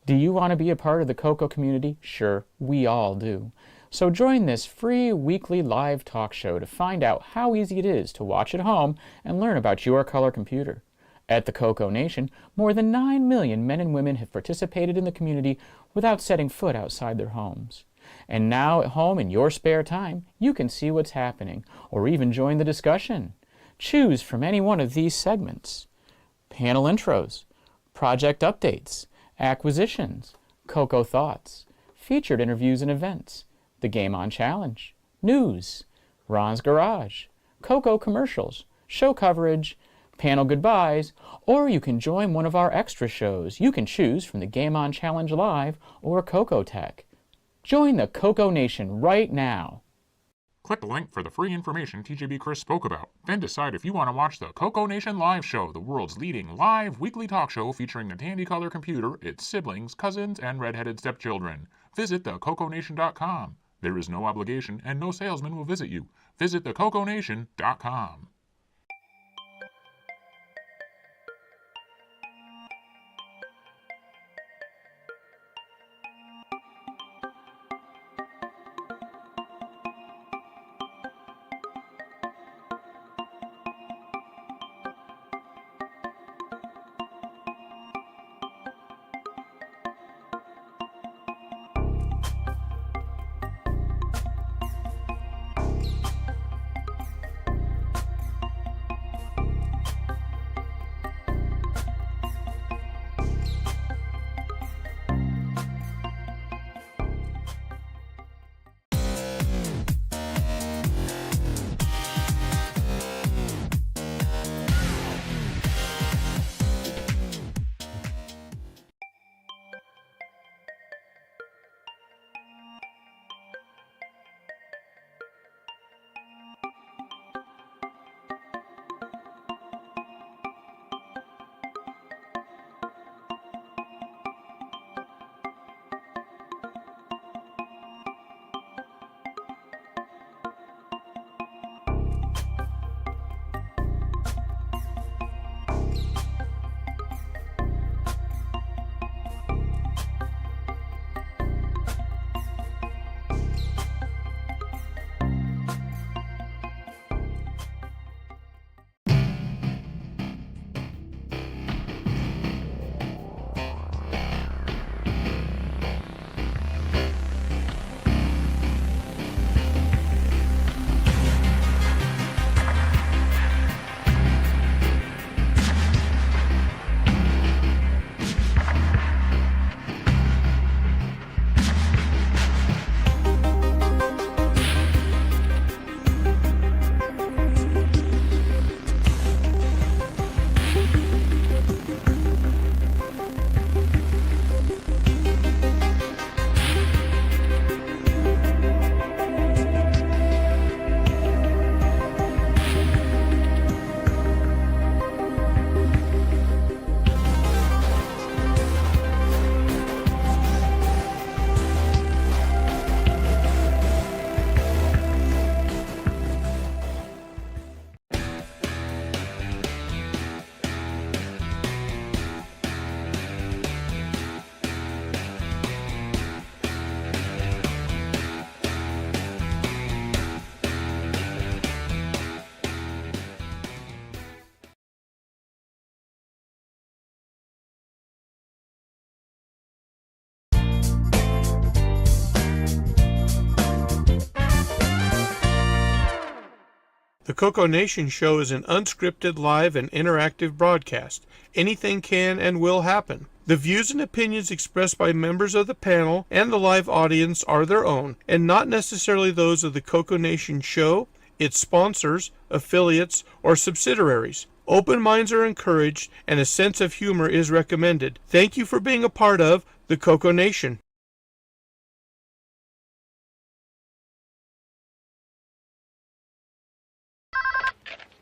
Do you want to be a part of the CoCo community? Sure, we all do. So join this free weekly live talk show to find out how easy it is to watch at home and learn about your color computer. At the CoCoNation, more than 9 million men and women have participated in the community without setting foot outside their homes. And now at home in your spare time, you can see what's happening, or even join the discussion. Choose from any one of these segments: panel intros, project updates, acquisitions, CoCo thoughts, featured interviews and events, the Game On Challenge, news, Ron's Garage, CoCo commercials, show coverage, panel goodbyes, or you can join one of our extra shows. You can choose from the Game On Challenge Live or CoCo Tech. Join the CoCoNation right now. Click the link for the free information TJB Chris spoke about. Then decide if you want to watch the CoCoNation Live Show, the world's leading live weekly talk show featuring the Tandy Color computer, its siblings, cousins, and redheaded stepchildren. Visit thecoconation.com. There is no obligation and no salesman will visit you. Visit thecoconation.com. The CoCoNation show is an unscripted, live, and interactive broadcast. Anything can and will happen. The views and opinions expressed by members of the panel and the live audience are their own, and not necessarily those of the CoCoNation show, its sponsors, affiliates, or subsidiaries. Open minds are encouraged, and a sense of humor is recommended. Thank you for being a part of the CoCoNation.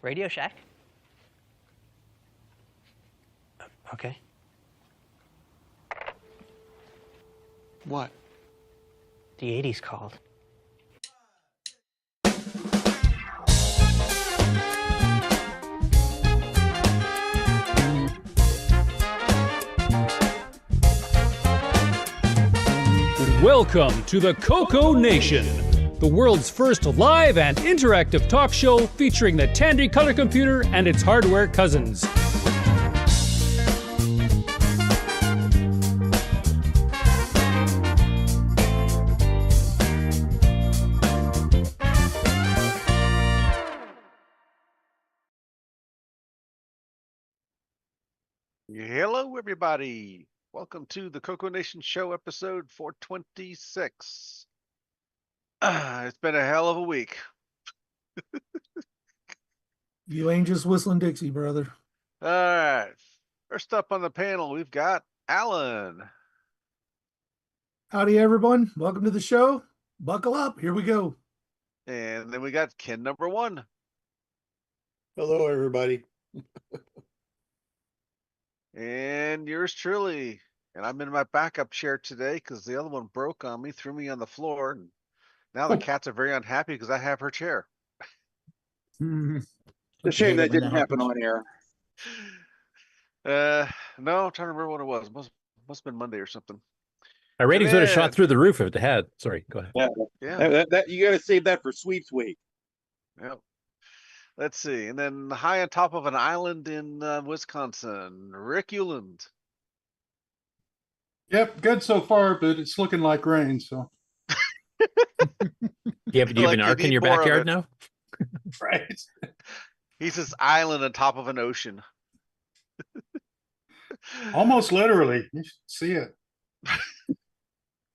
Radio Shack? Okay. What? The 80s called. Welcome to the CoCoNation, the world's first live and interactive talk show featuring the Tandy color computer and its hardware cousins. Hello, everybody. Welcome to the CoCoNation show, episode 426. It's been a hell of a week. You ain't just whistling Dixie, brother. All right. First up on the panel, we've got Alan. Howdy, everyone. Welcome to the show. Buckle up. Here we go. And then we got Ken number one. Hello, everybody. And yours truly. And I'm in my backup chair today because the other one broke on me, threw me on the floor. And now the cats are very unhappy because I have her chair. It's a shame that didn't happen on air. No, I'm trying to remember what it was. Must have been Monday or something. Our ratings would have shot through the roof if it had. Sorry, go ahead. Yeah. That you got to save that for sweeps week. Yep. Let's see. And then high on top of an island in Wisconsin, Rick Euland. Yep, good so far, but it's looking like rain, so. Do you have an ark in your backyard now? Right. He's this island on top of an ocean. Almost literally. You should see it.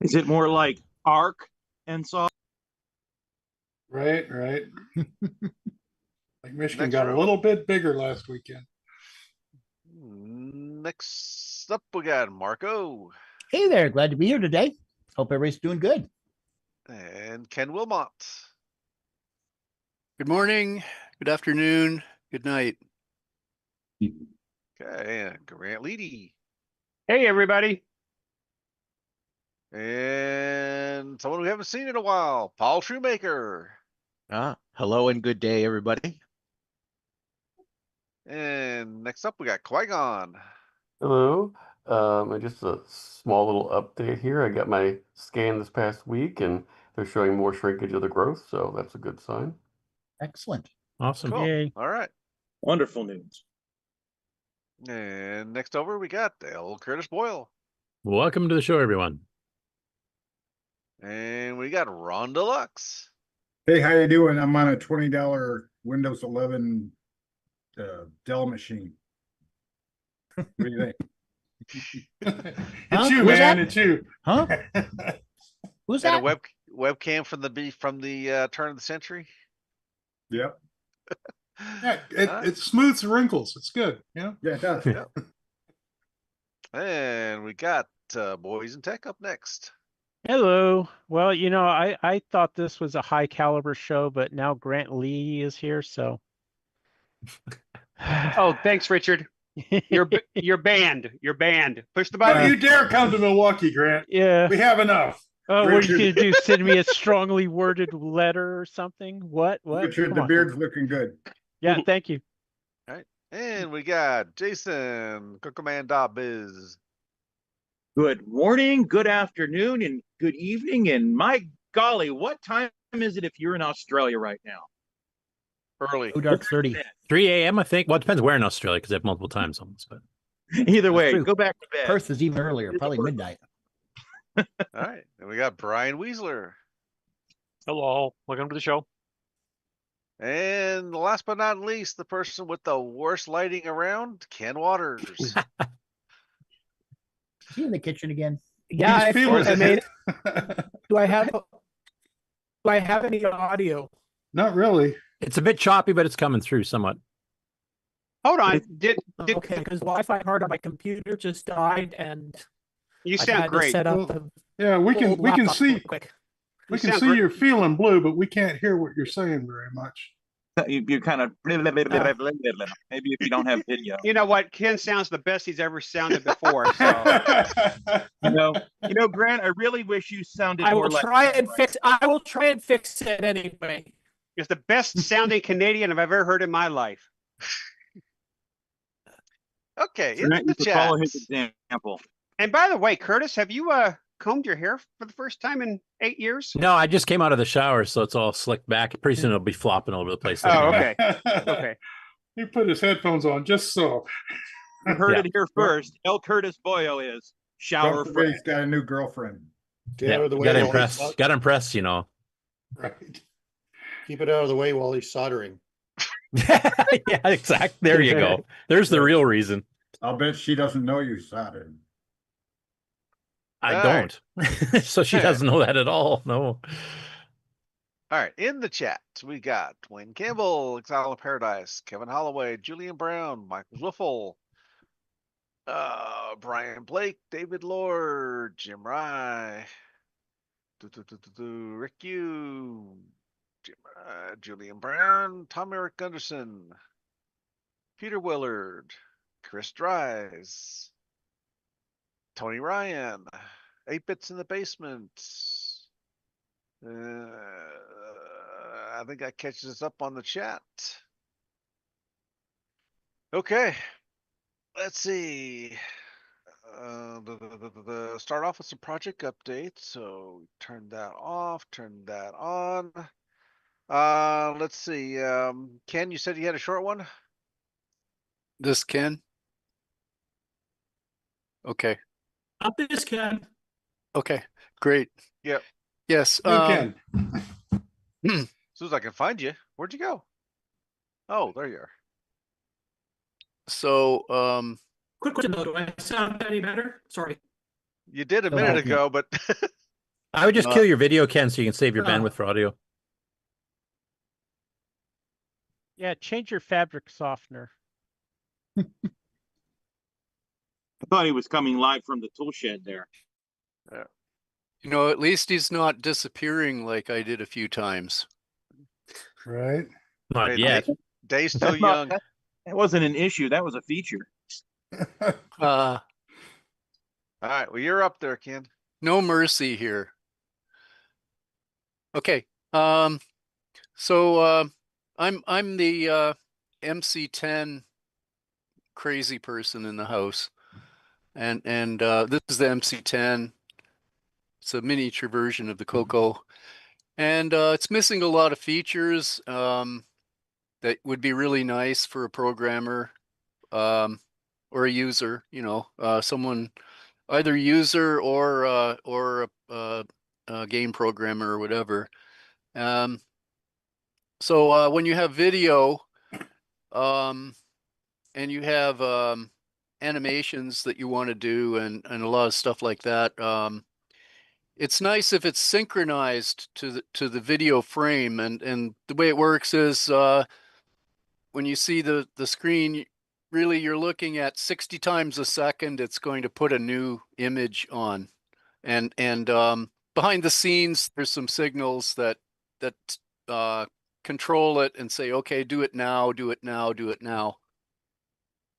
Is it more like arc and saw? Right. Like Michigan Next got row. a little bit bigger last weekend. Next up, we got Marco Hey there, glad to be here today. Hope everybody's doing good. and Ken Wilmot. Good morning, good afternoon, good night. Okay, and Grant Leedy. Hey, everybody. And someone we haven't seen in a while, Paul Shoemaker. Hello and good day, everybody. And next up, we got Qui-Gon. Hello. And just a small little update here. I got my scan this past week and they're showing more shrinkage of the growth, so that's a good sign. Excellent. Awesome. Cool. Yay. All right. Wonderful news. And next over, we got L Curtis Boyle. Welcome to the show, everyone. And we got Ron Deluxe. Hey, how you doing? I'm on a $20 Windows 11 Dell machine. What do you think? It's you, man. It's you. Huh? Who's that? And a webcam from the turn of the century. Yep. Yeah, it smooths the wrinkles. It's good. Yeah, it does. Yep. And we got Boys in Tech up next. Hello. Well, you know, I thought this was a high caliber show, but now Grant Lee is here, so. Oh, thanks, Richard. You're banned. You're banned. Push the button. Don't you dare come to Milwaukee, Grant. Yeah. We have enough. Oh, what are you gonna do? Send me a strongly worded letter or something? What? Richard, Come the on. beard's looking good. Yeah, thank you. All right. And we got Jason CoComan.biz. Good morning, good afternoon, and good evening. And my golly, what time is it if you're in Australia right now? Early. Oh, dark 30. 3 a.m., I think. Well, it depends where in Australia because they have multiple time zones. But Either way, true. go back to bed. Perth is even earlier, probably midnight. All right. And we got Brian Weasler. Hello. Welcome to the show. And last but not least, the person with the worst lighting around, Ken Waters. Is he in the kitchen again? Yeah, I feeling it. made it. Do I have any audio? Not really. It's a bit choppy, but it's coming through somewhat. Hold on. Did Okay, because Wi-Fi hard on my computer just died, and you I sound had to great? set up Well, the Yeah, we can old we can laptop see real quick. we You can sound see great. you're feeling blue, but we can't hear what you're saying very much. You kind of maybe if you don't have video. You know what? Ken sounds the best he's ever sounded before. So You know, Grant. I really wish you sounded I more will like. try and fix. I will try and fix it anyway. it's the best sounding Canadian I've ever heard in my life. Okay, in Grant, the you could chat. follow his example. And by the way, Curtis, have you combed your hair for the first time in 8 years? No, I just came out of the shower, so it's all slicked back. Pretty soon it'll be flopping all over the place. Oh, okay. Okay. He put his headphones on just so. You heard Yeah. it here first. L Curtis Boyle is shower Don't forget fresh. he's got a new girlfriend. Get out of the way. Gotta while impress. he's Gotta impress, you know. Right. Keep it out of the way while he's soldering. Yeah, exactly. There you go. There's the real reason. I'll bet she doesn't know you soldered. I All don't. So she doesn't know that at all. No. All right, in the chat, we got Dwayne Campbell, Exile of Paradise, Kevin Holloway, Julian Brown, Michael Wiffle, Brian Blake, David Lord, Jim Rye, Rick Yu, Julian Brown, Tom Eric Gunderson, Peter Willard, Chris Dries, Tony Ryan, 8-Bits in the Basement. I think that catches us up on the chat. Okay, let's see. Start off with some project updates. So turn that off, turn that on. Let's see. Ken, you said you had a short one? This Ken? Okay. Up this Ken. Okay. Great. Yep. Yes. Ken. As soon as I can find you, where'd you go? Oh, there you are. So, Quick question though, do I sound any better? Sorry. You did a minute ago, but I would just kill your video, Ken, so you can save your bandwidth for audio. Yeah, change your fabric softener. I thought he was coming live from the tool shed there. you know, at least he's not disappearing like I did a few times. Right. Not Hey, yet. Day's still That's not- young. That wasn't an issue. That was a feature. All right, well, you're up there, Ken. No mercy here. Okay. So I'm the MC10 crazy person in the house, and this is the MC10. It's a miniature version of the CoCo, and it's missing a lot of features that would be really nice for a programmer or a user. You know, someone, either user or a game programmer or whatever. So when you have video and you have animations that you want to do and a lot of stuff like that, it's nice if it's synchronized to the video frame. And the way it works is when you see the screen, really you're looking at 60 times a second. It's going to put a new image on, and behind the scenes there's some signals that control it and say, okay, do it now, do it now, do it now.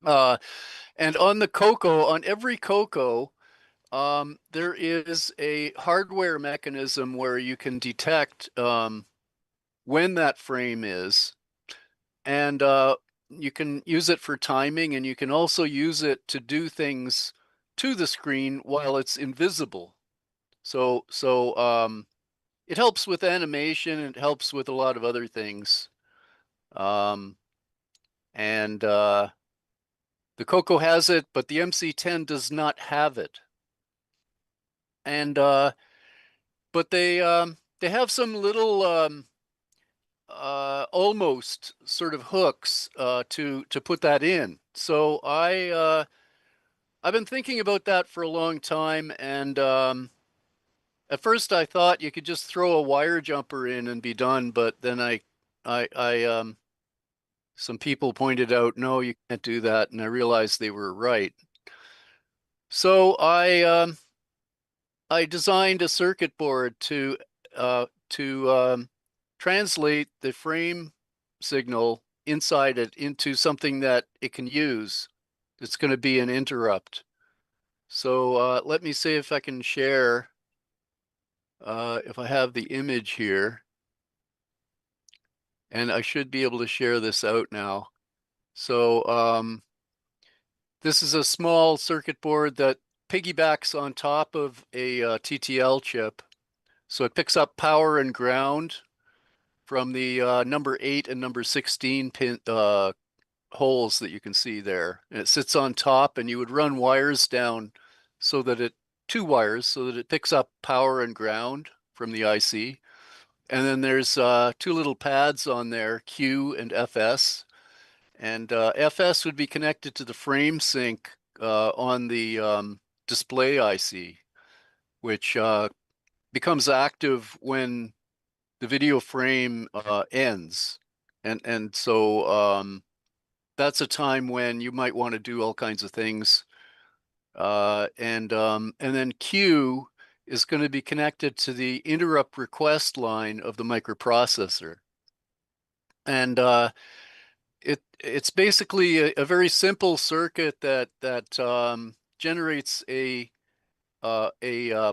And on the CoCo, on every CoCo, there is a hardware mechanism where you can detect when that frame is, and you can use it for timing, and you can also use it to do things to the screen while it's invisible. So it helps with animation, it helps with a lot of other things. And the CoCo has it, but the MC10 does not have it. And but they have some little almost sort of hooks to put that in. So I've been thinking about that for a long time, and at first I thought you could just throw a wire jumper in and be done, but then some people pointed out, no, you can't do that, and I realized they were right. So I designed a circuit board to translate the frame signal inside it into something that it can use. It's going to be an interrupt. So let me see if I can share, if I have the image here. And I should be able to share this out now. So this is a small circuit board that piggybacks on top of a TTL chip. So it picks up power and ground from the number 8 and number 16 pin holes that you can see there. And it sits on top, and you would run wires down so that two wires so that it picks up power and ground from the IC. And then there's two little pads on there, Q and FS. And FS would be connected to the frame sync on the display IC, which becomes active when the video frame ends. And so that's a time when you might want to do all kinds of things. And then Q is going to be connected to the interrupt request line of the microprocessor. And it's basically a very simple circuit that generates a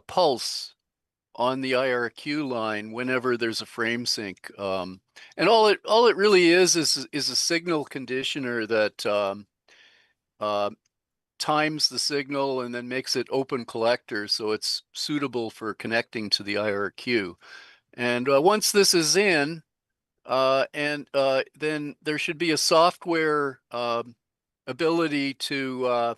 pulse on the IRQ line whenever there's a frame sync. And all it really is a signal conditioner that times the signal and then makes it open collector, so it's suitable for connecting to the IRQ. And once this is in, then there should be a software ability to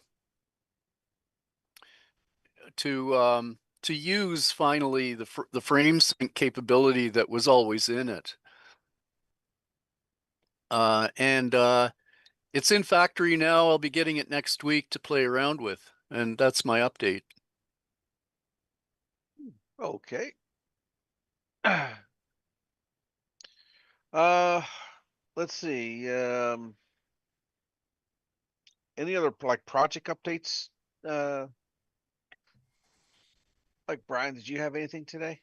use finally the frame sync capability that was always in it. It's in factory now. I'll be getting it next week to play around with, and that's my update. Okay. Let's see. Any other like project updates? Like Brian, did you have anything today?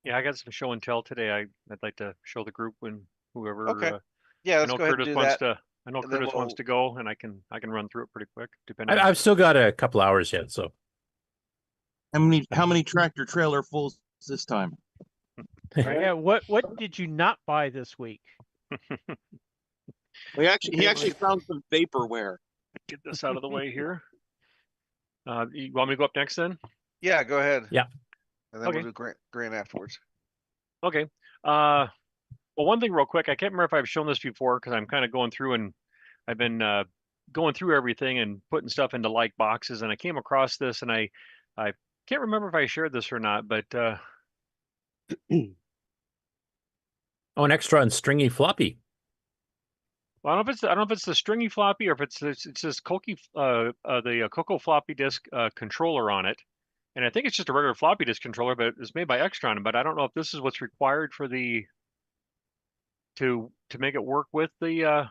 Yeah, I got some show and tell today. I'd like to show the group when whoever. Okay. Yeah, let's I know go ahead Curtis and do wants that. to. I know Curtis wants to go, and I can run through it pretty quick. Depending. on... I've still got a couple hours yet, so. How many tractor trailer fulls this time? Yeah, what did you not buy this week? He actually found some vaporware. Get this out of the way here. You want me to go up next then? Yeah, go ahead. Yeah. And then Okay. we'll do Grant afterwards. Okay. Well, one thing real quick, I can't remember if I've shown this before because I'm kind of going through and I've been going through everything and putting stuff into like boxes, and I came across this and I can't remember if I shared this or not, but Oh, an extra and stringy floppy. well, I don't know if it's the stringy floppy or if it's this the CoCo floppy disk controller on it. And I think it's just a regular floppy disk controller, but it's made by Exatron. But I don't know if this is what's required for the to make it work with the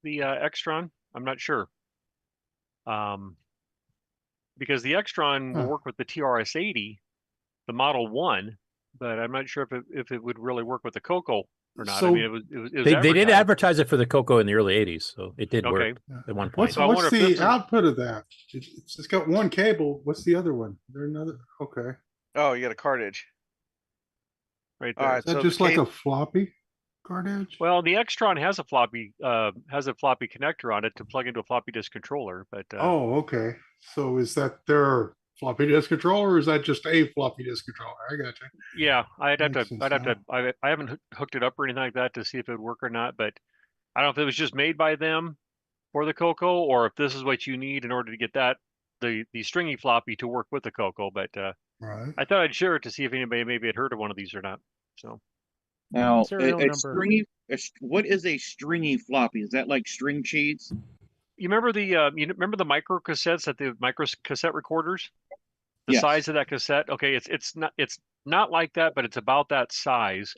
Exatron. I'm not sure. Because the Exatron will work with the TRS-80, the Model 1, but I'm not sure if it would really work with the CoCo or not. So I mean, it was they did advertised. advertise it for the CoCo in the early 80s, so it did work at one point. What's, So I wonder what's if this the is- output of that? It's got one cable. What's the other one? There another? Okay. Oh, you got a card edge. Right All there. right. Is that So just the like cable, a floppy card edge? Well, the Exatron has a floppy connector on it to plug into a floppy disk controller, but Oh, okay. So is that their floppy disk controller, or is that just a floppy disk controller? I got you. yeah, I haven't hooked it up or anything like that to see if it would work or not, but I don't know if it was just made by them for the CoCo or if this is what you need in order to get the stringy floppy to work with the CoCo, but Right. I thought I'd share it to see if anybody maybe had heard of one of these or not. So Now, serial a number. stringy. What is a stringy floppy? Is that like string cheese? you remember the remember the micro cassettes at the micro cassette recorders? The Yes. size of that cassette. Okay, it's not like that, but it's about that size.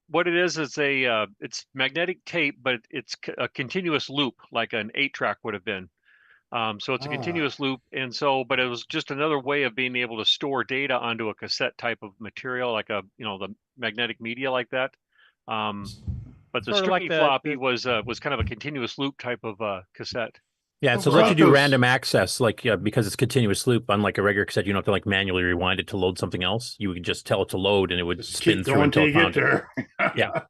What it is it's magnetic tape, but it's a continuous loop, like an 8-track would have been. So it's a continuous loop, and so, but it was just another way of being able to store data onto a cassette type of material, like the magnetic media like that. But the Sort of like stringy floppy was kind of a continuous loop type of cassette. Yeah, so let you do random access, like because it's continuous loop, unlike a regular cassette, you don't have to like manually rewind it to load something else. You would just tell it to load, and it would spin through until it found it. Yeah,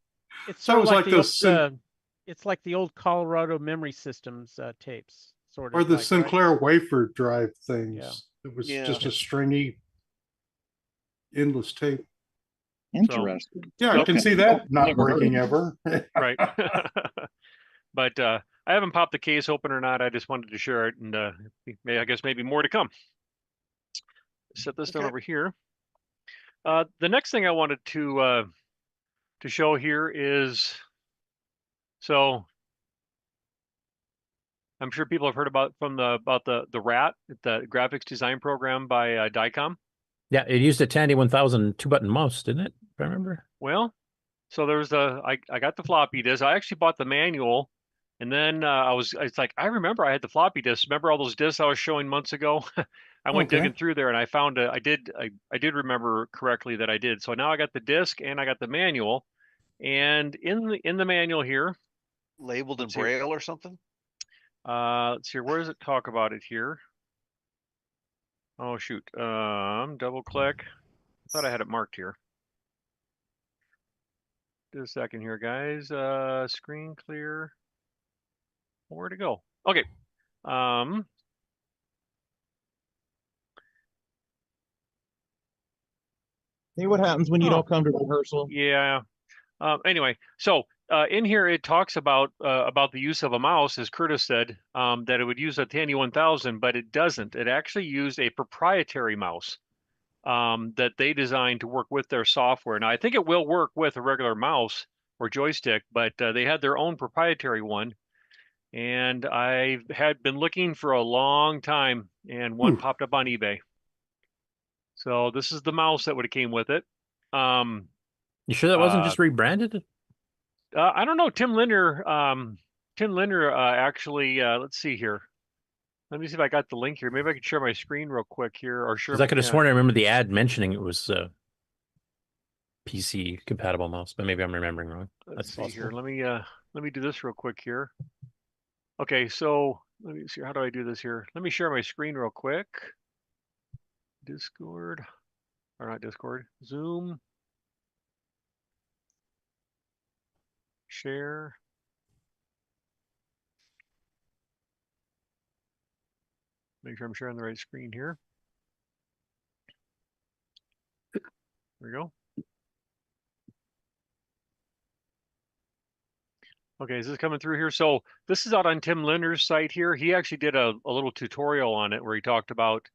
It's So sort it of was like like the those it's like the old Colorado Memory Systems tapes, sort of. or the like, Sinclair wafer drive things. Yeah. It was Yeah. just a stringy, endless tape. Interesting. Yeah, I can see that not Never heard of breaking it. ever. Right. But I haven't popped the case open or not. I just wanted to share it, and I guess maybe more to come. Set this down over here. The next thing I wanted to show here is, so I'm sure people have heard about the RAT, the graphics design program by Dicom. yeah. It used a Tandy 1000 2-button mouse, didn't it? If I remember. Well, so there's I got the floppy disk. I actually bought the manual, and then it's like, I remember I had the floppy disk. Remember all those disks I was showing months ago? I went digging through there, and I found I did remember correctly that I did. So now I got the disk and I got the manual, and in the manual here, Labeled in Braille or something? let's see, where does it talk about it here? Oh shoot, double click. I thought I had it marked here. Just a second here, guys. Screen clear. Where to go? Okay. See what happens when you don't come to rehearsal. Yeah. Anyway, so in here it talks about the use of a mouse, as Curtis said, that it would use a Tandy 1000, but it doesn't. It actually used a proprietary mouse that they designed to work with their software. Now, I think it will work with a regular mouse or joystick, but they had their own proprietary one. And I had been looking for a long time, and one popped up on eBay. So this is the mouse that would have came with it. You sure that wasn't just rebranded? I don't know. Tim Lindner actually, let's see here. Let me see if I got the link here. Maybe I could share my screen real quick here, or share. Because I could have sworn I remember the ad mentioning it was PC compatible mouse, but maybe I'm remembering wrong. Let's see here. Let me do this real quick here. Okay, so let me see. How do I do this here? Let me share my screen real quick. Discord, or not Discord, Zoom. Share. Make sure I'm sharing the right screen here. There we go. Okay, is this coming through here? So this is out on Tim Lindner's site here. He actually did a little tutorial on it where he talked about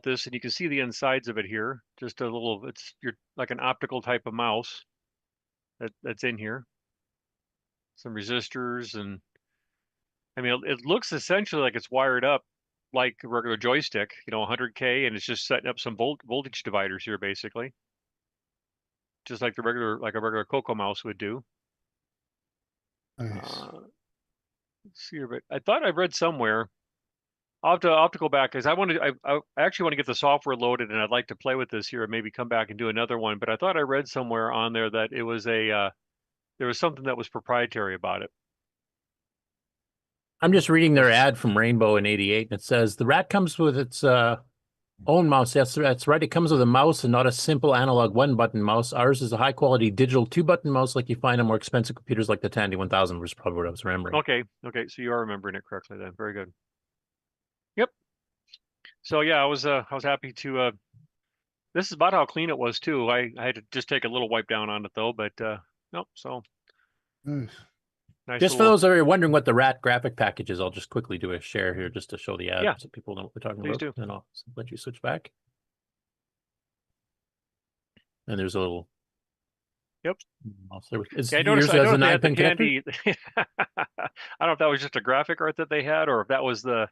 this, and you can see the insides of it here. Just a little, it's like an optical type of mouse that's in here. Some resistors, and I mean, it looks essentially like it's wired up like a regular joystick, 100K, and it's just setting up some voltage dividers here, basically, just like a regular CoCo mouse would do. Nice. Let's see here, but I thought I read somewhere. I'll have to go back, because I actually want to get the software loaded, and I'd like to play with this here and maybe come back and do another one. But I thought I read somewhere on there that it was there was something that was proprietary about it. I'm just reading their ad from Rainbow in '88, and it says the RAT comes with its own mouse. That's right. It comes with a mouse and not a simple analog 1-button mouse. Ours is a high-quality digital 2-button mouse like you find on more expensive computers like the Tandy 1000, which is probably what I was remembering. Okay, so you are remembering it correctly then. Very good. Yep. So yeah, I was happy to. This is about how clean it was too. I had to just take a little wipe down on it though, but nope. So. Nice. Nice Just for those that are wondering what the RAT graphic package is, I'll just quickly do a share here just to show the ad so people know what we're talking Please about. do. And I'll let you switch back. And there's a little. Yep. It's Yeah, I yours noticed has a they had the 9-pin connector? candy. I don't know if that was just a graphic art that they had, or if that was the,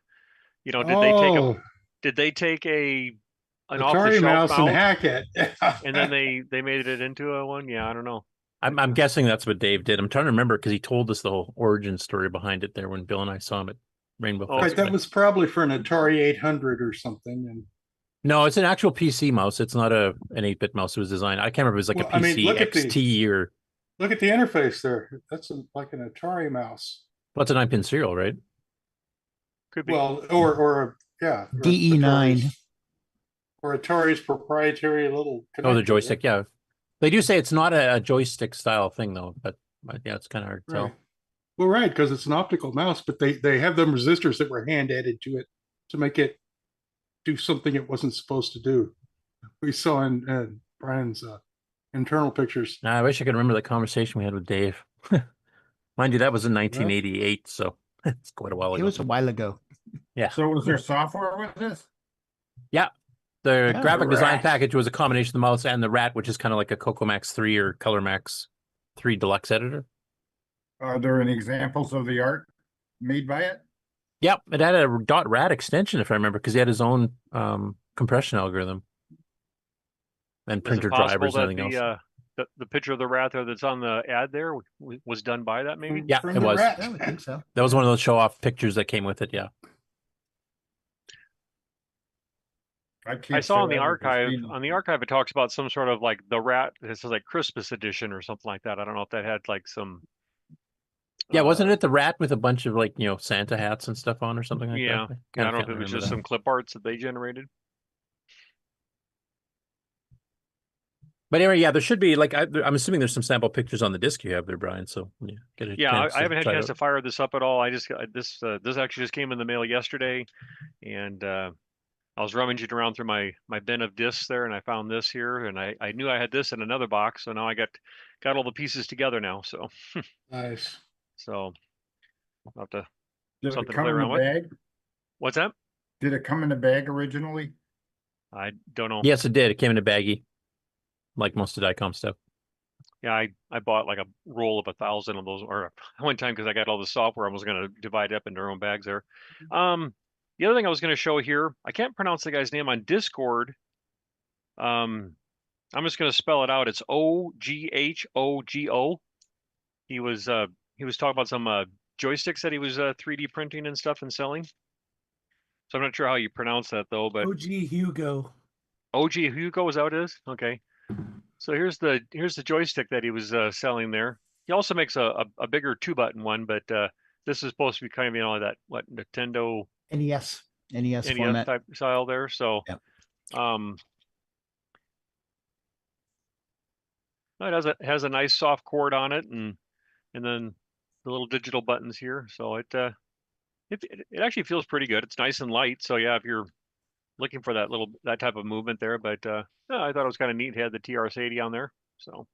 you know, Oh, did they take an off the Atari shelf mouse and hack it. and then they made it into a one? Yeah, I don't know. I'm guessing that's what Dave did. I'm trying to remember because he told us the whole origin story behind it there when Bill and I saw him at Rainbow Oh, Fest. Right, that was probably for an Atari 800 or something. And No, it's an actual PC mouse. It's not an 8-bit mouse. It was designed. I can't remember. It was like Well, a I mean, PC look at XT or. look at the interface there. That's like an Atari mouse. Well, it's a 9-pin serial, right? Could be. Well, or yeah, or DE9. Atari's- or Atari's proprietary little. Oh, the connector, joystick. Yeah, they do say it's not a joystick style thing though, but yeah, it's kind of hard to Right. tell. Well, right, because it's an optical mouse, but they have them resistors that were hand added to it to make it do something it wasn't supposed to do. We saw in Brian's internal pictures. Nah, I wish I could remember the conversation we had with Dave. Mind you, that was in 1988, so it's quite a while ago. It was a while ago. Yeah. So was there software with this? Yeah. The Yeah, graphic the design rat. package was a combination of the mouse and the rat, which is kind of like a Coco Max 3 or Color Max 3 Deluxe editor. Are there any examples of the art made by it? Yep, it had a .rat extension, if I remember, because he had his own compression algorithm and Is printer it possible drivers and that everything else. the picture of the rat there that's on the ad there was done by that maybe? Yeah, From it the was. rat, I would think so. That was one of those show-off pictures that came with it. Yeah. I saw on the archive archive. it talks about some sort of like the rat. It says like Christmas edition or something like that. I don't know if that had like some. Yeah, wasn't it the rat with a bunch of like Santa hats and stuff on or something like Yeah, that? I don't know if it was just some clip arts that they generated. But anyway, yeah, there should be like I'm assuming there's some sample pictures on the disc you have there, Brian. So yeah, get a Yeah, chance I haven't had a try it chance to out. fire this up at all. I just got this actually just came in the mail yesterday, and I was rummaging around through my bin of discs there, and I found this here, and I knew I had this in another box, so now I got all the pieces together now. So Nice. so I'll have to Did something it to come play in the around with. bag? What's that? Did it come in the bag originally? I don't know. Yes, it did. It came in a baggie, like most of DICOM stuff. Yeah, I bought like a roll of 1,000 of those, or one time because I got all the software. I was going to divide up into their own bags there. The other thing I was going to show here, I can't pronounce the guy's name on Discord. I'm just going to spell it out. It's OGHOGO. He was talking about some joysticks that he was 3D printing and stuff and selling. So I'm not sure how you pronounce that though, but OG Hugo. OG Hugo, is that what it is? Okay. So here's the joystick that he was selling there. He also makes a bigger 2-button one, but this is supposed to be kind of that Nintendo NES format type style there. So Yep. It has a nice soft cord on it, and then the little digital buttons here. So it actually feels pretty good. It's nice and light. So yeah, if you're looking for that type of movement there, but yeah, I thought it was kind of neat. It had the TRS-80 on there. So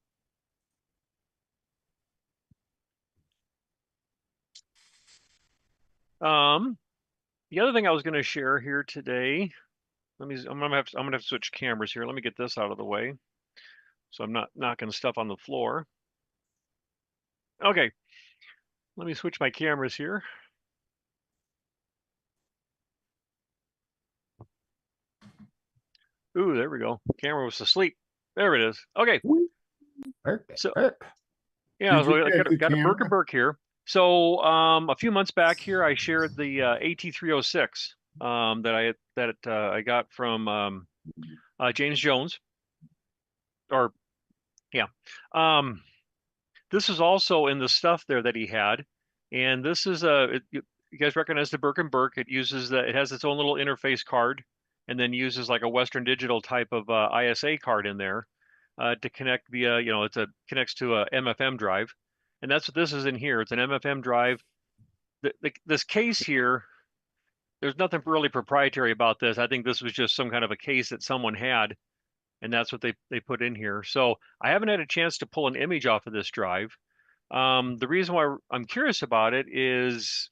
the other thing I was going to share here today, I'm gonna have to switch cameras here. Let me get this out of the way, so I'm not knocking stuff on the floor. Okay, let me switch my cameras here. Ooh, there we go. Camera was asleep. There it is. Okay. So yeah, so I got a Burke and Burke here. So a few months back here, I shared the AT306 that I got from James Jones. Or yeah, this is also in the stuff there that he had, and this is you guys recognize the Burke and Burke. It uses it has its own little interface card, and then uses like a Western Digital type of ISA card in there to connect via connects to a MFM drive. And that's what this is in here. It's an MFM drive. This case here, there's nothing really proprietary about this. I think this was just some kind of a case that someone had, and that's what they put in here. So I haven't had a chance to pull an image off of this drive. The reason why I'm curious about it is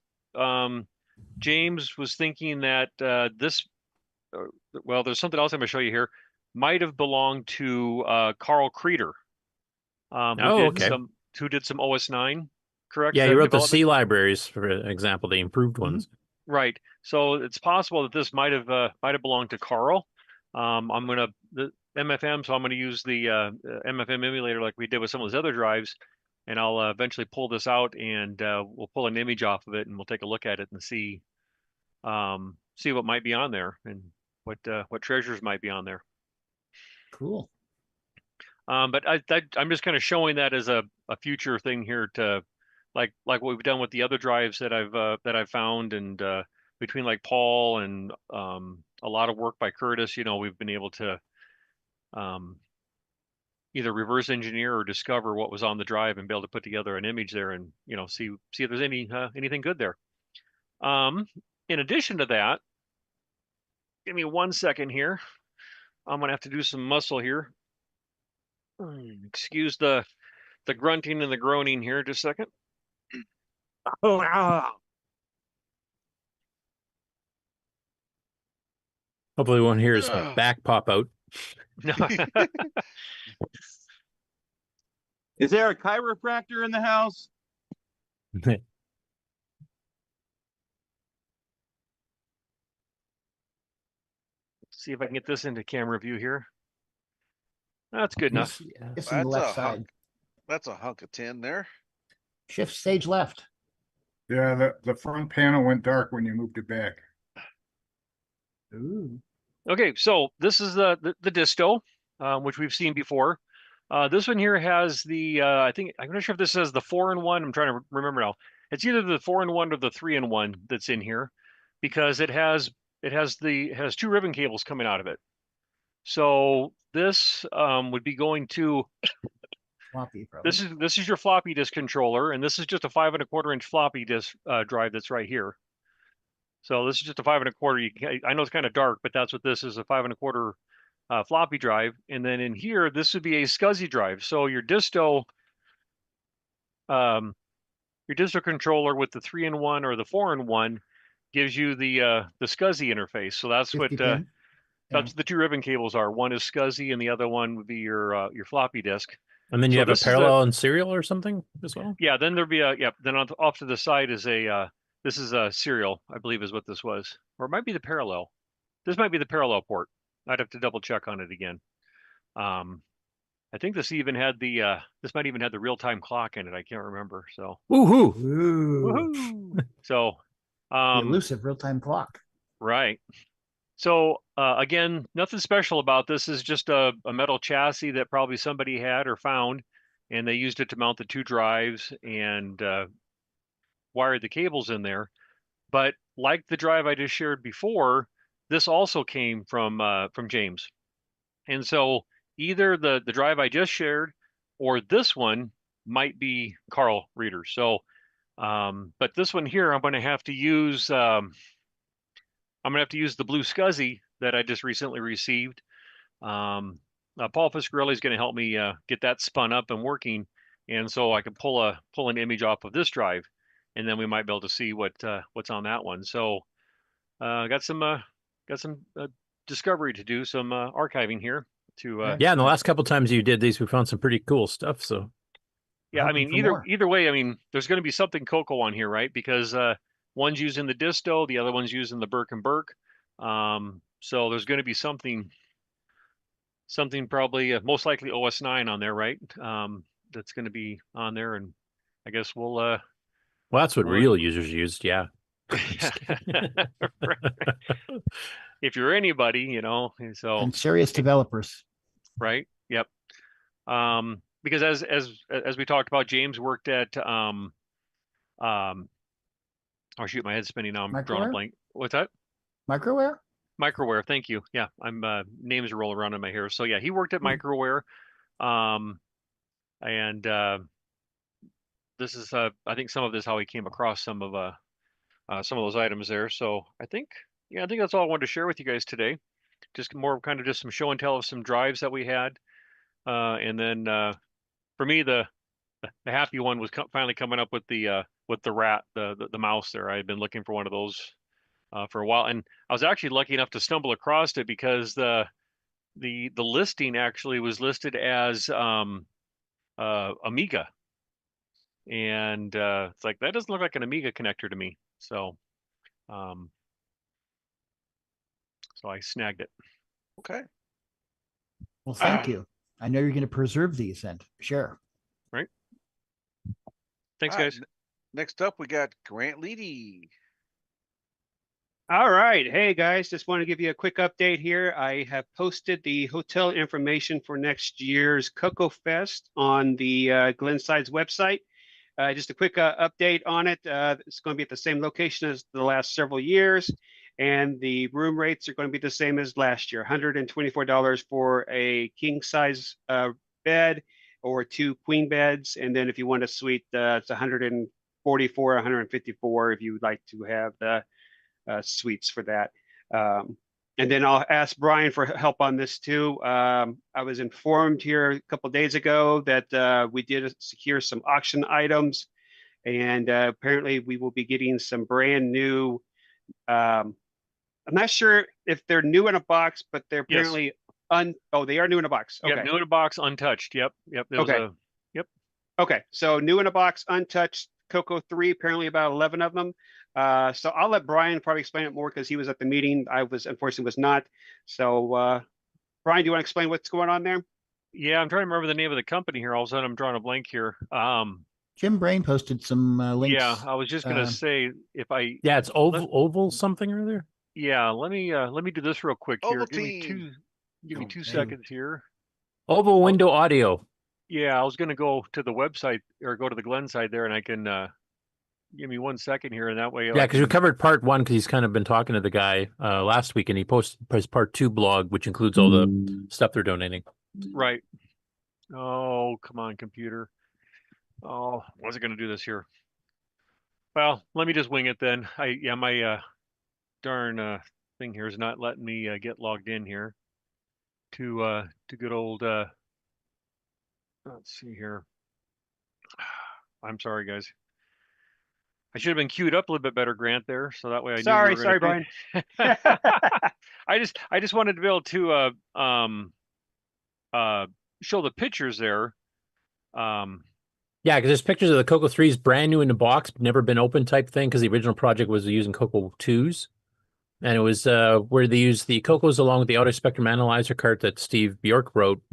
James was thinking that well, there's something else I'm going to show you here. might have belonged to Carl Creeder, who did some OS9, correct? Yeah, he wrote the development? C libraries, for example, the improved ones. Right. So it's possible that this might have belonged to Carl. I'm gonna the MFM, so I'm gonna use the MFM emulator like we did with some of those other drives, and I'll eventually pull this out and we'll pull an image off of it and we'll take a look at it and see what might be on there and what treasures might be on there. Cool. But I'm just kind of showing that as a future thing here to like what we've done with the other drives that I've found, and between like Paul and a lot of work by Curtis, we've been able to either reverse engineer or discover what was on the drive and be able to put together an image there and see if there's anything good there. In addition to that, give me 1 second here. I'm gonna have to do some muscle here. Excuse the grunting and the groaning here. Just a second. Oh, Hopefully, we won't hear his back pop out. No. Is there a chiropractor in the house? See if I can get this into camera view here. That's good enough. It's on the left side. That's a hunk of tin there. Shift stage left. Yeah, the front panel went dark when you moved it back. Ooh. Okay, so this is the DISTO, which we've seen before. This one here has the I'm not sure if this says the 4-in-1. I'm trying to remember now. It's either the 4-in-1 or the 3-in-1 that's in here, because it has two ribbon cables coming out of it. So this would be going to floppy. Probably. This is your floppy disk controller, and this is just a 5 1/4 inch floppy disk drive that's right here. So this is just a 5 1/4. I know it's kind of dark, but that's what this is, a 5 1/4 floppy drive. And then in here, this would be a SCSI drive. So your DISTO controller with the 3-in-1 or the 4-in-1 gives you the SCSI interface. So that's what that's the two ribbon cables are. One is SCSI, and the other one would be your floppy disk. And then you have a parallel and serial or something as well? Yeah, then there'd be then off to the side is this is a serial, I believe is what this was. Or it might be the parallel. This might be the parallel port. I'd have to double check on it again. I think this even had this might even have the real-time clock in it. I can't remember. So woohoo. Woohoo. So the elusive real-time clock. Right. So again, nothing special about this. Is just a metal chassis that probably somebody had or found, and they used it to mount the two drives and wired the cables in there. But like the drive I just shared before, this also came from James. And so either the drive I just shared or this one might be Carl readers. So but this one here, I'm going to have to use the blue SCSI that I just recently received. Paul Fiscarelli is going to help me get that spun up and working, and so I can pull an image off of this drive, and then we might be able to see what's on that one. So got some discovery to do, some archiving here to yeah. And the last couple times you did these, we found some pretty cool stuff. So yeah, I mean either way, I mean there's going to be something CoCo on here, right? Because one's using the DISTO, the other one's using the Burke and Burke. So there's going to be something probably most likely OS9 on there, right? That's going to be on there, and I guess we'll. Well, that's what real users used, yeah. If you're anybody, so and serious developers, right? Yep. Because as we talked about, James worked at oh shoot, my head's spinning now. I'm drawing a blank. What's that? Microware? Microware, thank you. Yeah, I'm names are rolling around in my hair. So yeah, he worked at Microware. And this is I think some of this how he came across some of those items there. So I think that's all I wanted to share with you guys today. Just more kind of just some show and tell of some drives that we had. And then for me the happy one was finally coming up with the rat, the mouse there. I had been looking for one of those for a while, and I was actually lucky enough to stumble across it because the the listing actually was listed as Amiga, and it's like that doesn't look like an Amiga connector to me. So so I snagged it. Okay. Well, thank you. I know you're going to preserve these and share. Right. Thanks, All right, guys. Next up, we got Grant Leedy. All right. Hey, guys, just want to give you a quick update here. I have posted the hotel information for next year's CoCoFEST on the Glenside's website. Just a quick update on it. It's going to be at the same location as the last several years, and the room rates are going to be the same as last year, $124 for a king-size bed or 2 queen beds, and then if you want a suite, it's $144, $154 if you would like to have the suites for that. And then I'll ask Brian for help on this too. I was informed here a couple of days ago that we did secure some auction items, and apparently we will be getting some brand new. I'm not sure if they're new in a box, but they're apparently they are new in a box. Okay. Yeah, new in a box, untouched. Yep. There was Okay. Yep. Okay, so new in a box, untouched, CoCo 3, apparently about 11 of them. So I'll let Brian probably explain it more because he was at the meeting. I unfortunately was not. So Brian, do you want to explain what's going on there? Yeah, I'm trying to remember the name of the company here. All of a sudden, I'm drawing a blank here. Jim Brain posted some links. Yeah, I was just gonna say if I. Yeah, it's oval something or other. Yeah, let me do this real quick here. Ovaltine. Give me two seconds here. Oval window audio. Yeah, I was gonna go to the website or go to the Glen side there, and I can give me 1 second here, and that way. Yeah, because we covered part 1 because he's kind of been talking to the guy last week, and he posted his part 2 blog, which includes all the stuff they're donating. Right. Oh, come on, computer. Oh, wasn't gonna do this here. Well, let me just wing it then. My darn thing here is not letting me get logged in here to good old let's see here. I'm sorry, guys. I should have been queued up a little bit better, Grant, there, so that way I knew. Sorry, Brian. I just wanted to be able to show the pictures there. Yeah, because there's pictures of the CoCo 3s brand new in the box, never been open type thing, because the original project was using CoCo 2s. And it was where they used the CoCos along with the audio spectrum analyzer cart that Steve Bjork wrote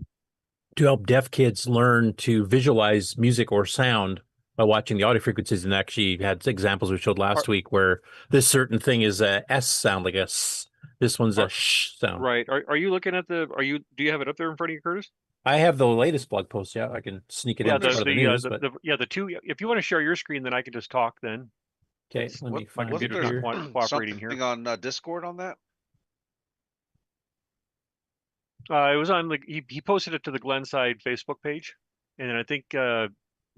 to help deaf kids learn to visualize music or sound by watching the audio frequencies, and actually had examples we showed last week where this certain thing is a S sound, like a S. This one's a sh sound. Right. Are you looking at the? Do you have it up there in front of you, Curtis? I have the latest blog post. Yeah, I can sneak it in. The two. If you want to share your screen, then I can just talk. Then. Okay. Let me find my computer's here. Cooperating here. On Discord on that. It was on he posted it to the Glenside Facebook page, and then I think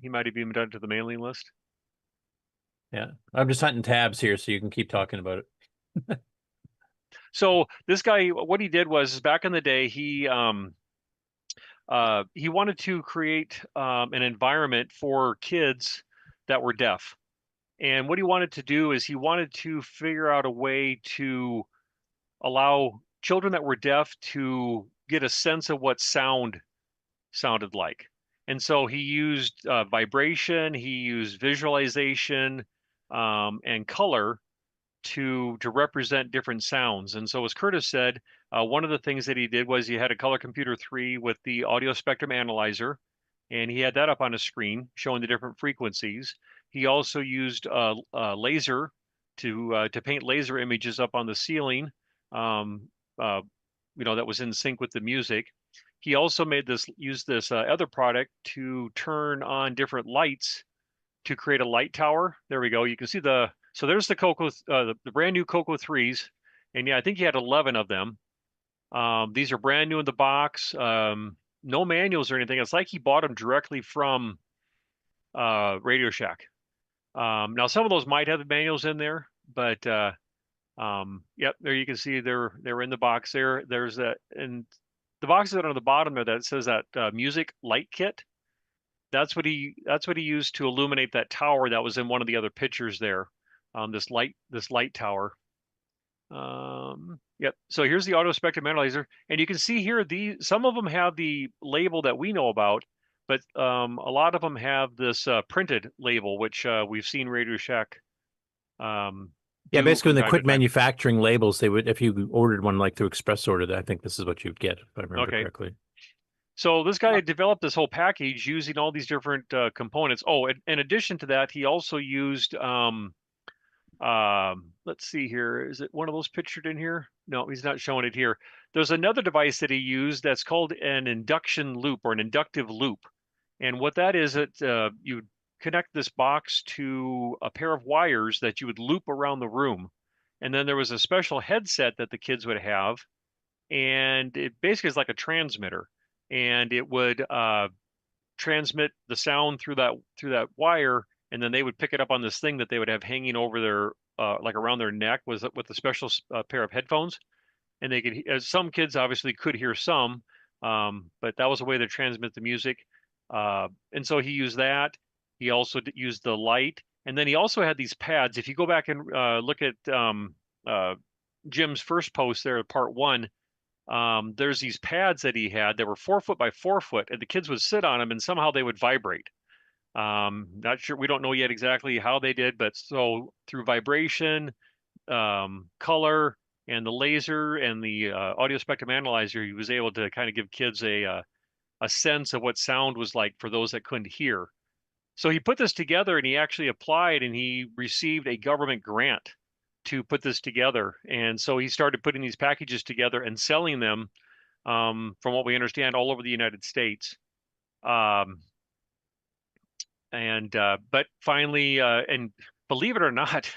he might have even done it to the mailing list. Yeah, I'm just hunting tabs here, so you can keep talking about it. So this guy, what he did was back in the day, he wanted to create an environment for kids that were deaf, and what he wanted to do is he wanted to figure out a way to allow children that were deaf to get a sense of what sound sounded like. And so he used vibration, he used visualization, and color to represent different sounds. And so as Curtis said, one of the things that he did was he had a Color Computer 3 with the audio spectrum analyzer, and he had that up on a screen showing the different frequencies. He also used laser to paint laser images up on the ceiling, that was in sync with the music. He also used this other product to turn on different lights to create a light tower. There we go. You can see so there's the CoCo, the brand new CoCo 3s. And yeah, I think he had 11 of them. These are brand new in the box. No manuals or anything. It's like he bought them directly from Radio Shack. Now some of those might have the manuals in there, but yep, there you can see they're in the box there. There's and the boxes that are on the bottom there that says that music light kit. That's what he used to illuminate that tower that was in one of the other pictures there. This light tower. Yep. So here's the auto spectrum analyzer, and you can see here some of them have the label that we know about, but a lot of them have this printed label, which we've seen Radio Shack. Yeah, basically, when they time quit to time. manufacturing labels, they would, if you ordered one like through express order, I think this is what you'd get, if I remember correctly. So this guy developed this whole package using all these different components. Oh, in addition to that, he also used let's see here. Is it one of those pictured in here? No, he's not showing it here. There's another device that he used that's called an induction loop or an inductive loop. And what that is, you connect this box to a pair of wires that you would loop around the room. And then there was a special headset that the kids would have. And it basically is like a transmitter. And it would transmit the sound through that wire, and then they would pick it up on this thing that they would have hanging over their like around their neck with a special pair of headphones, and they could. As some kids obviously could hear some, but that was a way to transmit the music. And so he used that. He also used the light, and then he also had these pads. If you go back and look at Jim's first post there, part 1. There's these pads that he had that were 4 foot by 4 foot, and the kids would sit on them and somehow they would vibrate. Not sure, we don't know yet exactly how they did, but so through vibration, color, and the laser and the audio spectrum analyzer, he was able to kind of give kids a sense of what sound was like for those that couldn't hear. So he put this together and he actually applied and he received a government grant to put this together. And so he started putting these packages together and selling them, from what we understand, all over the United States. But finally, and believe it or not,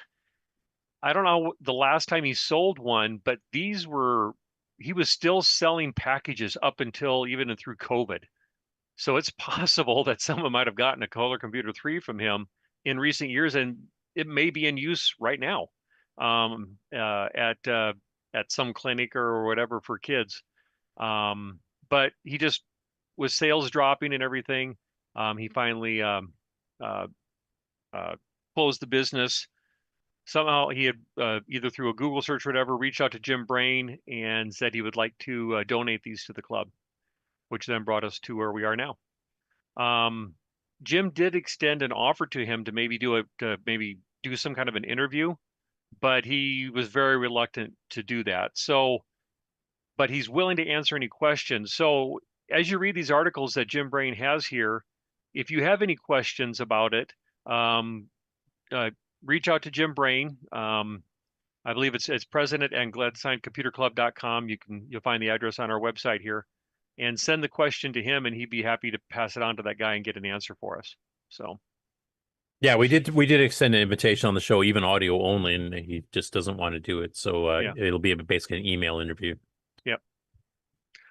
I don't know the last time he sold one, but he was still selling packages up until even through COVID. So it's possible that someone might have gotten a Color Computer 3 from him in recent years, and it may be in use right now. At some clinic or whatever for kids. But he just, with sales dropping and everything, he finally closed the business. Somehow he had either through a Google search or whatever, reached out to Jim Brain and said he would like to donate these to the club, which then brought us to where we are now. Jim did extend an offer to him to maybe do some kind of an interview, but he was very reluctant to do that. So, but he's willing to answer any questions. So as you read these articles that Jim Brain has here, if you have any questions about it, reach out to Jim Brain. I believe it's president and gladsigncomputerclub.com. You'll find the address on our website here, and send the question to him, and he'd be happy to pass it on to that guy and get an answer for us. So. Yeah, we did extend an invitation on the show, even audio only, and he just doesn't want to do it. So it'll be basically an email interview. Yep.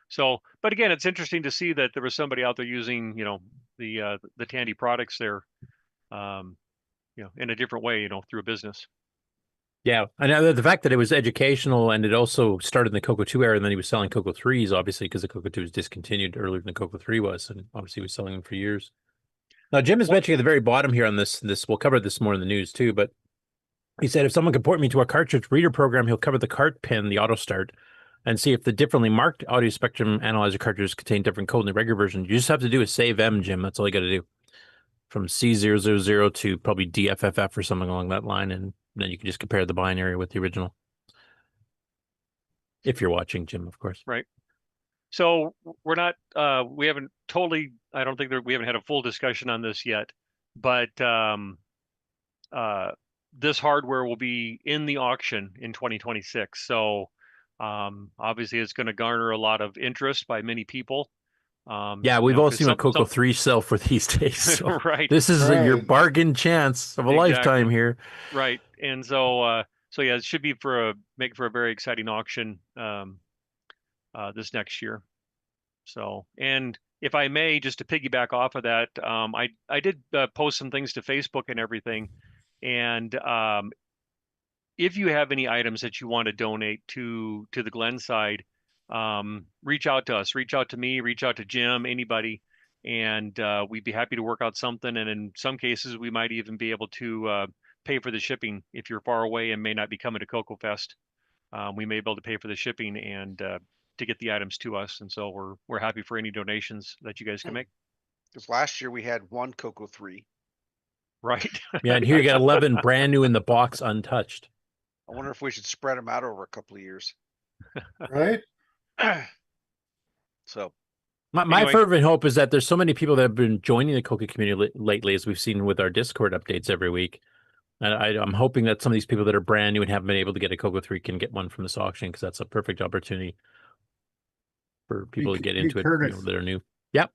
So, but again, it's interesting to see that there was somebody out there using, the Tandy products there, in a different way, through a business. Yeah, and the fact that it was educational, and it also started in the CoCo 2 era, and then he was selling CoCo 3s, obviously, because the CoCo 2 was discontinued earlier than the CoCo 3 was, and obviously he was selling them for years. Now, Jim is mentioning at the very bottom here on this, we'll cover this more in the news too, but he said if someone can port me to a cartridge reader program, he'll cover the cart pin, the auto start, and see if the differently marked audio spectrum analyzer cartridges contain different code in the regular version. You just have to do is save M, Jim. That's all you got to do. From C000 to probably DFFF or something along that line, and then you can just compare the binary with the original. If you're watching, Jim, of course. Right. So we're not, we haven't totally, I don't think we haven't had a full discussion on this yet, but this hardware will be in the auction in 2026. So obviously it's going to garner a lot of interest by many people. Yeah, we've all seen what CoCo 3 sell for these days. So right. This is your bargain chance of a lifetime here. Right. And so, yeah, it should be make for a very exciting auction this next year. So, and if I may, just to piggyback off of that, I did post some things to Facebook and everything. And if you have any items that you want to donate to the Glen side, reach out to us, reach out to me, reach out to Jim, anybody, and we'd be happy to work out something. And in some cases, we might even be able to pay for the shipping if you're far away and may not be coming to CoCoFEST. we may be able to pay for the shipping and to get the items to us. And so we're happy for any donations that you guys can make. Because last year we had one CoCo 3. Right. Yeah, and here you got 11 brand new in the box, untouched. I wonder if we should spread them out over a couple of years. Right? So My Anyway. fervent hope is that there's so many people that have been joining the CoCo community lately, as we've seen with our Discord updates every week. And I'm hoping that some of these people that are brand new and haven't been able to get a CoCo 3 can get one from this auction, because that's a perfect opportunity for people to get into it, Curtis. that are new. Yep.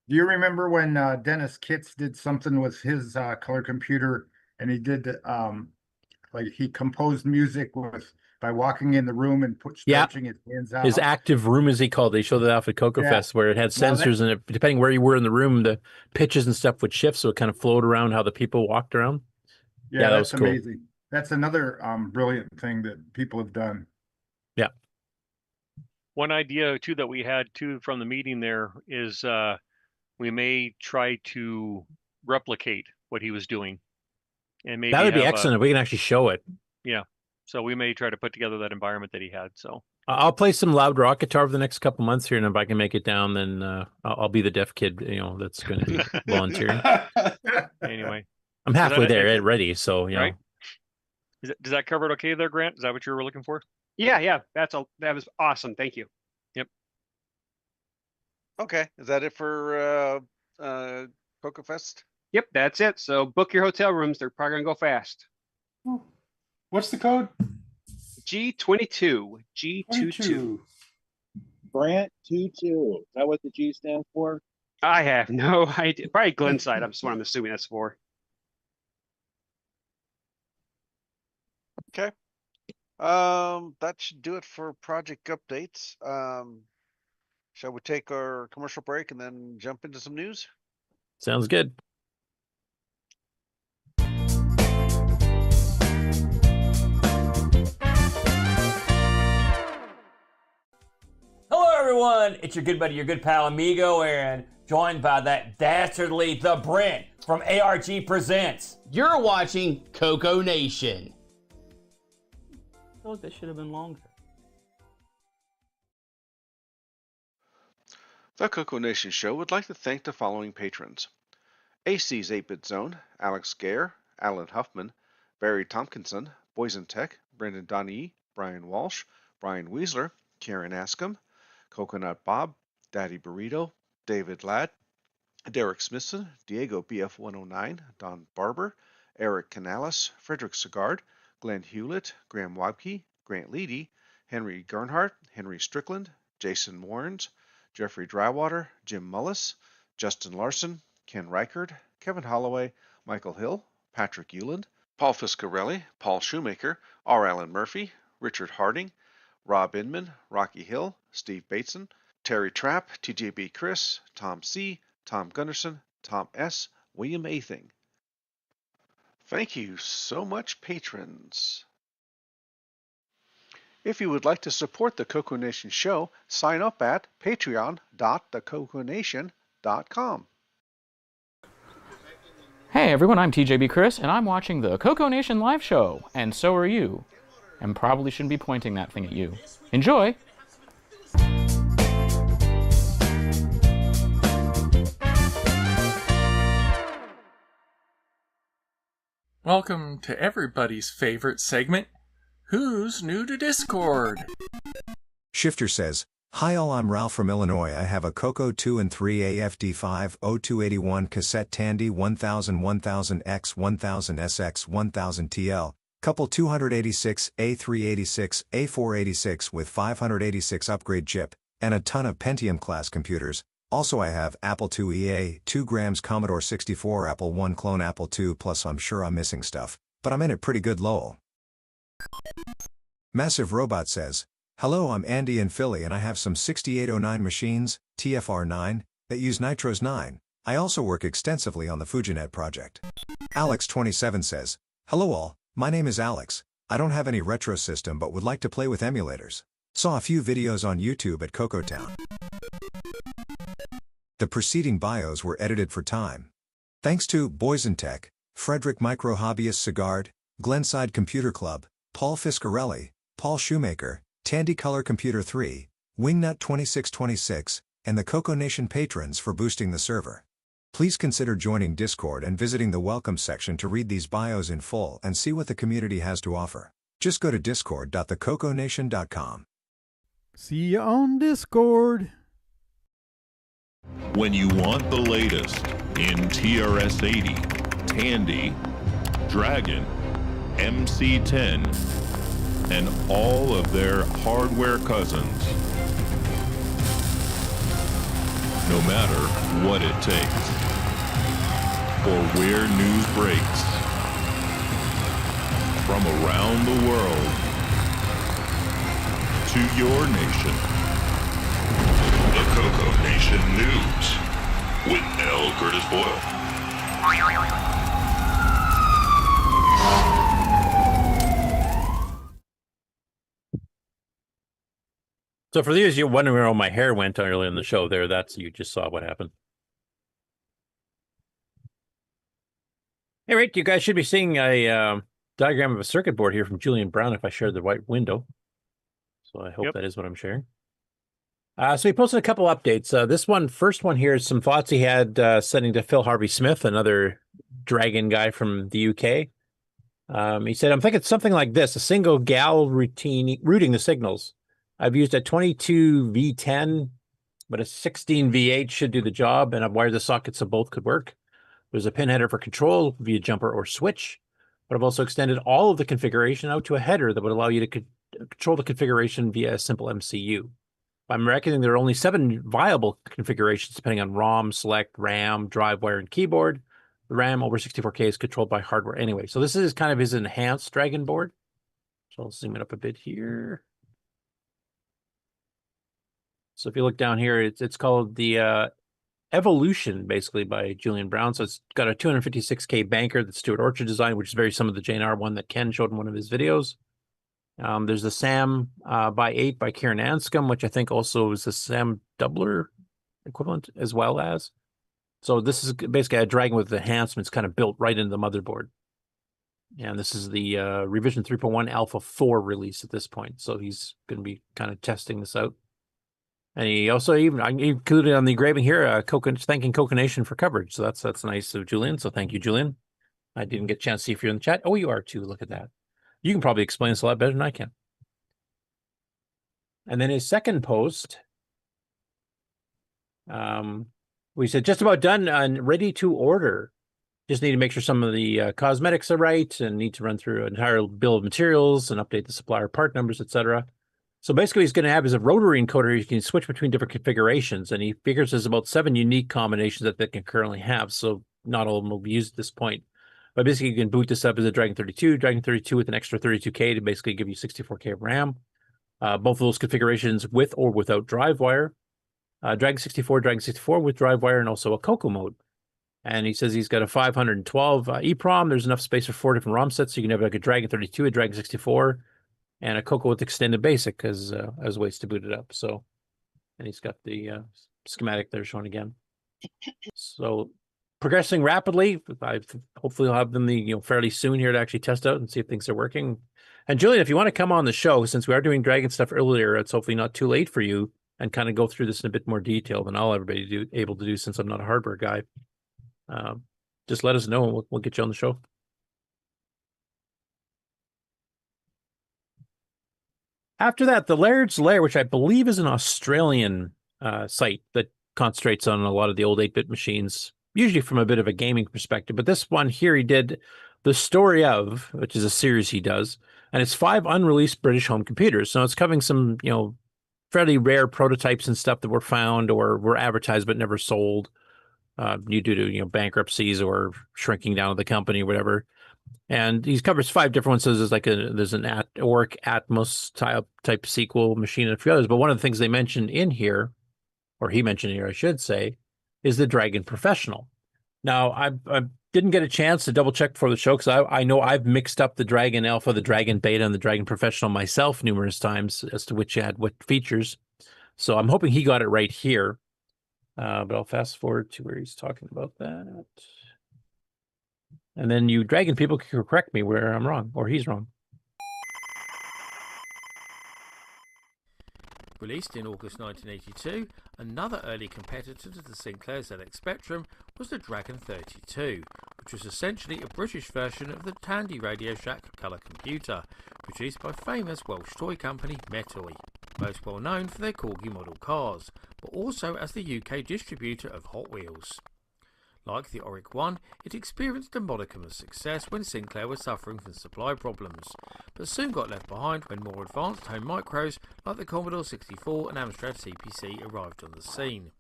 Do you remember when Dennis Kitts did something with his color computer, and he did like he composed music by walking in the room and stretching his hands out? His active room, as he called it. They showed it off at CoCoFEST, where it had sensors in it. Depending where you were in the room, the pitches and stuff would shift, so it kind of flowed around how the people walked around. Yeah, that that's was cool. amazing. That's another brilliant thing that people have done. Yeah. One idea too that we had too from the meeting there is we may try to replicate what he was doing, and maybe That would be have excellent if we can actually show it. Yeah, so we may try to put together that environment that he had. So I'll play some loud rock guitar over the next couple months here, and if I can make it down, then I'll be the deaf kid, that's going to be volunteering. anyway, I'm halfway there, ready. So right? Does that cover it okay there, Grant? Is that what you were looking for? Yeah. That was awesome. Thank you. Yep. okay, is that it for CoCoFEST? Yep, that's it. So book your hotel rooms. They're probably gonna go fast. What's the code? G22. G22. Brant 22. Is that what the G stands for? I have no idea. Probably Glenside. That's what I'm assuming that's for. Okay. That should do it for project updates. Shall we take our commercial break and then jump into some news? Sounds good. Hello everyone, it's your good buddy, your good pal Amigo, and joined by that dastardly The Brent from ARG Presents. You're watching CoCoNation. I feel like that should have been longer. The CoCoNation show would like to thank the following patrons: AC's 8-Bit Zone, Alex Gare, Alan Huffman, Barry Tompkinson, Boysen Tech, Brendan Donnie, Brian Walsh, Brian Weasler, Karen Askham, Coconut Bob, Daddy Burrito, David Ladd, Derek Smithson, Diego BF109, Don Barber, Eric Canales, Frederick Segard, Glenn Hewlett, Graham Wabke, Grant Leedy, Henry Gernhardt, Henry Strickland, Jason Warrens, Jeffrey Drywater, Jim Mullis, Justin Larson, Ken Reichard, Kevin Holloway, Michael Hill, Patrick Euland, Paul Fiscarelli, Paul Shoemaker, R. Allen Murphy, Richard Harding, Rob Inman, Rocky Hill, Steve Bateson, Terry Trapp, TJB Chris, Tom C., Tom Gunderson, Tom S., William Athing. Thank you so much, patrons. If you would like to support the CoCoNation show, sign up at patreon.thecoconation.com. Hey everyone, I'm TJB Chris, and I'm watching the CoCoNation live show, and so are you. And probably shouldn't be pointing that thing at you. Enjoy! Welcome to everybody's favorite segment, Who's New to Discord? Shifter says, Hi all, I'm Ralph from Illinois. I have a CoCo 2 and 3 AFD5 0281 cassette Tandy 1000 1000X 1000 SX 1000 TL, couple 286 A386 A486 with 586 upgrade chip, and a ton of Pentium class computers. Also I have Apple II EA, 2 grams Commodore 64 Apple I clone Apple II, plus I'm sure I'm missing stuff, but I'm in it pretty good lol. Massive Robot says, Hello, I'm Andy in Philly and I have some 6809 machines, TFR9, that use Nitros 9. I also work extensively on the Fujinet project. Alex27 says, Hello all, my name is Alex. I don't have any retro system but would like to play with emulators. Saw a few videos on YouTube at CoCoTown. The preceding bios were edited for time. Thanks to Boysen Tech, Frederick Micro Hobbyist Sigard, Glenside Computer Club, Paul Fiscarelli, Paul Shoemaker, Tandy Color Computer 3, Wingnut 2626, and the CoCoNation patrons for boosting the server. Please consider joining Discord and visiting the welcome section to read these bios in full and see what the community has to offer. Just go to discord.thecoconation.com. See you on Discord. When you want the latest in TRS-80, Tandy, Dragon, MC-10, and all of their hardware cousins, no matter what it takes, or where news breaks, from around the world to your nation. The CoCoNation News with L Curtis Boyle. So for those you're wondering where all my hair went earlier in the show there, that's, you just saw what happened. Hey, right, you guys should be seeing a diagram of a circuit board here from Julian Brown if I share the white window. So I hope that is what I'm sharing. So he posted a couple updates. This first one here is some thoughts he had sending to Phil Harvey Smith, another Dragon guy from the UK. He said, I'm thinking something like this, a single gal routine routing the signals. I've used a 22 V10, but a 16 V8 should do the job, and I've wired the sockets so both could work. There's a pin header for control via jumper or switch, but I've also extended all of the configuration out to a header that would allow you to control the configuration via a simple MCU. I'm reckoning there are only 7 viable configurations depending on ROM, select, RAM, drive wire, and keyboard. The RAM over 64K is controlled by hardware anyway. So this is kind of his enhanced Dragon board. So I'll zoom it up a bit here. So if you look down here, it's called the Evolution, basically, by Julian Brown. So it's got a 256K banker that Stuart Orchard designed, which is very similar to the JNR one that Ken showed in one of his videos. There's the SAM by 8 by Kieran Anscombe, which I think also is the SAM doubler equivalent as well as. So this is basically a Dragon with enhancements kind of built right into the motherboard. And this is the revision 3.1 Alpha 4 release at this point. So he's going to be kind of testing this out. And he also I included on the engraving here, thanking CoCoNation for coverage. So that's nice of Julian. So thank you, Julian. I didn't get a chance to see if you're in the chat. Oh, you are too. Look at that. You can probably explain this a lot better than I can. And then his second post, we said just about done and ready to order. Just need to make sure some of the cosmetics are right and need to run through an entire bill of materials and update the supplier part numbers, etc. So basically, he's going to have is a rotary encoder. You can switch between different configurations, and he figures there's about 7 unique combinations that they can currently have. So not all of them will be used at this point. But basically, you can boot this up as a Dragon 32 with an extra 32K to basically give you 64K of RAM. Both of those configurations with or without drive wire. Dragon 64 with drive wire, and also a CoCo mode. And he says he's got a 512 EEPROM. There's enough space for 4 different ROM sets. So you can have like a Dragon 32, a Dragon 64, and a CoCo with extended basic as ways to boot it up. So, and he's got the schematic there shown again. So progressing rapidly. Hopefully I'll have them fairly soon here to actually test out and see if things are working. And Julian, if you want to come on the show, since we are doing Dragon stuff earlier, it's hopefully not too late for you and kind of go through this in a bit more detail than I'll ever be able to do since I'm not a hardware guy. Just let us know and we'll get you on the show. After that, the Laird's Lair, which I believe is an Australian site that concentrates on a lot of the old 8-bit machines, usually from a bit of a gaming perspective. But this one here, he did The Story Of, which is a series he does, and it's 5 unreleased British home computers. So it's covering some, fairly rare prototypes and stuff that were found or were advertised but never sold due to bankruptcies or shrinking down of the company or whatever. And he covers 5 different ones. So there's an Oric Atmos type sequel machine and a few others. But one of the things they mentioned in here, or he mentioned here, I should say, is the Dragon Professional. Now, I didn't get a chance to double check before the show because I know I've mixed up the Dragon Alpha, the Dragon Beta, and the Dragon Professional myself numerous times as to which had what features. So I'm hoping he got it right here. But I'll fast forward to where he's talking about that. And then you Dragon people can correct me where I'm wrong or he's wrong. Released in August 1982, another early competitor to the Sinclair ZX Spectrum was the Dragon 32, which was essentially a British version of the Tandy Radio Shack colour computer, produced by famous Welsh toy company Metoy, most well known for their Corgi model cars, but also as the UK distributor of Hot Wheels. Like the Auric 1, it experienced a modicum of success when Sinclair was suffering from supply problems, but soon got left behind when more advanced home micros like the Commodore 64 and Amstrad CPC arrived on the scene.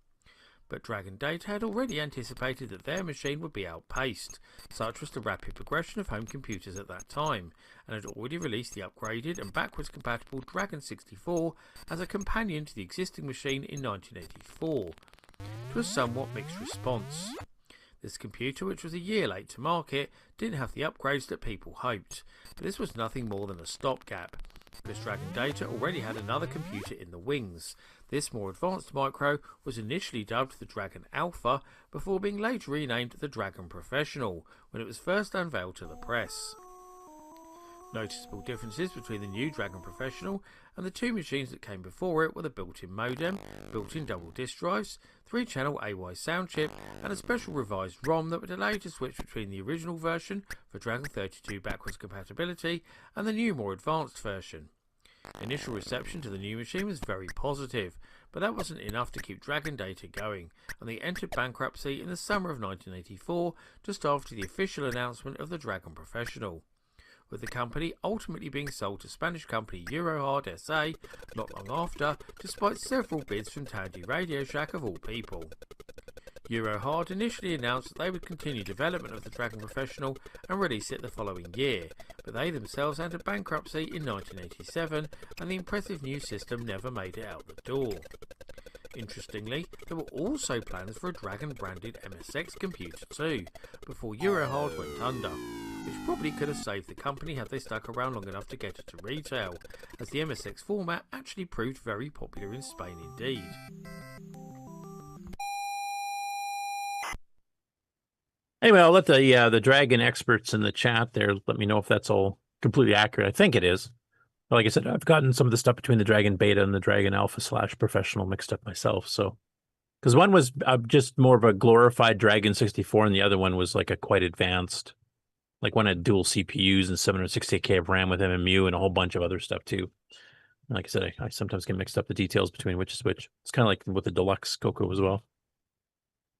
But Dragon Data had already anticipated that their machine would be outpaced, such was the rapid progression of home computers at that time, and had already released the upgraded and backwards compatible Dragon 64 as a companion to the existing machine in 1984, to a somewhat mixed response. This computer, which was a year late to market, didn't have the upgrades that people hoped, but this was nothing more than a stopgap, because Dragon Data already had another computer in the wings. This more advanced micro was initially dubbed the Dragon Alpha, before being later renamed the Dragon Professional, when it was first unveiled to the press. Noticeable differences between the new Dragon Professional and the two machines that came before it were the built-in modem, built-in double disk drives, 3-channel AY sound chip, and a special revised ROM that would allow you to switch between the original version for Dragon 32 backwards compatibility and the new more advanced version. Initial reception to the new machine was very positive, but that wasn't enough to keep Dragon Data going, and they entered bankruptcy in the summer of 1984, just after the official announcement of the Dragon Professional, with the company ultimately being sold to Spanish company Eurohard SA not long after, despite several bids from Tandy Radio Shack of all people. Eurohard initially announced that they would continue development of the Dragon Professional and release it the following year, but they themselves entered bankruptcy in 1987 and the impressive new system never made it out the door. Interestingly, there were also plans for a Dragon-branded MSX computer too, before Eurohard went under, which probably could have saved the company had they stuck around long enough to get it to retail, as the MSX format actually proved very popular in Spain indeed. Anyway, I'll let the Dragon experts in the chat there let me know if that's all completely accurate. I think it is. Like I said, I've gotten some of the stuff between the Dragon Beta and the Dragon Alpha / Professional mixed up myself. So, because one was just more of a glorified Dragon 64, and the other one was like a quite advanced, like one had dual CPUs and 768K of RAM with MMU and a whole bunch of other stuff too. And like I said, I sometimes get mixed up the details between which is which. It's kind of like with the deluxe CoCo as well.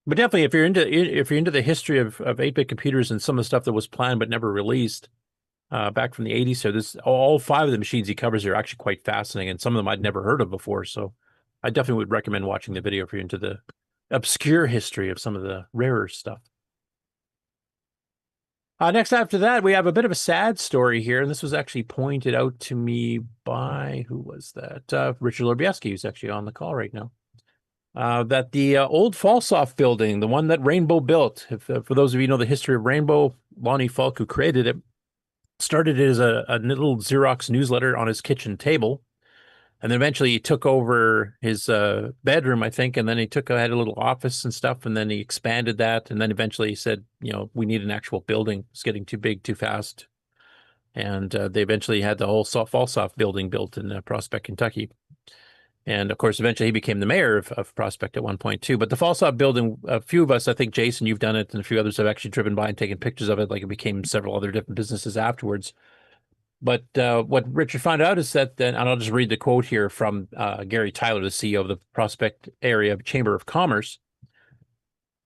But definitely, if you're into the history of 8-bit computers and some of the stuff that was planned but never released back from the 80s, so this all 5 of the machines he covers are actually quite fascinating, and some of them I'd never heard of before. So I definitely would recommend watching the video if you're into the obscure history of some of the rarer stuff. Next after that, we have a bit of a sad story here, and this was actually pointed out to me by, who was that? Richard Lorbieski, who's actually on the call right now. That the old Falsoft building, the one that Rainbow built, for those of you who know the history of Rainbow, Lonnie Falk, who created it, started it as a little Xerox newsletter on his kitchen table. And then eventually he took over his bedroom, I think, and then he had a little office and stuff, and then he expanded that. And then eventually he said, we need an actual building. It's getting too big, too fast. And they eventually had the whole Falsoft building built in Prospect, Kentucky. And of course, eventually he became the mayor of Prospect at one point too. But the Falsoft building, a few of us, I think Jason, you've done it, and a few others have actually driven by and taken pictures of it. Like it became several other different businesses afterwards. But what Richard found out is that, and I'll just read the quote here from Gary Tyler, the CEO of the Prospect Area Chamber of Commerce.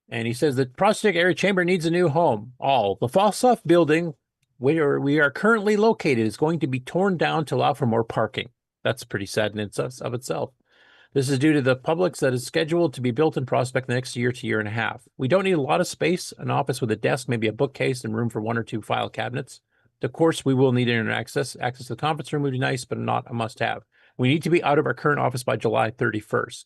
And he says that Prospect Area Chamber needs a new home. The Falsoft building where we are currently located is going to be torn down to allow for more parking. That's pretty sad in of itself. This is due to the Publix that is scheduled to be built in Prospect the next year to year and a half. We don't need a lot of space, an office with a desk, maybe a bookcase, and room for 1 or 2 file cabinets. Of course, we will need internet access. Access to the conference room would be nice, but not a must-have. We need to be out of our current office by July 31st.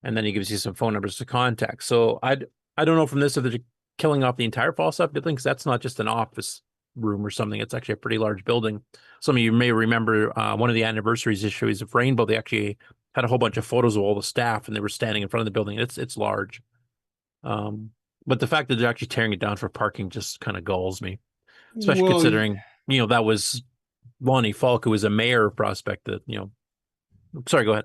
And then he gives you some phone numbers to contact. So I don't know from this if they're killing off the entire Falsoft building, because that's not just an office room or something. It's actually a pretty large building. Some of you may remember one of the anniversaries issues of Rainbow. They actually had a whole bunch of photos of all the staff, and they were standing in front of the building. It's large. But the fact that they're actually tearing it down for parking just kind of galls me, especially considering, that was Lonnie Falk, who was a mayor of Prospect. Sorry, go ahead.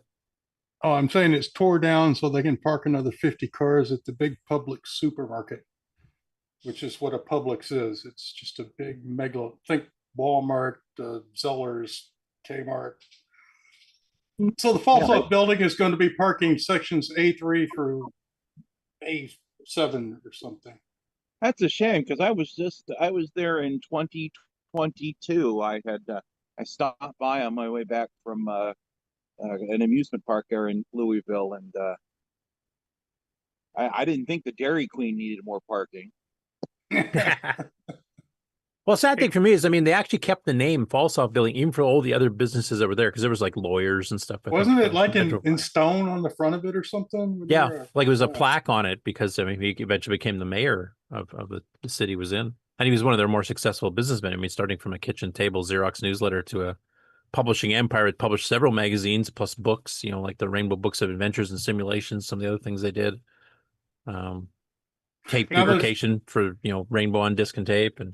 Oh, I'm saying it's tore down so they can park another 50 cars at the big Publix supermarket, which is what a Publix is. It's just a big think Walmart, Zellers, Kmart. So the Falsoft building is going to be parking sections A3 through A7 or something. That's a shame because I was there in 2022. I stopped by on my way back from an amusement park there in Louisville, and I didn't think the Dairy Queen needed more parking. Well, sad thing for me is, I mean, they actually kept the name Falsoft Building even for all the other businesses that were there because there was like lawyers and stuff. Wasn't it like in stone on the front of it or something? Yeah, like it was a plaque on it because, I mean, he eventually became the mayor of the city he was in. And he was one of their more successful businessmen. I mean, starting from a kitchen table Xerox newsletter to a publishing empire. It published several magazines plus books, you know, like the Rainbow Books of Adventures and Simulations, some of the other things they did. Tape duplication for, you know, Rainbow on disc and tape. And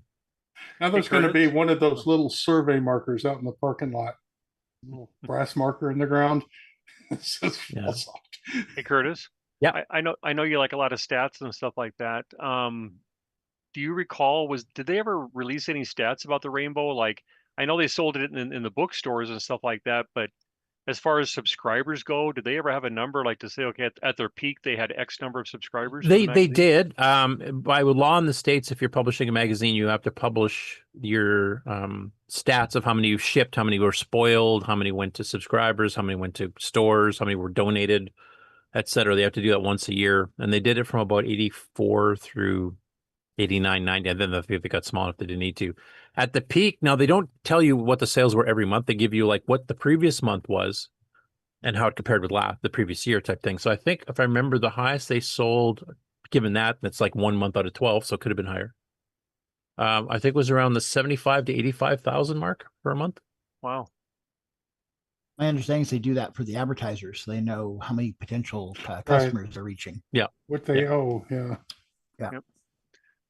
now there's going to be one of those little survey markers out in the parking lot, a little brass marker in the ground. It says Falsoft. Hey, Curtis. Yeah, I know you like a lot of stats and stuff like that. Do you recall, did they ever release any stats about the Rainbow? Like, I know they sold it in the bookstores and stuff like that, but as far as subscribers go, did they ever have a number like to say, okay, at their peak they had X number of subscribers? They did. By law in the States, if you're publishing a magazine, you have to publish your stats of how many you've shipped, how many were spoiled, how many went to subscribers, how many went to stores, how many were donated, etc. They have to do that once a year, and they did it from about 84 through 89, 90, and then they got small enough they didn't need to. At the peak, now they don't tell you what the sales were every month. They give you like what the previous month was and how it compared with the previous year type thing. So I think if I remember, the highest they sold, given that's like 1 month out of 12, so it could have been higher. I think it was around the 75 to 85,000 mark per month. Wow. My understanding is they do that for the advertisers, so they know how many potential customers they're reaching. Yeah. What they owe. Yeah. Yeah. Yep.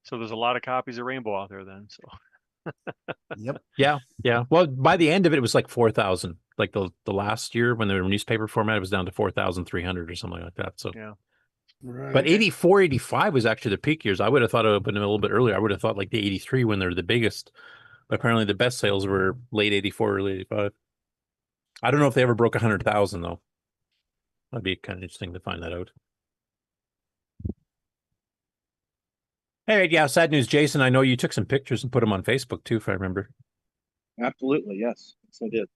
So there's a lot of copies of Rainbow out there then. So. Yep. Yeah. Well, by the end of it, it was like 4,000. Like the last year when they were newspaper format, it was down to 4,300 or something like that. So yeah. Right. But 84, 85 was actually the peak years. I would have thought it would have been a little bit earlier. I would have thought like the 83 when they're the biggest. But apparently the best sales were late 84, early 85. I don't know if they ever broke 100,000 though. That'd be kind of interesting to find that out. Hey, yeah, sad news, Jason. I know you took some pictures and put them on Facebook too, if I remember. Absolutely, yes. Yes, I did.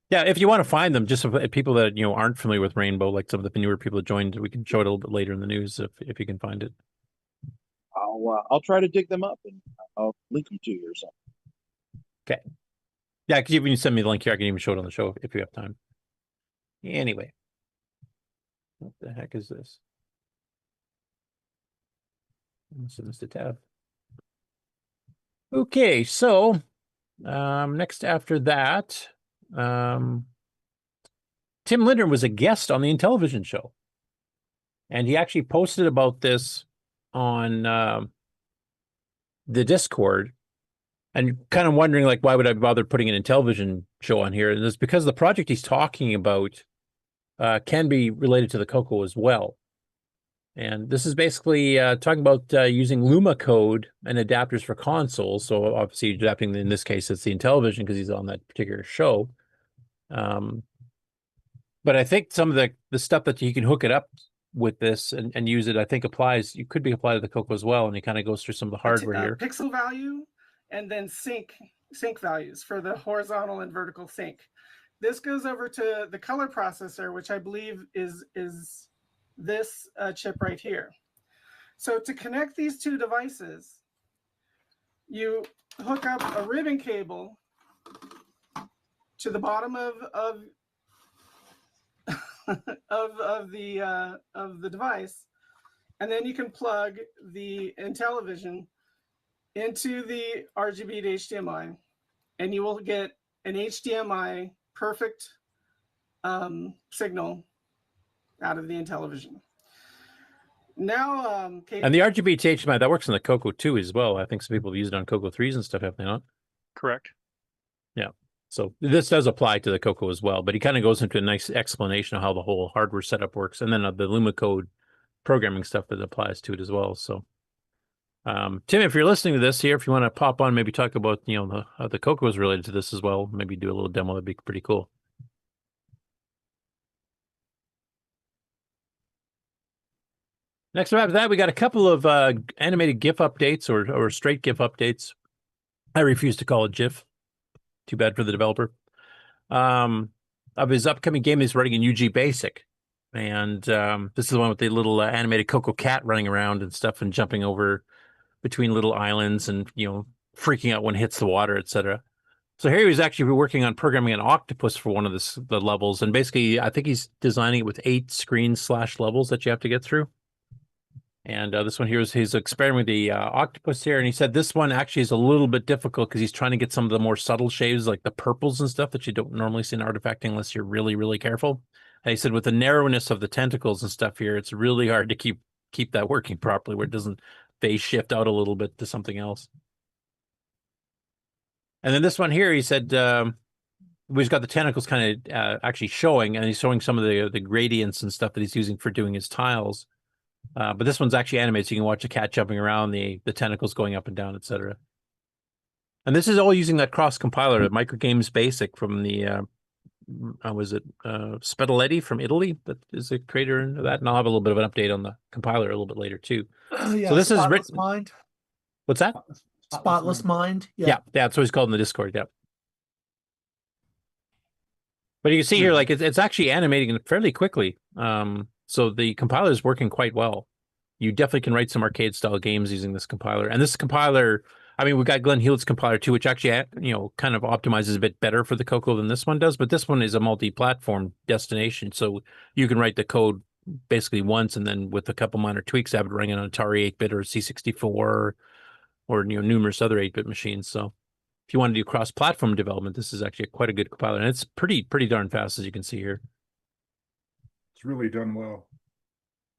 Yeah, if you want to find them, just for people that aren't familiar with Rainbow, like some of the newer people that joined, we can show it a little bit later in the news if you can find it. I'll try to dig them up and I'll link them to you or something. Okay. Yeah, because when you send me the link here, I can even show it on the show if you have time. Anyway, what the heck is this? Send this to Tab. Okay, so next after that, Tim Lindner was a guest on the Intellivision show, and he actually posted about this on the Discord, and kind of wondering like, why would I bother putting an Intellivision show on here? And it's because the project he's talking about can be related to the CoCo as well. And this is basically talking about using Lumacode and adapters for consoles. So obviously adapting, in this case, it's the Intellivision because he's on that particular show. But I think some of the stuff that you can hook it up with this and use it, I think could be applied to the CoCo as well. And he kind of goes through some of the hardware here. Pixel value and then sync values for the horizontal and vertical sync. This goes over to the color processor, which I believe is this chip right here. So to connect these two devices, you hook up a ribbon cable to the bottom of the device, and then you can plug the Intellivision into the RGB to HDMI, and you will get an HDMI perfect signal out of the Intellivision. Now, and the RGB to HDMI, that works on the CoCo too as well. I think some people have used it on CoCo 3s and stuff, have they not? Correct. Yeah. So this does apply to the CoCo as well, but he kind of goes into a nice explanation of how the whole hardware setup works, and then the Lumacode programming stuff that applies to it as well. So, Tim, if you're listening to this here, if you want to pop on, maybe talk about how the CoCo is related to this as well. Maybe do a little demo. That'd be pretty cool. Next up after that, we got a couple of animated GIF updates or straight GIF updates. I refuse to call it GIF. Too bad for the developer. Of his upcoming game he's running in UG Basic. And this is the one with the little animated CoCo cat running around and stuff and jumping over between little islands and, freaking out when it hits the water, etc. So here he was actually working on programming an octopus for one of the levels. And basically, I think he's designing it with 8 screen/levels that you have to get through. And this one here is he's experimenting with the octopus here. And he said this one actually is a little bit difficult because he's trying to get some of the more subtle shades like the purples and stuff that you don't normally see in artifacting unless you're really, really careful. And he said with the narrowness of the tentacles and stuff here, it's really hard to keep that working properly where it doesn't phase shift out a little bit to something else. And then this one here, he said he's got the tentacles kind of actually showing, and he's showing some of the gradients and stuff that he's using for doing his tiles. But this one's actually animated, so you can watch the cat jumping around, the tentacles going up and down, etc. And this is all using that cross compiler, the Microgames Basic from the Spedaletti from Italy that is the creator of that. And I'll have a little bit of an update on the compiler a little bit later too. Yeah, so this is Spotless written. Mind. What's that? Spotless Mind. Yeah, that's what he's called in the Discord. Yeah. But you can see here, like it's actually animating fairly quickly. So the compiler is working quite well. You definitely can write some arcade style games using this compiler. And this compiler, I mean, we've got Glenn Hewlett's compiler too, which actually, kind of optimizes a bit better for the CoCo than this one does. But this one is a multi-platform destination. So you can write the code basically once and then with a couple minor tweaks, have it running on an Atari 8-bit or C64 or numerous other 8-bit machines. So if you want to do cross-platform development, this is actually quite a good compiler. And it's pretty darn fast, as you can see here. It's really done well.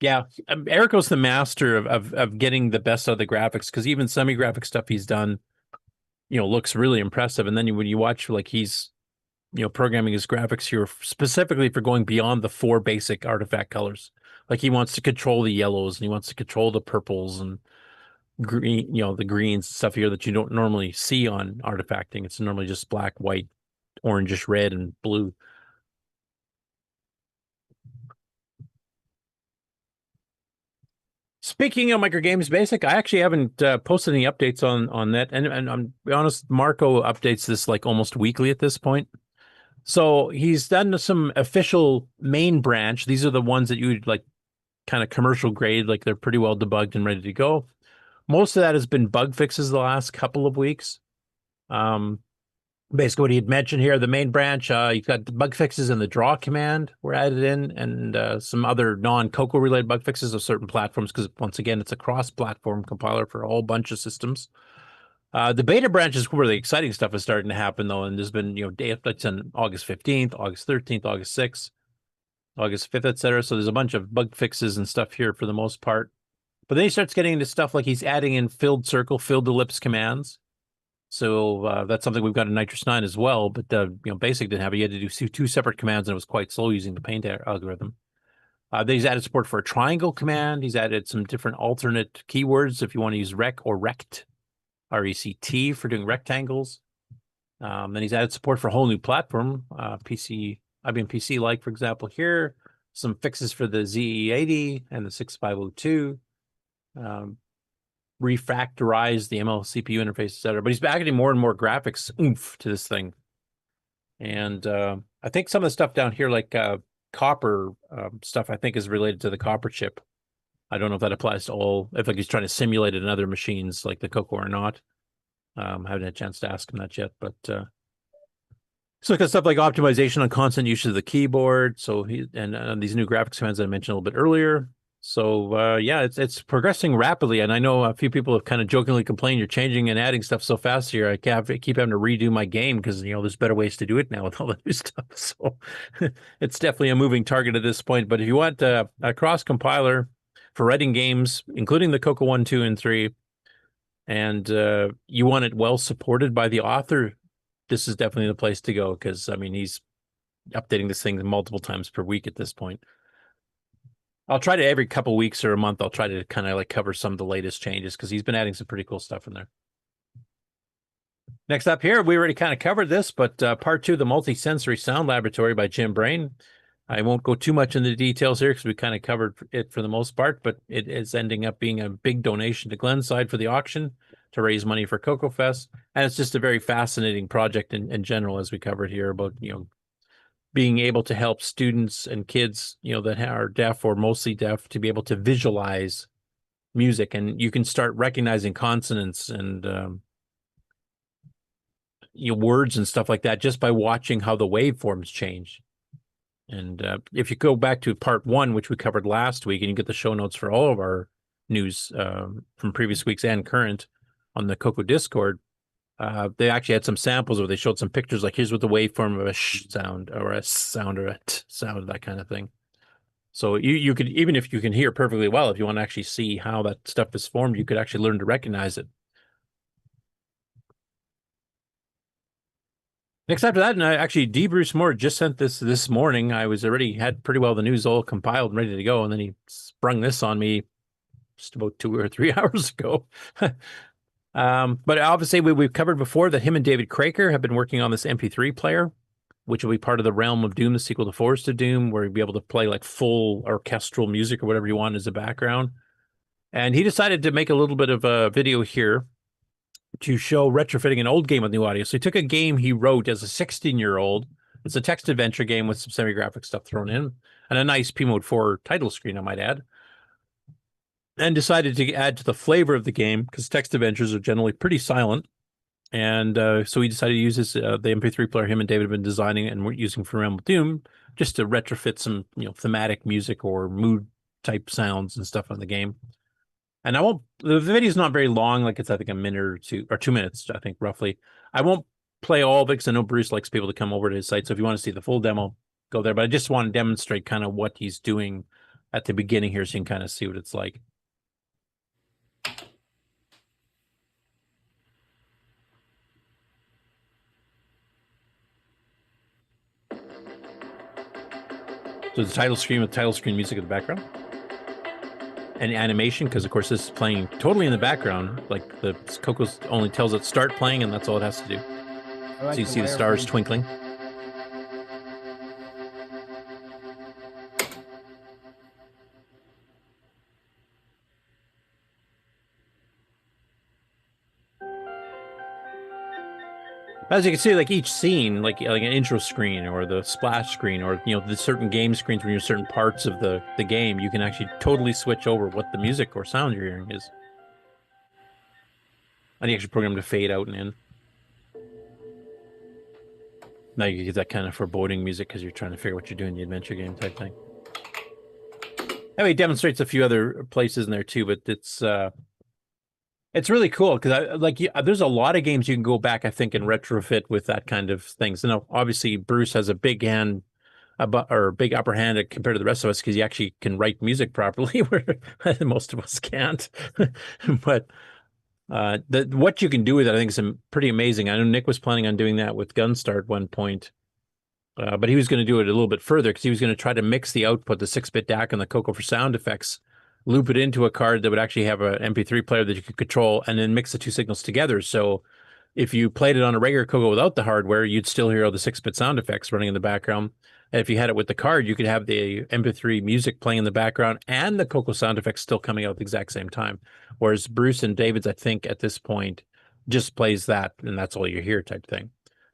Yeah, Erico's the master of getting the best out of the graphics, because even semi-graphic stuff he's done, looks really impressive. And then when you watch, like, he's, programming his graphics here specifically for going beyond the 4 basic artifact colors. Like he wants to control the yellows and he wants to control the purples and green, the greens and stuff here that you don't normally see on artifacting. It's normally just black, white, orangish, red, and blue. Speaking of Microgames Basic, I actually haven't posted any updates on that. And I'm be honest, Marco updates this like almost weekly at this point. So he's done some official main branch. These are the ones that you would like kind of commercial grade, like they're pretty well debugged and ready to go. Most of that has been bug fixes the last couple of weeks. Basically what he had mentioned here, the main branch, you've got the bug fixes and the draw command were added in, and some other non-CoCo related bug fixes of certain platforms, because once again, it's a cross-platform compiler for a whole bunch of systems. The beta branch is where the exciting stuff is starting to happen, though, and there's been, day updates on August 15th, August 13th, August 6th, August 5th, etc. So there's a bunch of bug fixes and stuff here for the most part. But then he starts getting into stuff like he's adding in filled circle, filled ellipse commands. So that's something we've got in Nitrous 9 as well, but Basic didn't have it. You had to do 2 separate commands, and it was quite slow using the paint algorithm. Then he's added support for a triangle command. He's added some different alternate keywords if you want to use rec or rect, R-E-C-T, for doing rectangles. Then he's added support for a whole new platform, IBM PC, like, for example, here. Some fixes for the ZE80 and the 6502. Refactorized the ML CPU interface, etc. But he's adding more and more graphics oomph to this thing. And I think some of the stuff down here, like copper stuff, I think is related to the copper chip. I don't know if that applies to all, if like he's trying to simulate it in other machines like the CoCo or not. Haven't had a chance to ask him that yet, but so look at stuff like optimization on constant use of the keyboard. So these new graphics commands that I mentioned a little bit earlier. So yeah, it's progressing rapidly, and I know a few people have kind of jokingly complained you're changing and adding stuff so fast here. I keep having to redo my game because there's better ways to do it now with all the new stuff. So it's definitely a moving target at this point. But if you want a cross compiler for writing games, including the CoCo 1, 2, and 3, and you want it well supported by the author, this is definitely the place to go because, I mean, he's updating this thing multiple times per week at this point. I'll try to every couple weeks or a month, I'll try to kind of like cover some of the latest changes because he's been adding some pretty cool stuff in there. Next up here, we already kind of covered this, but part 2 of the Multisensory Sound Laboratory by Jim Brain. I won't go too much into the details here because we kind of covered it for the most part, but it is ending up being a big donation to Glenside for the auction to raise money for CoCoFEST. And it's just a very fascinating project in general, as we covered here, about, you know, being able to help students and kids, you know, that are deaf or mostly deaf to be able to visualize music. And you can start recognizing consonants and you know, words and stuff like that just by watching how the waveforms change. And if you go back to part 1, which we covered last week, and you get the show notes for all of our news from previous weeks and current on the CoCo Discord, they actually had some samples where they showed some pictures, like here's what the waveform of a sh sound or a sound or a t sound, that kind of thing. So you could, even if you can hear perfectly well, if you want to actually see how that stuff is formed, you could actually learn to recognize it. Next after that, and actually, D. Bruce Moore just sent this morning. I was already had pretty well the news all compiled and ready to go, and then he sprung this on me just about 2 or 3 hours ago. But obviously, we've covered before that him and David Craker have been working on this MP3 player, which will be part of the Realm of Doom, the sequel to Forest of Doom, where you'll be able to play like full orchestral music or whatever you want as a background. And he decided to make a little bit of a video here to show retrofitting an old game with new audio. So he took a game he wrote as a 16-year-old. It's a text adventure game with some semi-graphic stuff thrown in and a nice P-Mode 4 title screen, I might add. And decided to add to the flavor of the game because text adventures are generally pretty silent. And so he decided to use this, the MP3 player him and David have been designing and we're using for Realm of Doom just to retrofit some, you know, thematic music or mood type sounds and stuff on the game. And I won't, the video is not very long, like it's, I think, a minute or 2 or 2 minutes, I think, roughly. I won't play all of it because I know Bruce likes people to come over to his site. So if you want to see the full demo, go there. But I just want to demonstrate kind of what he's doing at the beginning here so you can kind of see what it's like. So the title screen with title screen music in the background. And animation, because of course this is playing totally in the background. Like the CoCo only tells it start playing, and that's all it has to do. So you see the stars twinkling. As you can see, like each scene, like an intro screen or the splash screen or, you know, the certain game screens when you're certain parts of the game, you can actually totally switch over what the music or sound you're hearing is. And you actually program to fade out and in. Now you get that kind of foreboding music because you're trying to figure out what you're doing in the adventure game type thing. Anyway, it demonstrates a few other places in there too, but it's really cool because there's a lot of games you can go back, I think, and retrofit with that kind of things. You know, obviously Bruce has a big hand, or big upper hand compared to the rest of us because he actually can write music properly, where most of us can't. But what you can do with it, I think, is pretty amazing. I know Nick was planning on doing that with Gunstar at one point, but he was going to do it a little bit further because he was going to try to mix the output, the 6-bit DAC and the CoCo for sound effects, loop it into a card that would actually have an MP3 player that you could control, and then mix the two signals together. So if you played it on a regular CoCo without the hardware, you'd still hear all the 6-bit sound effects running in the background. And if you had it with the card, you could have the MP3 music playing in the background and the CoCo sound effects still coming out at the exact same time. Whereas Bruce and David's, I think, at this point, just plays that, and that's all you hear type thing.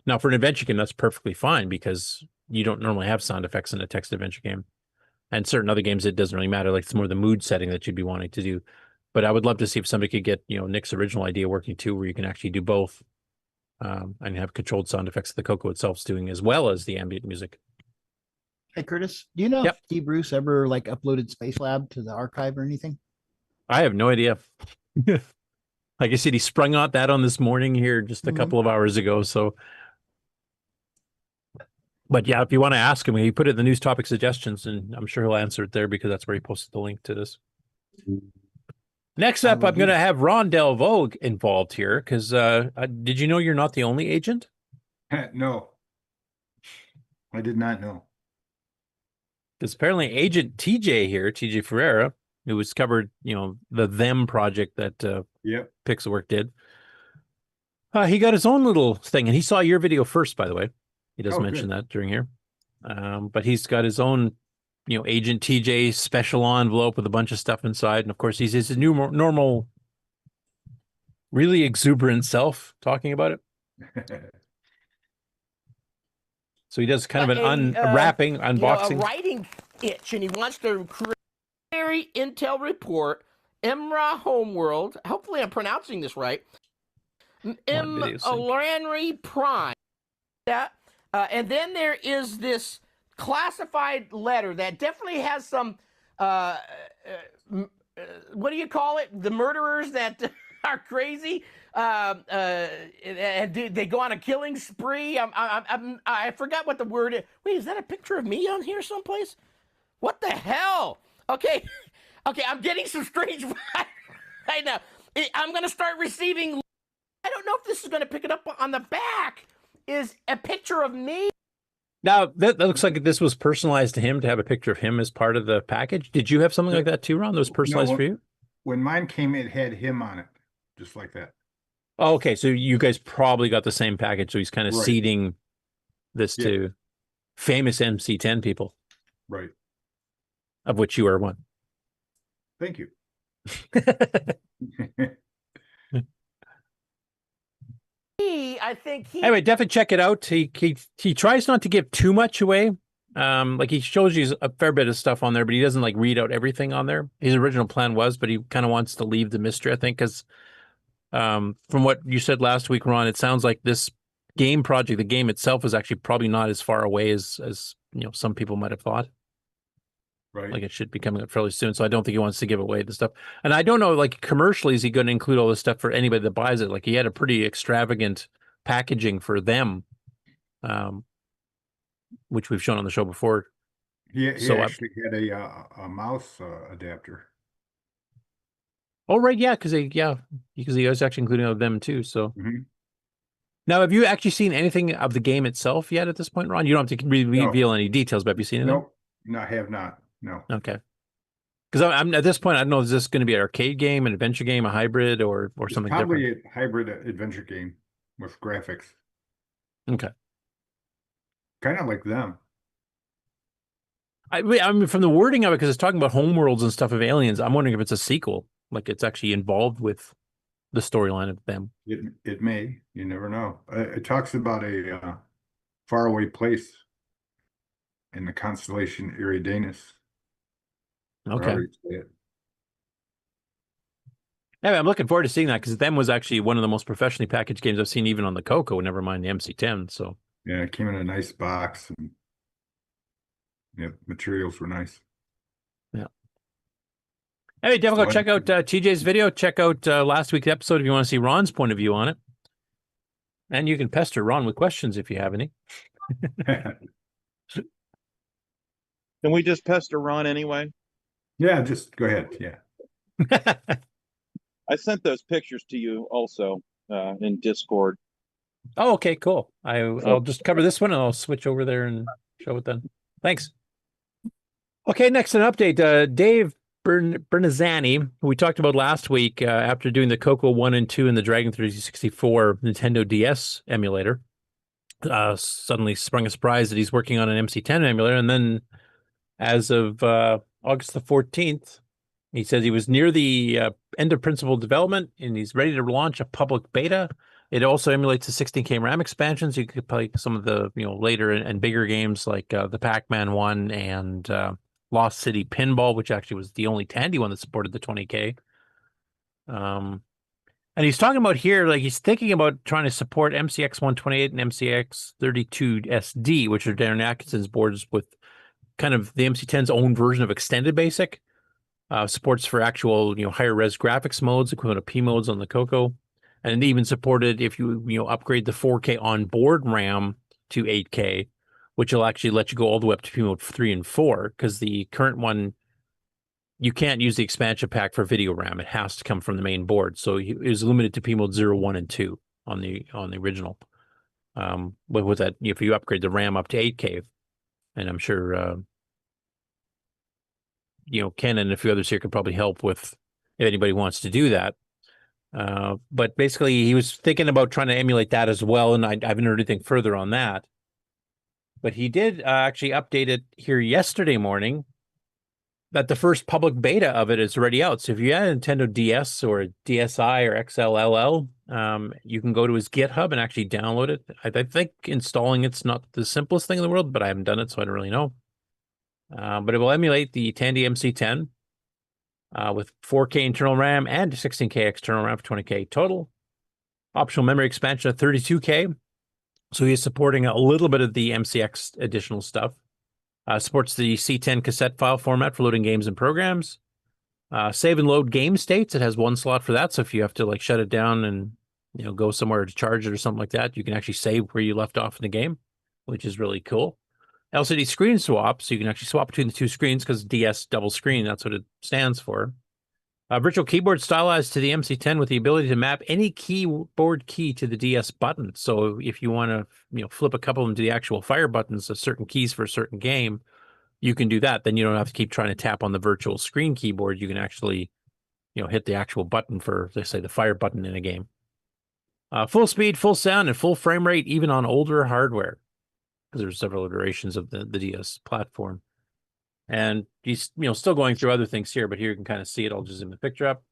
Now, for an adventure game, that's perfectly fine because you don't normally have sound effects in a text adventure game. And certain other games, it doesn't really matter. Like it's more the mood setting that you'd be wanting to do. But I would love to see if somebody could get, you know, Nick's original idea working too, where you can actually do both and have controlled sound effects that the CoCo itself is doing, as well as the ambient music. Hey, Curtis, do you know if D. Bruce ever like uploaded Space Lab to the archive or anything? I have no idea. Like I said, he sprung out that on this morning here just a couple of hours ago. So. But yeah, if you want to ask him, he put it in the news topic suggestions, and I'm sure he'll answer it there because that's where he posted the link to this. Next up, I'm going to have Ron Delvaux involved here because did you know you're not the only agent? No, I did not know. Because apparently Agent TJ here, TJ Ferreira, who was covered, the Them project that Pixelwork did. He got his own little thing, and he saw your video first, by the way. He does mention that during here. But he's got his own, Agent TJ special envelope with a bunch of stuff inside. And of course, he's his new normal, really exuberant self talking about it. So he does kind of an unwrapping, unboxing. A writing itch, and he wants to create Intel report, Emra Homeworld. Hopefully I'm pronouncing this right. Lanry Prime. And then there is this classified letter that definitely has some, what do you call it? The murderers that are crazy. And they go on a killing spree. I forgot what the word is. Wait, is that a picture of me on here someplace? What the hell? Okay, I'm getting some strange vibes right now. I'm gonna start receiving. I don't know if this is gonna pick it up on the back. Is a picture of me. Now that looks like this was personalized to him to have a picture of him as part of the package. Did you have something like that too, Ron? That was personalized for you? When mine came, it had him on it, just like that. Oh, okay, so you guys probably got the same package. So he's kind of seeding this to famous MC10 people, right? Of which you are one. Thank you. I think he. Anyway, definitely check it out. He tries not to give too much away. Like he shows you a fair bit of stuff on there, but he doesn't like read out everything on there. His original plan was, but he kind of wants to leave the mystery, I think, because from what you said last week, Ron, it sounds like this game project, the game itself, is actually probably not as far away as some people might have thought. Right. Like it should be coming up fairly soon. So I don't think he wants to give away the stuff. And I don't know, like commercially, is he going to include all this stuff for anybody that buys it? Like he had a pretty extravagant packaging for them, which we've shown on the show before. He actually had a mouse adapter. Oh, right. Yeah. Because he was actually including of them too. So now, have you actually seen anything of the game itself yet at this point, Ron? You don't have to reveal any details, but have you seen anything? Nope. No, I have not. No. Okay. Because I'm at this point, I don't know, is this going to be an arcade game, an adventure game, a hybrid, or something probably different? A hybrid adventure game with graphics. Okay. Kind of like them. I mean, from the wording of it, because it's talking about homeworlds and stuff of aliens, I'm wondering if it's a sequel, like it's actually involved with the storyline of them. It may. You never know. It talks about a faraway place in the constellation Eridanus. Okay. Anyway, I'm looking forward to seeing that because them was actually one of the most professionally packaged games I've seen, even on the CoCo, never mind the MC10. So yeah, it came in a nice box, and materials were nice. Yeah. Hey, definitely go check out TJ's video. Check out last week's episode if you want to see Ron's point of view on it. And you can pester Ron with questions if you have any. Can we just pester Ron anyway? Yeah, just go ahead. Yeah. I sent those pictures to you also in Discord. Oh, okay, cool. I'll just cover this one and I'll switch over there and show it then. Thanks. Okay, next an update. Dave Bernazzani, who we talked about last week after doing the CoCo 1 and 2 and the Dragon 364 Nintendo DS emulator, suddenly sprung a surprise that he's working on an MC10 emulator. And then as of August the 14th, he says he was near the end of principal development and he's ready to launch a public beta. It also emulates the 16K RAM expansions. You could play some of the later and bigger games like the Pac-Man one and Lost City Pinball, which actually was the only Tandy one that supported the 20K. And he's talking about here, like he's thinking about trying to support MCX 128 and MCX 32 SD, which are Darren Atkinson's boards with kind of the MC10's own version of Extended Basic. Supports for actual, higher res graphics modes, equivalent of P modes on the CoCo. And even supported if you upgrade the 4K onboard RAM to 8K, which will actually let you go all the way up to P mode 3 and 4, because the current one, you can't use the expansion pack for video RAM. It has to come from the main board. So it was limited to P mode 0, 1, and 2 on the original. with that, if you upgrade the RAM up to 8K, and I'm sure Ken and a few others here could probably help with if anybody wants to do that. But basically, he was thinking about trying to emulate that as well, and I haven't heard anything further on that. But he did actually update it here yesterday morning that the first public beta of it is already out. So if you had a Nintendo DS or a DSi or XLLL, you can go to his GitHub and actually download it. I think installing it's not the simplest thing in the world, but I haven't done it, so I don't really know. But it will emulate the Tandy MC10 with 4K internal RAM and 16K external RAM for 20K total. Optional memory expansion of 32K. So he is supporting a little bit of the MCX additional stuff. Supports the C10 cassette file format for loading games and programs. Save and load game states. It has one slot for that. So if you have to like shut it down and go somewhere to charge it or something like that, you can actually save where you left off in the game, which is really cool. LCD screen swap, so you can actually swap between the two screens because DS double screen, that's what it stands for. Virtual keyboard stylized to the MC10 with the ability to map any keyboard key to the DS button. So if you want to flip a couple of them to the actual fire buttons of certain keys for a certain game, you can do that. Then you don't have to keep trying to tap on the virtual screen keyboard. You can actually hit the actual button for, let's say, the fire button in a game. Full speed, full sound, and full frame rate even on older hardware, because there's several iterations of the DS platform. And he's still going through other things here, but here you can kind of see it. I'll just zoom the picture up.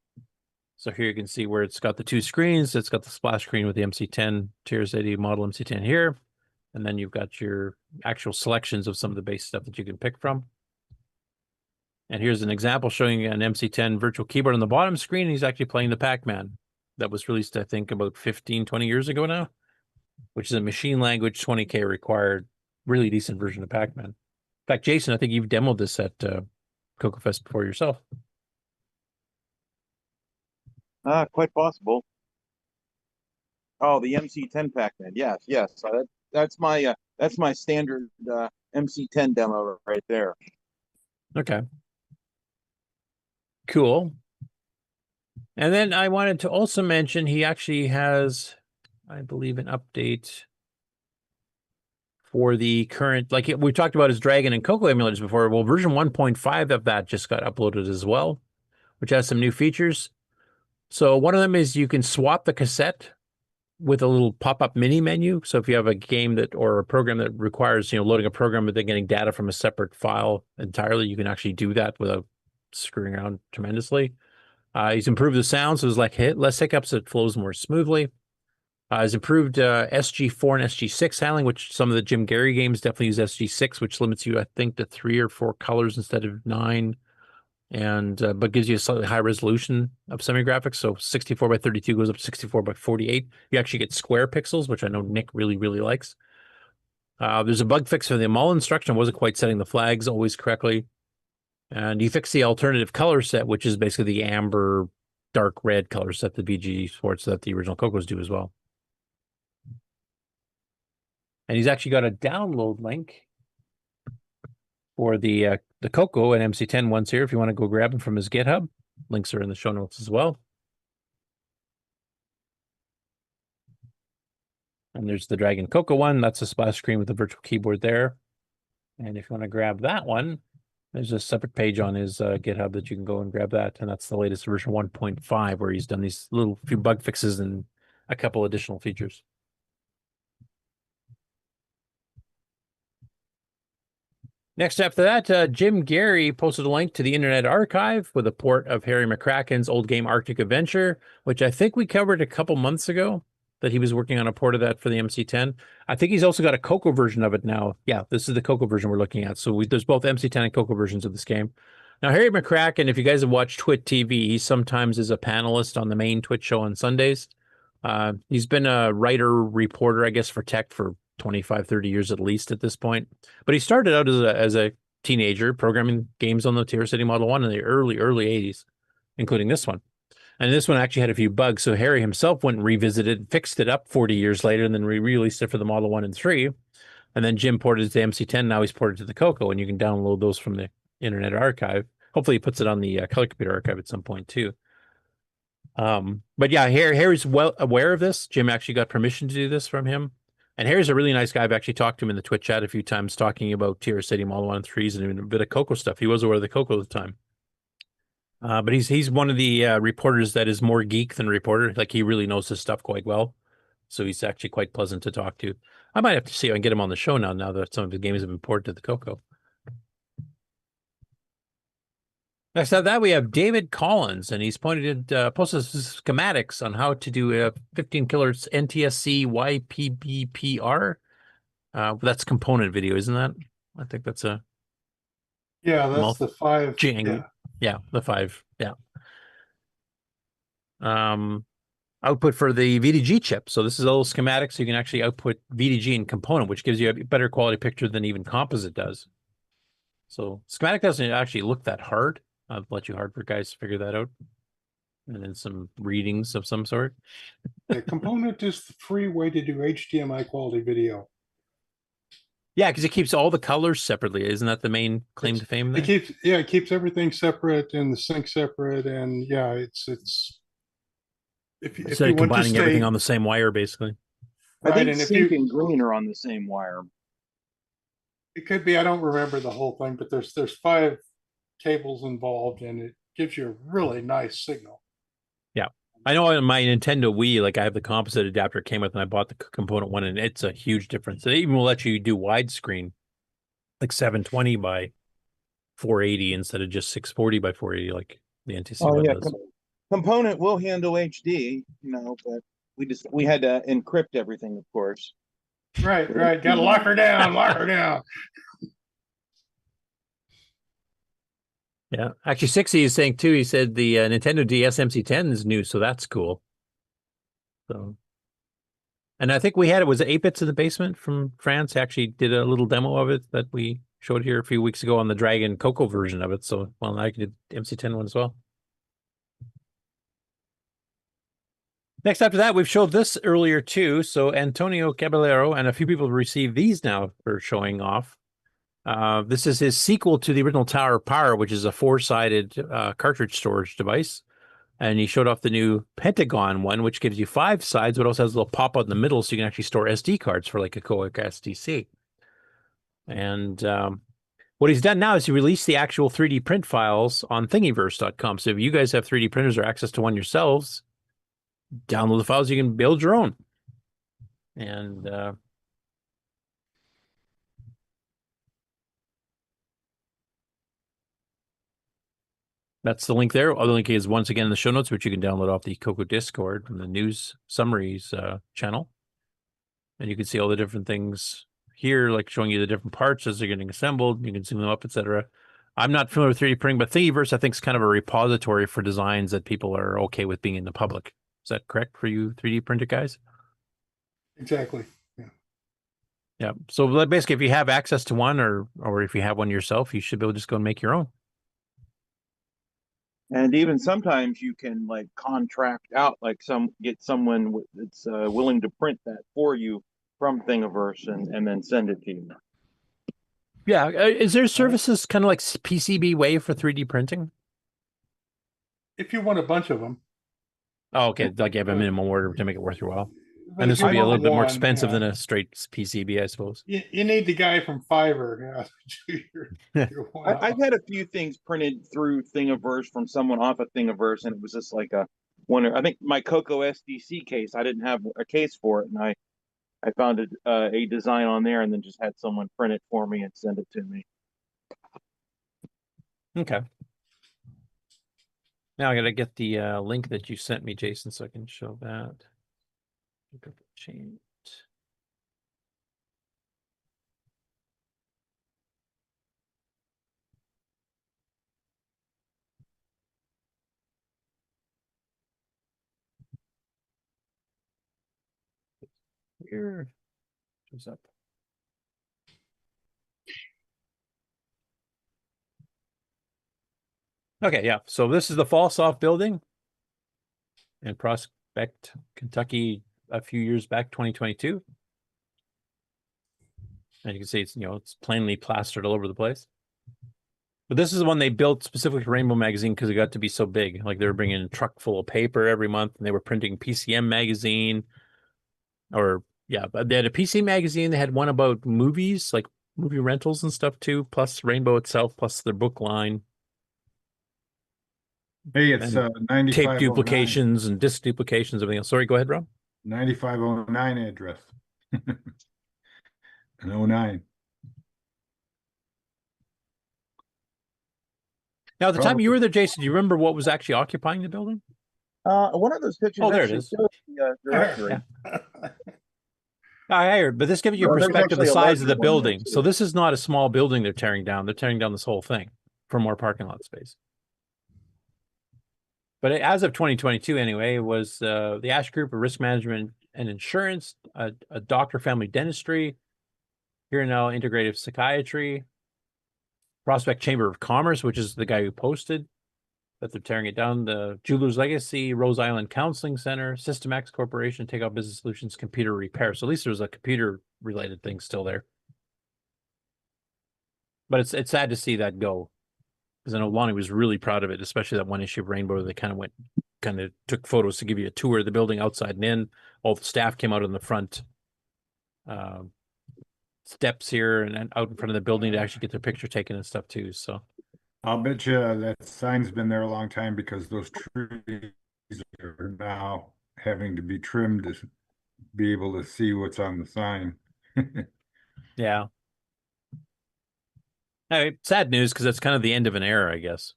So here you can see where it's got the two screens. It's got the splash screen with the MC10 Tiers 80 model MC10 here. And then you've got your actual selections of some of the base stuff that you can pick from. And here's an example showing an MC10 virtual keyboard on the bottom screen. He's actually playing the Pac-Man that was released, I think, about 15, 20 years ago now, which is a machine language 20K required, really decent version of Pac-Man. In fact, Jason, I think you've demoed this at CoCoFEST before yourself. Quite possible. Oh, the MC10 Pac-Man. Yes. That's my standard MC10 demo right there. Okay. Cool. And then I wanted to also mention he actually has, I believe, an update for the current, like we talked about his Dragon and CoCo emulators before. Well, version 1.5 of that just got uploaded as well, which has some new features. So one of them is you can swap the cassette with a little pop-up mini menu. So if you have a game or a program that requires, loading a program but then getting data from a separate file entirely, you can actually do that without screwing around tremendously. He's improved the sound, so there's like less hiccups. It flows more smoothly. Has improved SG4 and SG6 handling, which some of the Jim Gary games definitely use SG6, which limits you, I think, to 3 or 4 colors instead of 9, and but gives you a slightly high resolution of semi-graphics. So 64 by 32 goes up to 64 by 48. You actually get square pixels, which I know Nick really, really likes. There's a bug fix for the MUL instruction. Wasn't quite setting the flags always correctly. And you fix the alternative color set, which is basically the amber, dark red color set the BG Sports that the original CoCos do as well. And he's actually got a download link for the CoCo and MC10 ones here if you want to go grab them from his GitHub. Links are in the show notes as well. And there's the Dragon CoCo one. That's a splash screen with the virtual keyboard there. And if you want to grab that one, there's a separate page on his GitHub that you can go and grab that. And that's the latest version 1.5 where he's done these little few bug fixes and a couple additional features. Next after that, Jim Gary posted a link to the Internet Archive with a port of Harry McCracken's old game Arctic Adventure, which I think we covered a couple months ago, that he was working on a port of that for the MC10. I think he's also got a CoCo version of it now. Yeah, this is the CoCo version we're looking at. So there's both MC10 and CoCo versions of this game. Now, Harry McCracken, if you guys have watched Twit TV, he sometimes is a panelist on the main Twitch show on Sundays. He's been a writer, reporter, I guess, for tech for 25, 30 years at least at this point. But he started out as a teenager programming games on the Tier City Model 1 in the early 80s, including this one. And this one actually had a few bugs. So Harry himself went and revisited, fixed it up 40 years later, and then re-released it for the Model 1 and 3. And then Jim ported it to MC10. Now he's ported to the CoCo, and you can download those from the Internet Archive. Hopefully he puts it on the Color Computer Archive at some point too. But yeah, Harry's well aware of this. Jim actually got permission to do this from him. And Harry's a really nice guy. I've actually talked to him in the Twitch chat a few times, talking about TR City Model 1 and a bit of CoCo stuff. He was aware of the CoCo at the time. But he's one of the reporters that is more geek than reporter. Like, he really knows his stuff quite well. So he's actually quite pleasant to talk to. I might have to see if I can get him on the show now that some of his games have been ported to the CoCo. Next up that we have David Collins, and he's posted schematics on how to do a 15 kHz NTSC YPBPR. That's component video, isn't that? I think that's a that's the 5. Yeah, the 5. Yeah. Output for the VDG chip. So this is a little schematic, so you can actually output VDG and component, which gives you a better quality picture than even composite does. So schematic doesn't actually look that hard. I'll let you hard for guys to figure that out. And then some readings of some sort. The component is the free way to do HDMI quality video. Yeah, because it keeps all the colors separately. Isn't that the main claim to fame there? It keeps everything separate and the sync separate, and it's if you want combining to everything on the same wire, basically. I think sync and green are on the same wire. It could be. I don't remember the whole thing, but there's 5 cables involved, and it gives you a really nice signal. Yeah, I know on my Nintendo Wii, like, I have the composite adapter it came with, and I bought the component one, and it's a huge difference. It even will let you do widescreen, like 720 by 480 instead of just 640 by 480, like the NTC one does. Component will handle HD, but we had to encrypt everything, of course. Right. Got to lock her down. Yeah, actually, 60 is saying too. He said the Nintendo DS MC10 is new, so that's cool. So, and I think we had was it 8-bits in the basement from France. Actually, did a little demo of it that we showed here a few weeks ago on the Dragon CoCo version of it. So, well, I did MC10 one as well. Next after that, we've showed this earlier too. So Antonio Caballero and a few people received these now for showing off. This is his sequel to the original Tower of Power, which is a 4-sided cartridge storage device. And he showed off the new Pentagon one, which gives you 5 sides, but also has a little pop-out in the middle, so you can actually store SD cards for like a CoCo SDC. And what he's done now is he released the actual 3D print files on Thingiverse.com. So if you guys have 3D printers or access to one yourselves, download the files, you can build your own. And that's the link there. Other link is once again in the show notes, which you can download off the CoCo Discord from the news summaries channel. And you can see all the different things here, like showing you the different parts as they're getting assembled. You can zoom them up, etc. I'm not familiar with 3D printing, but Thingiverse, I think, is kind of a repository for designs that people are okay with being in the public. Is that correct for you 3D printer guys? Exactly. Yeah. So basically, if you have access to one or if you have one yourself, you should be able to just go and make your own. And even sometimes you can like contract out, like get someone that's willing to print that for you from Thingiverse and then send it to you. Yeah. Is there services kind of like PCB Wave for 3D printing? If you want a bunch of them. Oh, okay. Like you have a minimum order to make it worth your while. And this would be a little bit more expensive than a straight PCB, I suppose. You need the guy from Fiverr. I've had a few things printed through Thingiverse from someone off of Thingiverse, and it was just like a wonder. I think my CoCo SDC case, I didn't have a case for it, and I found a design on there, and then just had someone print it for me and send it to me. Okay. Now I got to get the link that you sent me, Jason, so I can show that. Change. Here shows up. Okay, yeah. So this is the Falsoft building in Prospect, Kentucky, a few years back, 2022. And you can see it's, it's plainly plastered all over the place. But this is the one they built specifically for Rainbow Magazine because it got to be so big. Like they were bringing in a truck full of paper every month, and they were printing PCM magazine or Yeah, but they had a PC magazine. They had one about movies, like movie rentals and stuff too, plus Rainbow itself, plus their book line. Hey, it's And 9509. tape duplications and disc duplications, everything else. Sorry, go ahead, Rob. 9509 address. And 09. Now, at the time you were there, Jason, do you remember what was actually occupying the building? One of those pictures. Oh, there it actually is. shows the directory. I heard, but this gives you a Well, there's perspective of the actually a size of the larger one there, building. So this is not a small building they're tearing down. They're tearing down this whole thing for more parking lot space. But as of 2022, anyway, it was the Ash Group of Risk Management and Insurance, a doctor family dentistry, here now integrative psychiatry, Prospect Chamber of Commerce, which is the guy who posted that they're tearing it down, the Jeweler's Legacy, Rose Island Counseling Center, System X Corporation, Takeoff Business Solutions, Computer Repair. So at least there's a computer-related thing still there. But it's sad to see that go. Because I know Lonnie was really proud of it, especially that one issue of Rainbow where they kind of took photos to give you a tour of the building outside and in. All the staff came out on the front steps here and out in front of the building to actually get their picture taken and stuff too. So I'll bet you that sign's been there a long time because those trees are now having to be trimmed to be able to see what's on the sign. yeah. Anyway, sad news because it's kind of the end of an era, I guess.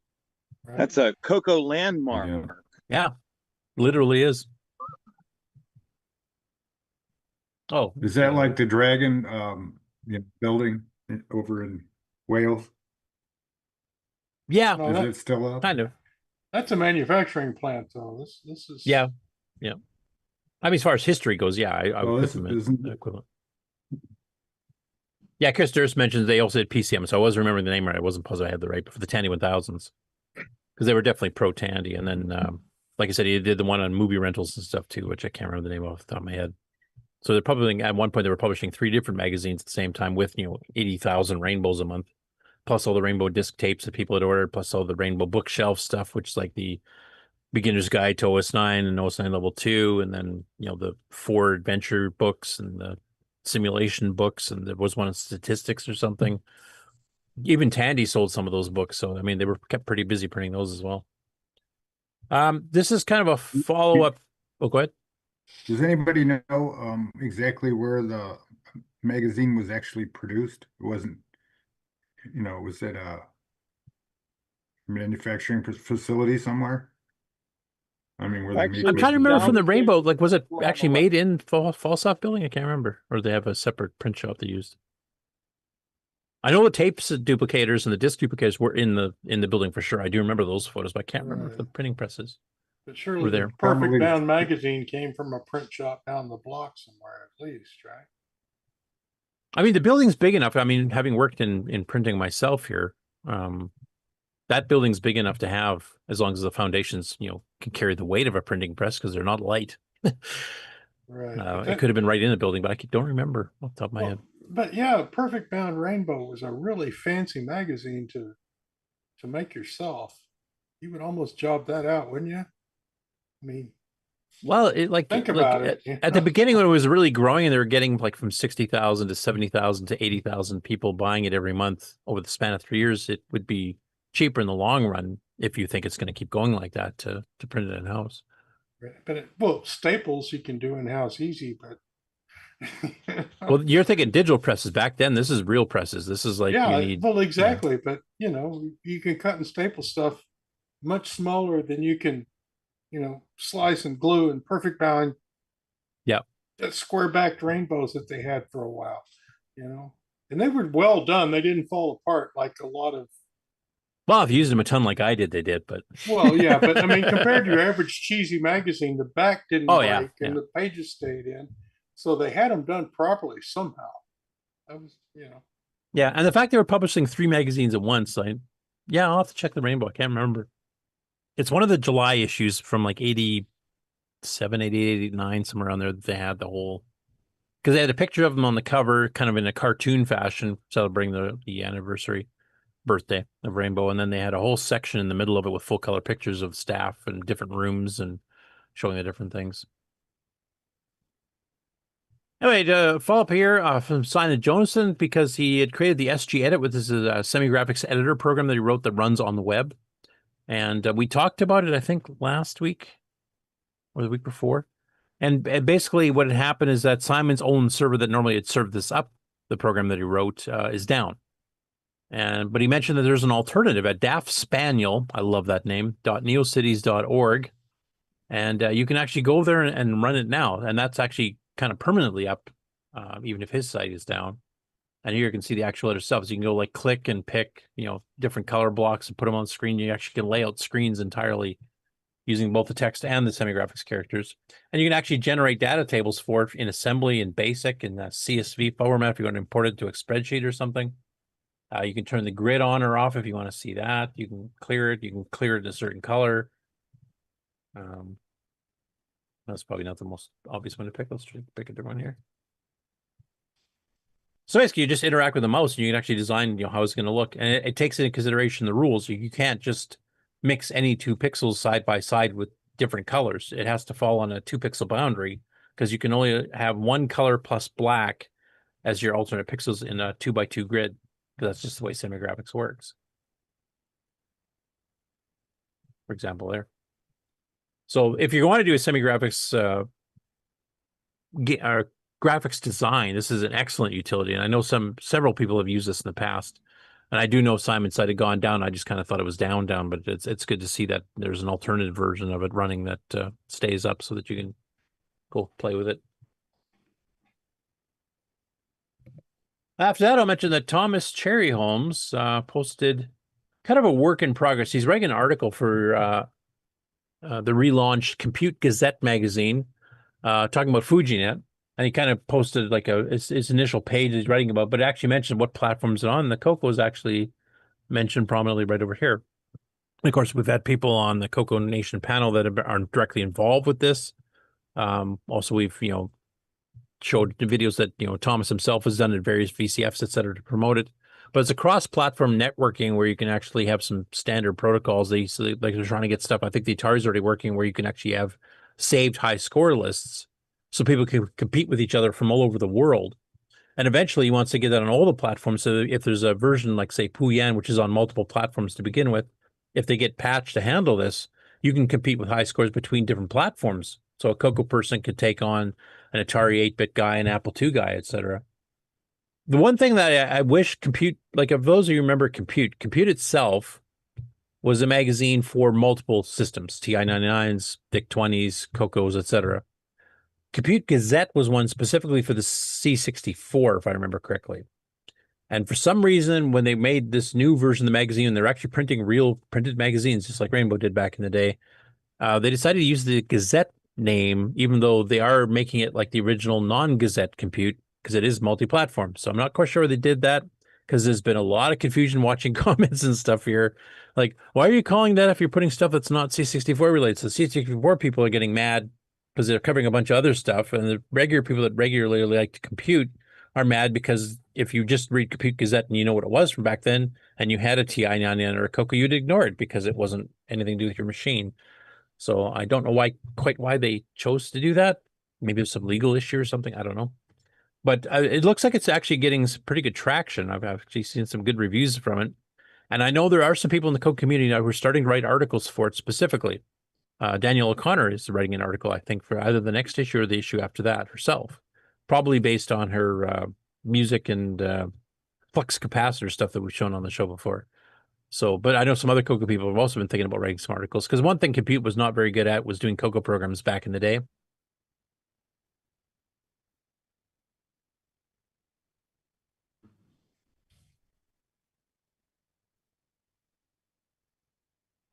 That's a CoCo landmark. Yeah, literally is. Oh, is that like the Dragon building over in Wales? Yeah, No, is it still up? Kind of. That's a manufacturing plant, though. This is Yeah. I mean, as far as history goes, yeah, I would put them in isn't the equivalent. Yeah, Chris Durst mentioned they also did PCM, so I was remembering the name right. I wasn't positive I had the right, but for the Tandy 1000s, because they were definitely pro Tandy. And then, like I said, he did the one on movie rentals and stuff too, which I can't remember the name off the top of my head. So they're probably at one point they were publishing 3 different magazines at the same time with 80,000 rainbows a month, plus all the rainbow disc tapes that people had ordered, plus all the rainbow bookshelf stuff, which is like the Beginner's Guide to OS9 and OS9 Level 2, and then the 4 adventure books and the simulation books, and there was one on statistics or something. Even Tandy sold some of those books, so I mean they were kept pretty busy printing those as well. This is kind of a follow-up. Oh, go ahead. Does anybody know exactly where the magazine was actually produced? It wasn't, was it a manufacturing facility somewhere? I mean, where I'm trying to remember from the Rainbow, like, was it actually made in Falsoft building? I can't remember. Or they have a separate print shop they used. I know the tapes duplicators and the disc duplicators were in the building for sure. I do remember those photos, but I can't remember if the printing presses But surely were the there. Perfect Bound magazine came from a print shop down the block somewhere, at least, right? I mean, the building's big enough. I mean, having worked in printing myself here, that building's big enough to have, as long as the foundations, can carry the weight of a printing press because they're not light. Right. It could have been right in the building, but I don't remember off the top of my head. But yeah, Perfect Bound Rainbow was a really fancy magazine to make yourself. You would almost job that out, wouldn't you? I mean, well, think about it. At the beginning when it was really growing, and they were getting like from 60,000 to 70,000 to 80,000 people buying it every month over the span of 3 years, it would be cheaper in the long run if you think it's going to keep going like that to print it in house. But staples you can do in house easy, but well, you're thinking digital presses back then. This is real presses. This is like exactly. But you can cut and staple stuff much smaller than you can, slice and glue and Perfect Bound. Yeah, that square backed rainbows that they had for a while, and they were well done. They didn't fall apart like a lot of. Well, if you used them a ton like I did, they did, but well, yeah, but I mean, compared to your average cheesy magazine, the back didn't break and the pages stayed in, so they had them done properly somehow. That was, Yeah, and the fact they were publishing 3 magazines at once, I'll have to check the Rainbow. I can't remember. It's one of the July issues from like 87, 88, 89, somewhere around there that they had the whole, because they had a picture of them on the cover, kind of in a cartoon fashion, celebrating the anniversary birthday of Rainbow, and then they had a whole section in the middle of it with full color pictures of staff and different rooms and showing the different things. Anyway, to follow up here from Simon Jonathan, because he had created the SG Edit with his semi-graphics editor program that he wrote that runs on the web. And we talked about it, I think, last week or the week before. And basically what had happened is that Simon's own server that normally had served this up, the program that he wrote, is down. But he mentioned that there's an alternative at Daft Spaniel, I love that name, .neocities.org. And you can actually go there and run it now. And that's actually kind of permanently up, even if his site is down. And here you can see the actual other stuff. So you can go like click and pick, different color blocks and put them on the screen. You actually can lay out screens entirely using both the text and the semi-graphics characters. And you can actually generate data tables for it in assembly and basic and CSV format if you want to import it to a spreadsheet or something. You can turn the grid on or off if you want to see that. You can clear it. You can clear it in a certain color. That's probably not the most obvious one to pick. Let's pick a different one here. So basically, you just interact with the mouse, and you can actually design, how it's going to look, and it takes into consideration the rules. You can't just mix any two pixels side by side with different colors. It has to fall on a 2-pixel boundary because you can only have one color plus black as your alternate pixels in a 2x2 grid, because that's just the way semi-graphics works. For example, there. So if you want to do a semi-graphics graphics design, this is an excellent utility, and I know several people have used this in the past. And I do know Simon's site had gone down. I just kind of thought it was down, but it's good to see that there's an alternative version of it running that stays up so that you can go play with it. After that, I'll mention that Thomas Cherryholmes posted kind of a work in progress. He's writing an article for the relaunched Compute Gazette magazine, talking about FujiNet. And he kind of posted like his initial page he's writing about, but it actually mentioned what platforms it's on. The CoCo is actually mentioned prominently right over here. And of course, we've had people on the CoCoNation panel that are directly involved with this. Also, we've showed the videos that Thomas himself has done at various VCFs, et cetera, to promote it. But it's a cross-platform networking where you can actually have some standard protocols. Like they're trying to get stuff. I think the Atari's already working where you can actually have saved high score lists, so people can compete with each other from all over the world. And eventually he wants to get that on all the platforms. So if there's a version like, say, Puyan, which is on multiple platforms to begin with, if they get patched to handle this, you can compete with high scores between different platforms. So a CoCo person could take on an Atari 8-bit guy, an Apple II guy, etc. The one thing that I wish Compute, like if those of you remember Compute itself was a magazine for multiple systems, TI-99s, DIC-20s, CoCos, etc. Compute Gazette was one specifically for the C64, if I remember correctly. And for some reason, when they made this new version of the magazine, they're actually printing real printed magazines, just like Rainbow did back in the day. They decided to use the Gazette name, even though they are making it like the original non-Gazette Compute, because it is multi-platform. So I'm not quite sure why they did that, because there's been a lot of confusion watching comments and stuff here. Like, why are you calling that if you're putting stuff that's not C64 related? So C64 people are getting mad because they're covering a bunch of other stuff, and the regular people that regularly like to compute are mad because if you just read Compute Gazette and you know what it was from back then, and you had a TI-99 or a CoCo, you'd ignore it because it wasn't anything to do with your machine. So I don't know quite why they chose to do that. Maybe it's some legal issue or something. I don't know. But it looks like it's actually getting some pretty good traction. I've actually seen some good reviews from it. And I know there are some people in the CoCo community now who are starting to write articles for it specifically. Daniel O'Connor is writing an article, I think, for either the next issue or the issue after that herself, probably based on her music and flux capacitor stuff that we've shown on the show before. So, but I know some other CoCo people have also been thinking about writing some articles, because one thing Compute was not very good at was doing CoCo programs back in the day.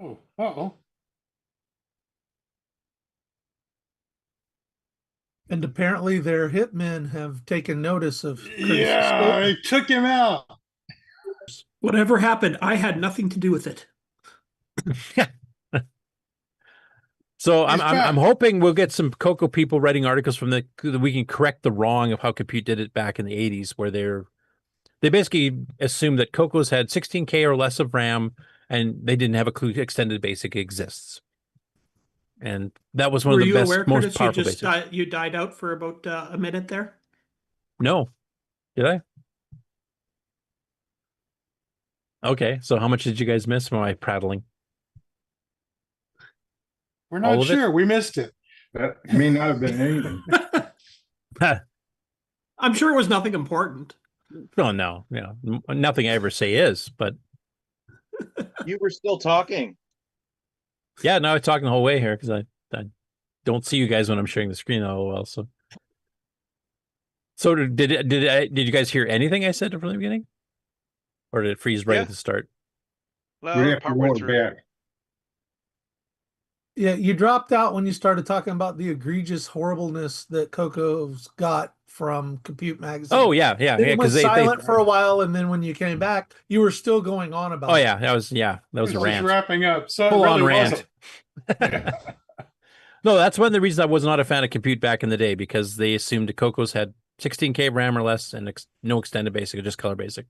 Oh, uh-oh. And apparently their hitmen have taken notice of Curtis's Yeah, I took him out. Whatever happened, I had nothing to do with it. So I'm hoping we'll get some CoCo people writing articles from that we can correct the wrong of how Compute did it back in the 80s, where they basically assumed that CoCos had 16K or less of RAM, and they didn't have a clue extended basic exists. And that was one of the best, most powerful basics. You died out for about a minute there? No. Did I? Okay, so how much did you guys miss from my prattling? We're All not of it? sure. We missed it. That may not have been anything. I'm sure it was nothing important. Oh, no. Nothing I ever say is, but You were still talking. yeah, no, I'm talking the whole way here because I don't see you guys when I'm sharing the screen all well. So did you guys hear anything I said from the beginning, or did it freeze right at the start? We have to roll it back. Yeah, you dropped out when you started talking about the egregious horribleness that CoCo's got from Compute Magazine. Oh yeah, It went because silent for a while, and then when you came back, you were still going on about. Oh it. yeah, that was a rant. Wrapping up. So Full it really on rant. wasn't. No, that's one of the reasons I was not a fan of Compute back in the day, because they assumed the CoCos had 16K RAM or less and no extended basic, or just color basic.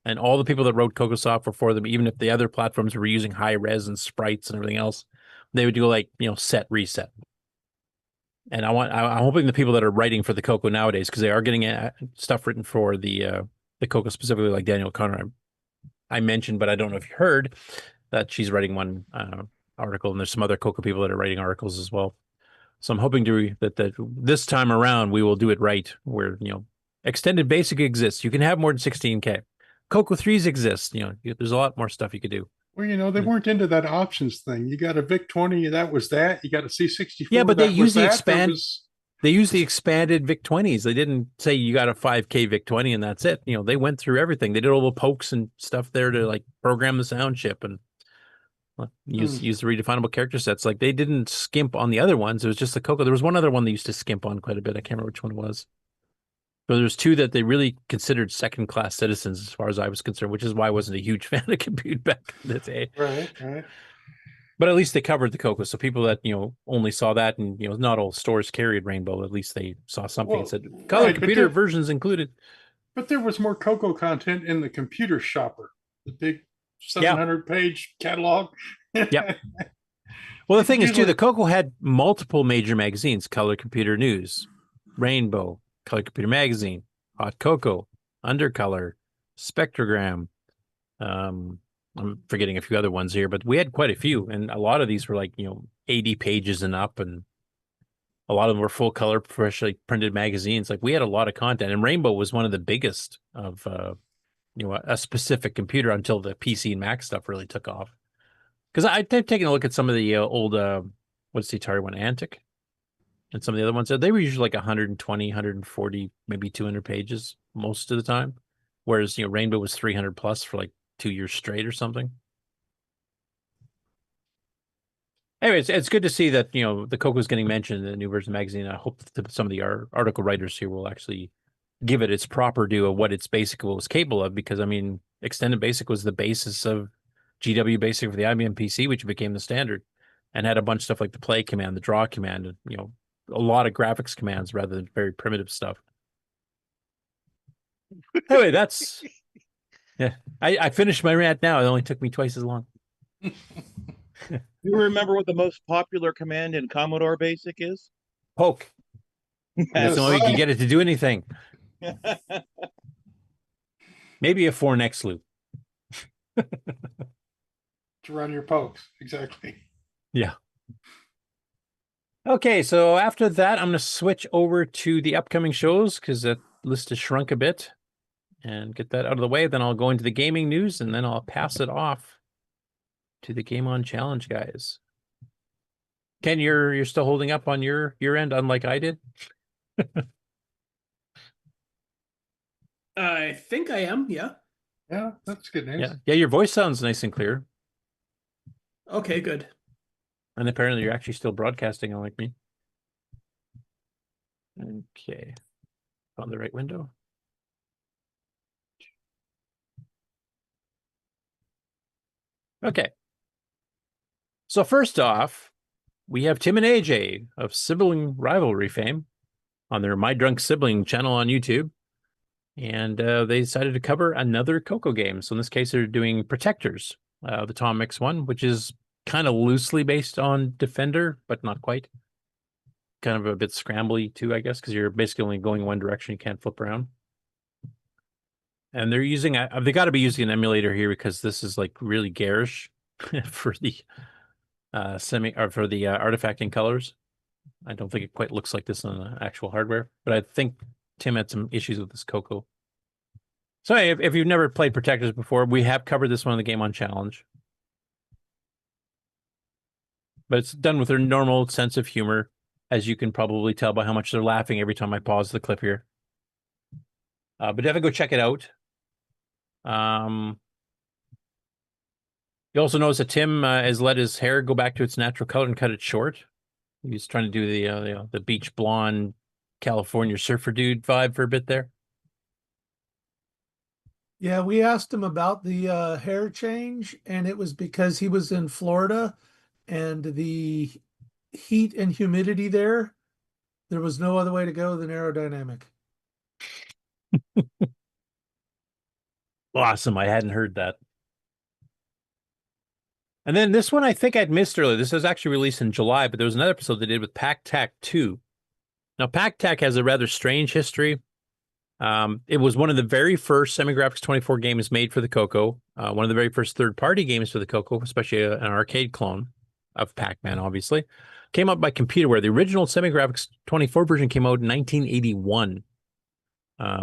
And all the people that wrote CoCo software for them, even if the other platforms were using high res and sprites and everything else, they would do like, set, reset. And I'm hoping the people that are writing for the CoCo nowadays, because they are getting stuff written for the CoCo specifically, like Daniel O'Connor, I mentioned, but I don't know if you heard that she's writing one article, and there's some other CoCo people that are writing articles as well. So I'm hoping that this time around we will do it right, where extended basic exists. You can have more than 16K. CoCo 3s exist. There's a lot more stuff you could do. Well, they weren't into that options thing. You got a VIC-20, that was that. You got a C64. Yeah, but they use the They use the expanded VIC-20s. They didn't say you got a 5K VIC-20 and that's it. They went through everything. They did all the pokes and stuff there to like program the sound chip and use the redefinable character sets. Like, they didn't skimp on the other ones. It was just the CoCo. There was one other one they used to skimp on quite a bit. I can't remember which one it was. But there's two that they really considered second-class citizens, as far as I was concerned, which is why I wasn't a huge fan of Compute back in the day. Right. But at least they covered the CoCo, so people that only saw that, and not all stores carried Rainbow. At least they saw something and said color computer versions included. But there was more CoCo content in the Computer Shopper, the big 700-page catalog. Yeah. Well, the thing is, too, the CoCo had multiple major magazines: Color Computer News, Rainbow, Color Computer Magazine, Hot CoCo, Undercolor, Spectrogram. I'm forgetting a few other ones here, but we had quite a few, and a lot of these were like 80 pages and up, and a lot of them were full color, professionally printed magazines. Like, we had a lot of content, and Rainbow was one of the biggest of a specific computer until the PC and Mac stuff really took off. Because I've taken a look at some of the old what's the Atari one, Antic, and some of the other ones. They were usually like 120, 140, maybe 200 pages most of the time, whereas Rainbow was 300 plus for like 2 years straight or something. Anyways, it's good to see that the CoCo is getting mentioned in the new version of the magazine. I hope that some of the article writers here will actually give it its proper due of what its basic was capable of, because extended basic was the basis of GW basic for the IBM PC, which became the standard, and had a bunch of stuff like the play command, the draw command, and a lot of graphics commands rather than very primitive stuff. Anyway, that's I finished my rant now. It only took me twice as long. You remember what the most popular command in Commodore Basic is? Poke. That's the only way you can get it to do anything. Maybe a for next loop. To run your pokes, exactly. Yeah. Okay, so after that, I'm going to switch over to the upcoming shows, because that list has shrunk a bit, and get that out of the way. Then I'll go into the gaming news, and then I'll pass it off to the Game On Challenge guys. Ken, you're still holding up on your end, unlike I did? I think I am, yeah. Yeah, that's good news. Yeah, your voice sounds nice and clear. Okay, good. And apparently you're actually still broadcasting, unlike me. Okay. Found the right window. Okay. So first off, we have Tim and AJ of Sibling Rivalry fame on their My Drunk Sibling channel on YouTube. And they decided to cover another CoCo game. So in this case, they're doing Protectors, the Tom Mix one, which is kind of loosely based on Defender, but not quite. kind of a bit scrambly too, I guess, because you're basically only going one direction. You can't flip around. And they're using, they got to be using an emulator here because this is like really garish for the for the artifacting colors. I don't think it quite looks like this on the actual hardware, but I think Tim had some issues with this CoCo. So if you've never played Protectors before, we have covered this one in the Game On Challenge. But it's done with their normal sense of humor, as you can probably tell by how much they're laughing every time I pause the clip here. But definitely go check it out. You also notice that Tim has let his hair go back to its natural color and cut it short. He's trying to do the beach blonde California surfer dude vibe for a bit there. Yeah, we asked him about the hair change, and it was because he was in Florida and the heat and humidity there was no other way to go than aerodynamic. Awesome. I hadn't heard that. And then this one I think I'd missed earlier. This was actually released in July, but there was another episode they did with Pac-Tac 2. Now, Pac-Tac has a rather strange history. It was one of the very first Semi-Graphics 24 games made for the CoCo. One of the very first third-party games for the CoCo, especially an arcade clone of Pac-Man, obviously. Came out by Computerware. The original Semi-Graphics 24 version came out in 1981,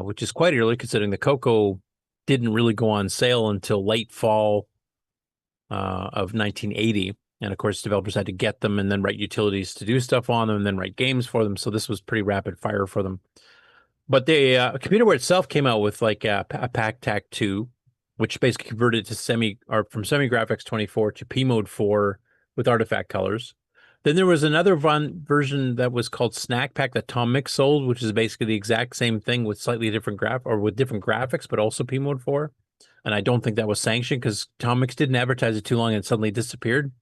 which is quite early considering the CoCo didn't really go on sale until late fall of 1980. And of course, developers had to get them and then write utilities to do stuff on them and then write games for them. So this was pretty rapid fire for them. But the Computerware itself came out with like a Pac-Tac 2, which basically converted to from Semi-Graphics 24 to P-Mode 4 with artifact colors. Then there was another version that was called Snack Pack that Tom Mix sold, which is basically the exact same thing with slightly different different graphics, but also P-Mode 4. And I don't think that was sanctioned because Tom Mix didn't advertise it too long and it suddenly disappeared.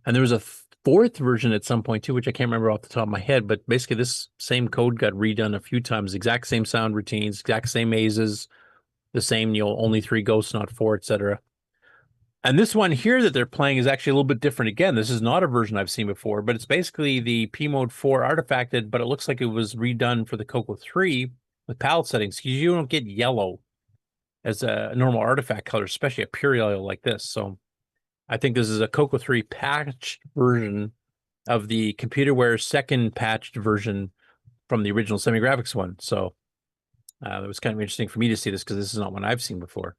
And there was a fourth version at some point too, which I can't remember off the top of my head, but basically this same code got redone a few times, exact same sound routines, exact same mazes, the same, only 3 ghosts, not 4, etc. And this one here that they're playing is actually a little bit different again. This is not a version I've seen before, but it's basically the P-Mode 4 artifacted, but it looks like it was redone for the CoCo 3 with palette settings because you don't get yellow as a normal artifact color, especially a pure yellow like this. So I think this is a CoCo 3 patched version of the Computerware second patched version from the original Semi-Graphics one. So it was kind of interesting for me to see this because this is not one I've seen before.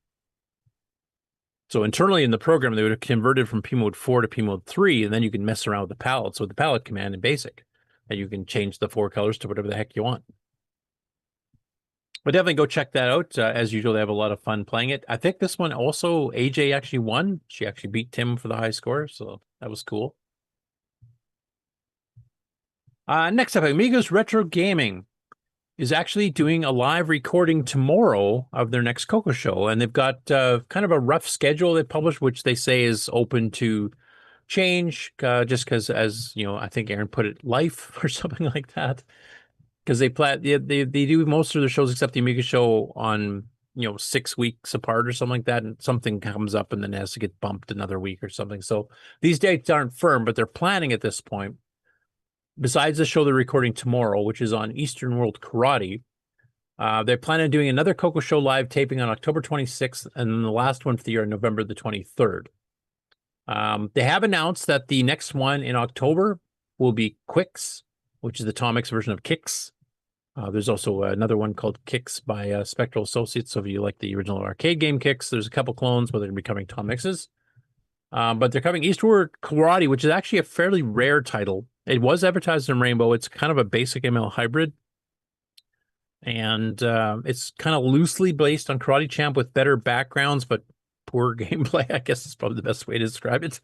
So internally in the program, they would have converted from P-Mode 4 to P-Mode 3, and then you can mess around with the palettes with the palette command in BASIC. And you can change the 4 colors to whatever the heck you want. But definitely go check that out. As usual, they have a lot of fun playing it. I think this one also, AJ actually won. She actually beat Tim for the high score, so that was cool. Next up, Amigos Retro Gaming is actually doing a live recording tomorrow of their next CoCo show. And they've got kind of a rough schedule they published, which they say is open to change, just because, as you know, I think Aaron put it, life or something like that. Because they do most of their shows except the Amiga show on 6 weeks apart or something like that, and something comes up and then it has to get bumped another week or something. So these dates aren't firm, but they're planning at this point. Besides the show they're recording tomorrow, which is on Eastern World Karate, they're planning on doing another CoCo show live taping on October 26th, and then the last one for the year on November the 23rd. They have announced that the next one in October will be Quicks, which is the Tom Mix version of Kicks. There's also another one called Kicks by Spectral Associates. So if you like the original arcade game Kicks, there's a couple clones, but they're going to be coming Tom Mixes. But they're coming Eastward Karate, which is actually a fairly rare title. It was advertised in Rainbow. It's kind of a basic ML hybrid. And it's kind of loosely based on Karate Champ with better backgrounds, but poor gameplay, I guess is probably the best way to describe it.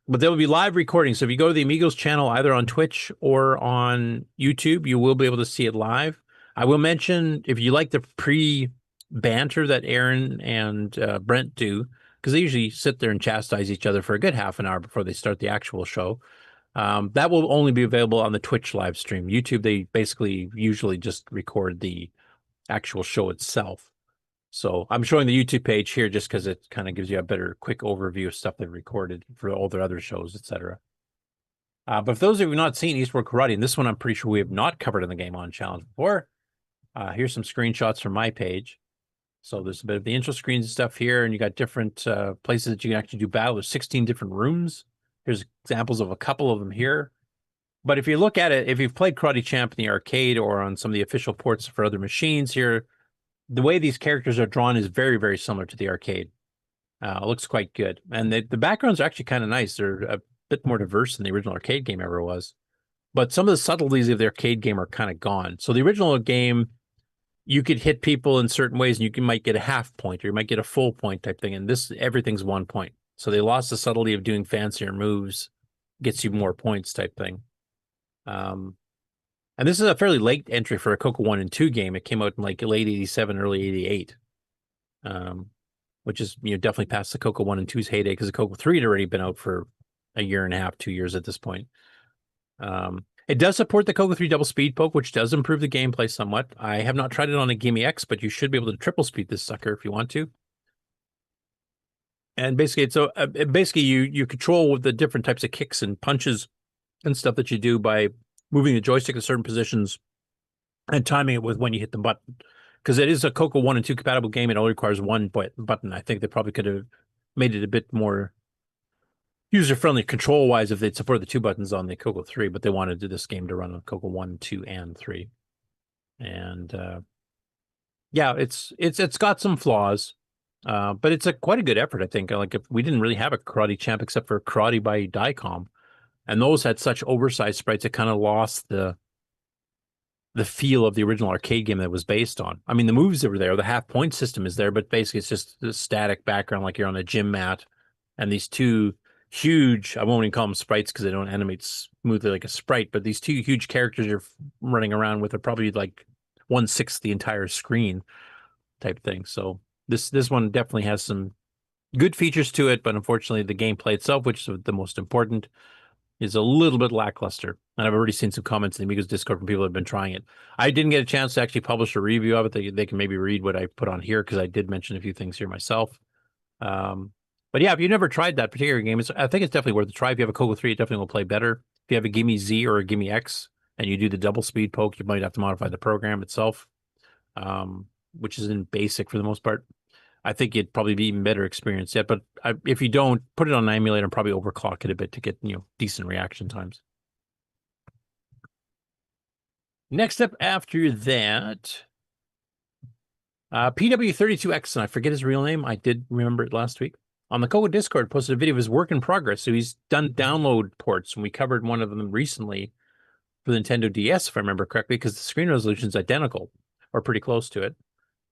But there will be live recordings. So if you go to the Amigos channel, either on Twitch or on YouTube, you will be able to see it live. I will mention, if you like the pre-banter that Aaron and Brent do, because they usually sit there and chastise each other for a good half an hour before they start the actual show, that will only be available on the Twitch live stream. YouTube, they basically usually just record the actual show itself. So I'm showing the YouTube page here just because it kind of gives you a better quick overview of stuff they've recorded for all their other shows, etc. But for those of you who have not seen Eastward Karate, and this one I'm pretty sure we have not covered in the Game On Challenge before, here's some screenshots from my page. So there's a bit of the intro screens and stuff here, and you got different places that you can actually do battle. There's 16 different rooms. Here's examples of a couple of them here. But if you look at it, if you've played Karate Champ in the arcade or on some of the official ports for other machines here, the way these characters are drawn is very, very similar to the arcade. It looks quite good. And the backgrounds are actually kind of nice. They're a bit more diverse than the original arcade game ever was. But some of the subtleties of the arcade game are kind of gone. So the original game, you could hit people in certain ways and you might get a half point or you might get a full point type thing. And this, everything's 1 point. So they lost the subtlety of doing fancier moves, gets you more points type thing. And this is a fairly late entry for a CoCo 1 and 2 game. It came out in like late 87, early 88. Which is, definitely past the CoCo 1 and 2's heyday because the CoCo 3 had already been out for a year and a half, 2 years at this point. It does support the CoCo 3 double speed poke, which does improve the gameplay somewhat. I have not tried it on a Gimme X, but you should be able to triple speed this sucker if you want to. And basically, you control the different types of kicks and punches and stuff that you do by moving the joystick to certain positions and timing it with when you hit the button. Because it is a CoCo 1 and 2 compatible game, it only requires one button. I think they probably could have made it a bit more user-friendly control-wise if they'd support the 2 buttons on the CoCo 3, but they wanted this game to run on CoCo 1, 2, and 3. And yeah, it's got some flaws, but it's quite a good effort, I think. Like, if we didn't really have a Karate Champ except for Karate by Dicom, and those had such oversized sprites, it kind of lost the feel of the original arcade game that was based on. I mean, the moves that were there, the half-point system is there, but basically it's just a static background like you're on a gym mat, and these two huge, I won't even call them sprites because they don't animate smoothly like a sprite, but these two huge characters you're running around with are probably like 1/6 the entire screen type thing. So this one definitely has some good features to it, but unfortunately the gameplay itself, which is the most important, is a little bit lackluster. And I've already seen some comments in the Amigos Discord from people who have been trying it. I didn't get a chance to actually publish a review of it. They can maybe read what I put on here because I did mention a few things here myself. But yeah, if you've never tried that particular game, I think it's definitely worth a try. If you have a CoCo 3, it definitely will play better. If you have a Gimme Z or a Gimme X and you do the double speed poke, you might have to modify the program itself, which is in basic for the most part. I think it'd probably be even better experience yet. But if you don't, put it on an emulator and probably overclock it a bit to get decent reaction times. Next up after that, PW32X, and I forget his real name. I did remember it last week. On the CoCo Discord, posted a video of his work in progress. So he's done download ports, and we covered one of them recently for the Nintendo DS, if I remember correctly, because the screen resolution is identical, or pretty close to it.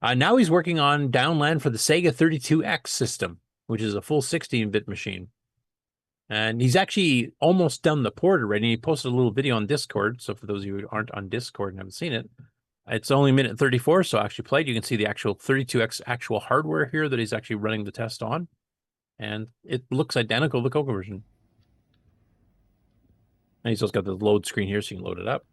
Now he's working on downland for the Sega 32X system, which is a full 16-bit machine. And he's actually almost done the port already. He posted a little video on Discord. So for those of you who aren't on Discord and haven't seen it, it's only 1:34, so I actually played. You can see the actual 32X actual hardware here that he's actually running the test on. And it looks identical to the CoCo version. And he's also got the load screen here, so you can load it up.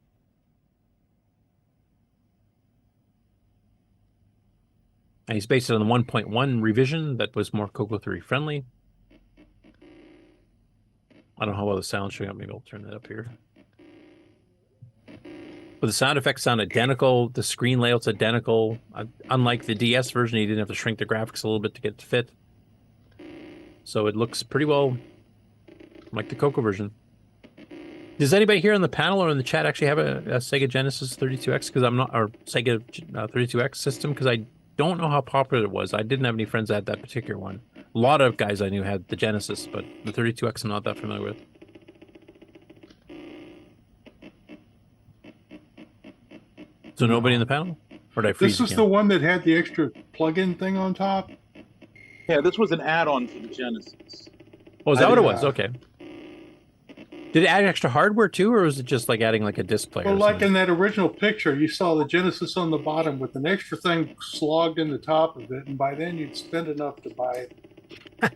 And he's based it on the 1.1 revision that was more CoCo 3 friendly. I don't know how well the sound's showing up. Maybe I'll turn that up here. But the sound effects sound identical. The screen layout's identical. Unlike the DS version, you didn't have to shrink the graphics a little bit to get it to fit. So it looks pretty well like the CoCo version. Does anybody here on the panel or in the chat actually have a Sega Genesis 32X? Because I'm not, or Sega 32X system? Because I don't know how popular it was. I didn't have any friends that had that particular one. A lot of guys I knew had the Genesis, but the 32X I'm not that familiar with. So nobody in the panel? Or did I freeze This was again? the one that had the extra plug-in thing on top? Yeah, this was an add-on for the Genesis. Oh, is that what it was? Okay. Did it add extra hardware too, or was it just like adding like a disc player? Well, or like something? in that original picture, you saw the Genesis on the bottom with an extra thing slogged in the top of it, and by then you'd spend enough to buy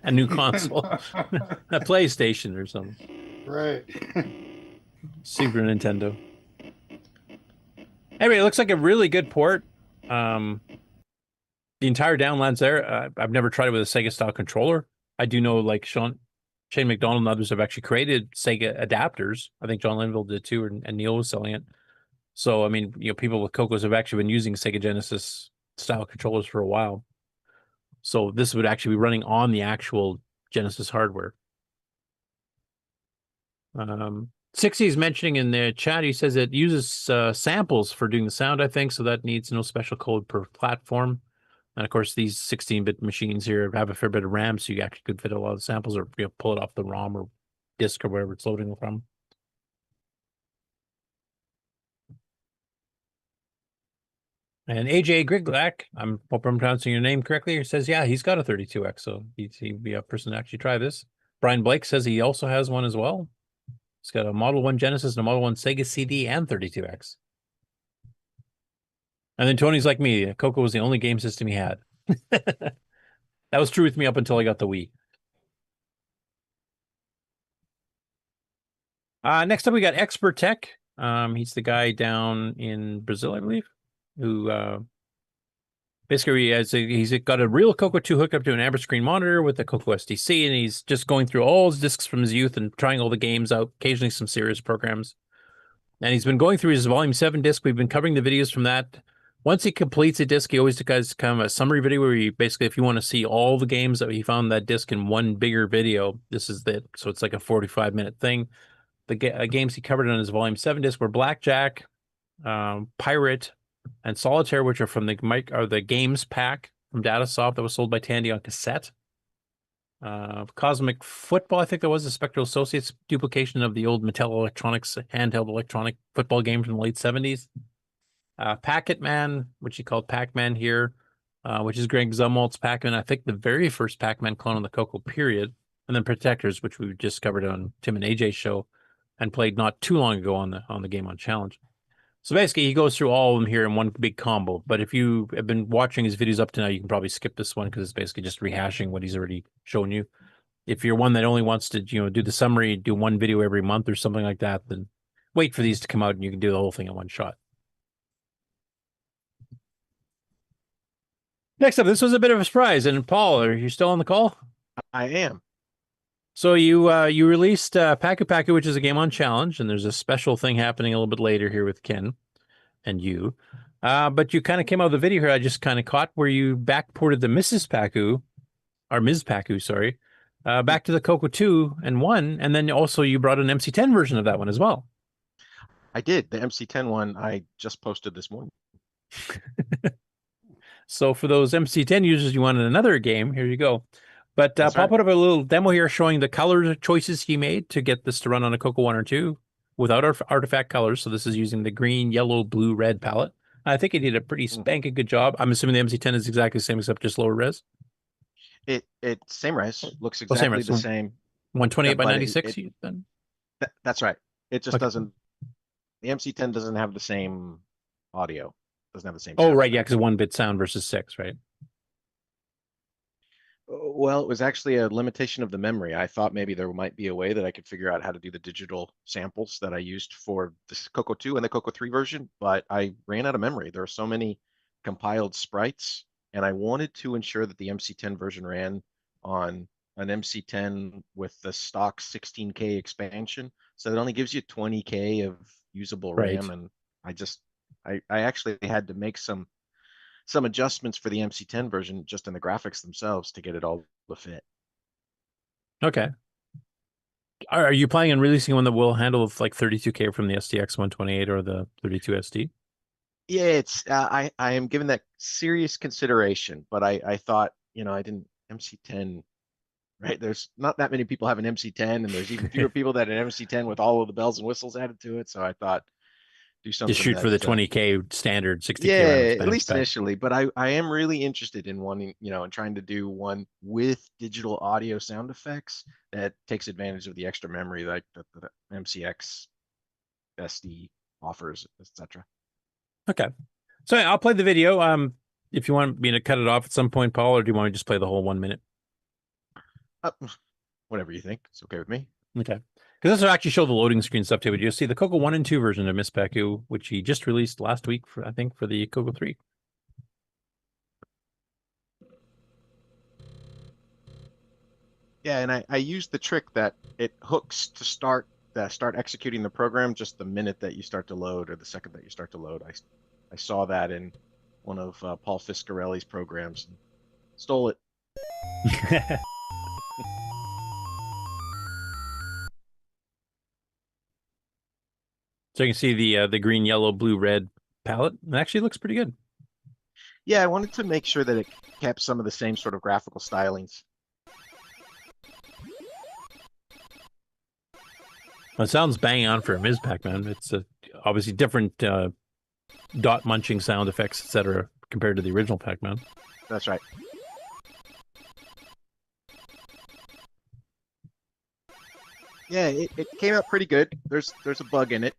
A new console, a PlayStation or something. Right. Super Nintendo. Anyway, it looks like a really good port. The entire downland's there. I've never tried it with a Sega style controller. I do know, like Sean, Shane McDonald and others have actually created Sega adapters. I think John Linville did too, and Neil was selling it. So, I mean, people with CoCos have actually been using Sega Genesis style controllers for a while. So this would actually be running on the actual Genesis hardware. 60 is mentioning in the chat, he says it uses samples for doing the sound, I think, so that needs no special code per platform. And of course, these 16-bit machines here have a fair bit of RAM, so you actually could fit a lot of samples or pull it off the ROM or disk or wherever it's loading from. And AJ Griglak, I hope I'm pronouncing your name correctly, he says, yeah, he's got a 32X, so he'd be a person to actually try this. Brian Blake says he also has one as well. He's got a Model 1 Genesis and a Model 1 Sega CD and 32X. And then Tony's like me. CoCo was the only game system he had. That was true with me up until I got the Wii. Next up, we got Expert Tech. He's the guy down in Brazil, I believe, who basically he's got a real CoCo 2 hooked up to an amber screen monitor with a CoCo SDC, and he's just going through all his discs from his youth and trying all the games out, occasionally some serious programs. And he's been going through his Volume 7 disc. We've been covering the videos from that. Once he completes a disc, he always does kind of a summary video where he basically, if you want to see all the games that he found that disc in one bigger video, this is it. So it's like a 45-minute thing. The games he covered on his Volume 7 disc were Blackjack, Pirate, and Solitaire, which are from the games pack from Datasoft that was sold by Tandy on cassette. Cosmic Football, I think that was a Spectral Associates duplication of the old Mattel Electronics handheld electronic football game from the late 70s. Packet Man, which he called Pac-Man here, which is Greg Zumwalt's Pac-Man. I think the very first Pac-Man clone on the CoCo period. And then Protectors, which we just covered on Tim and AJ's show and played not too long ago on the Game On Challenge. So basically, he goes through all of them here in one big combo. But if you have been watching his videos up to now, you can probably skip this one because it's basically just rehashing what he's already shown you. If you're one that only wants to, do the summary, do one video every month or something like that, then wait for these to come out and you can do the whole thing in one shot. Next up, this was a bit of a surprise. And Paul, are you still on the call? I am. So you released Paku Paku, which is a Game On Challenge, and there's a special thing happening a little bit later here with Ken and you. But you kind of came out of the video here. I just kind of caught where you backported the Ms. Paku, sorry, back to the CoCo 2 and 1, and then also you brought an MC10 version of that one as well. I did. The MC10 one I just posted this morning. So for those MC10 users, you wanted another game, here you go. But Paul put up a little demo here showing the color choices he made to get this to run on a CoCo 1 or 2 without artifact colors. So this is using the green, yellow, blue, red palette. I think he did a pretty spanking good job. I'm assuming the MC10 is exactly the same except just lower res. It same res, looks exactly the same. 128 by 96 then? That's right. It just doesn't, the MC10 doesn't have the same audio. Doesn't have the same sound. Right, yeah, because 1-bit sound versus 6, right? Well, it was actually a limitation of the memory. I thought maybe there might be a way that I could figure out how to do the digital samples that I used for the CoCo 2 and the CoCo 3 version, but I ran out of memory. There are so many compiled sprites, and I wanted to ensure that the MC10 version ran on an MC10 with the stock 16K expansion, so it only gives you 20K of usable RAM, and I actually had to make some adjustments for the MC10 version just in the graphics themselves to get it all to fit. Okay. Are you planning on releasing one that will handle like 32K from the STX 128 or the 32SD? Yeah, it's I am giving that serious consideration, but I thought, I didn't MC10, right? There's not that many people have an MC10, and there's even fewer people that have an MC10 with all of the bells and whistles added to it. So I thought, do something. Just shoot for the 20K standard 60K. Yeah, at least initially. But I am really interested in wanting, and trying to do one with digital audio sound effects that takes advantage of the extra memory like the MCX SD offers, etc. Okay. So I'll play the video. If you want me to cut it off at some point, Paul, or do you want to just play the whole 1 minute? Whatever you think. It's okay with me. Okay. Because this will actually show the loading screen stuff too. But you'll see the CoCo 1 and 2 version of Miss Paku, which he just released last week, for the CoCo 3. Yeah, and I used the trick that it hooks to start executing the program just the minute that you start to load or the second that you start to load. I saw that in one of Paul Fiscarelli's programs and stole it. So you can see the green, yellow, blue, red palette. It actually looks pretty good. Yeah, I wanted to make sure that it kept some of the same sort of graphical stylings. Well, it sounds bang on for a Ms. Pac-Man. It's obviously different dot munching sound effects, etc., compared to the original Pac-Man. That's right. Yeah, it came out pretty good. There's a bug in it,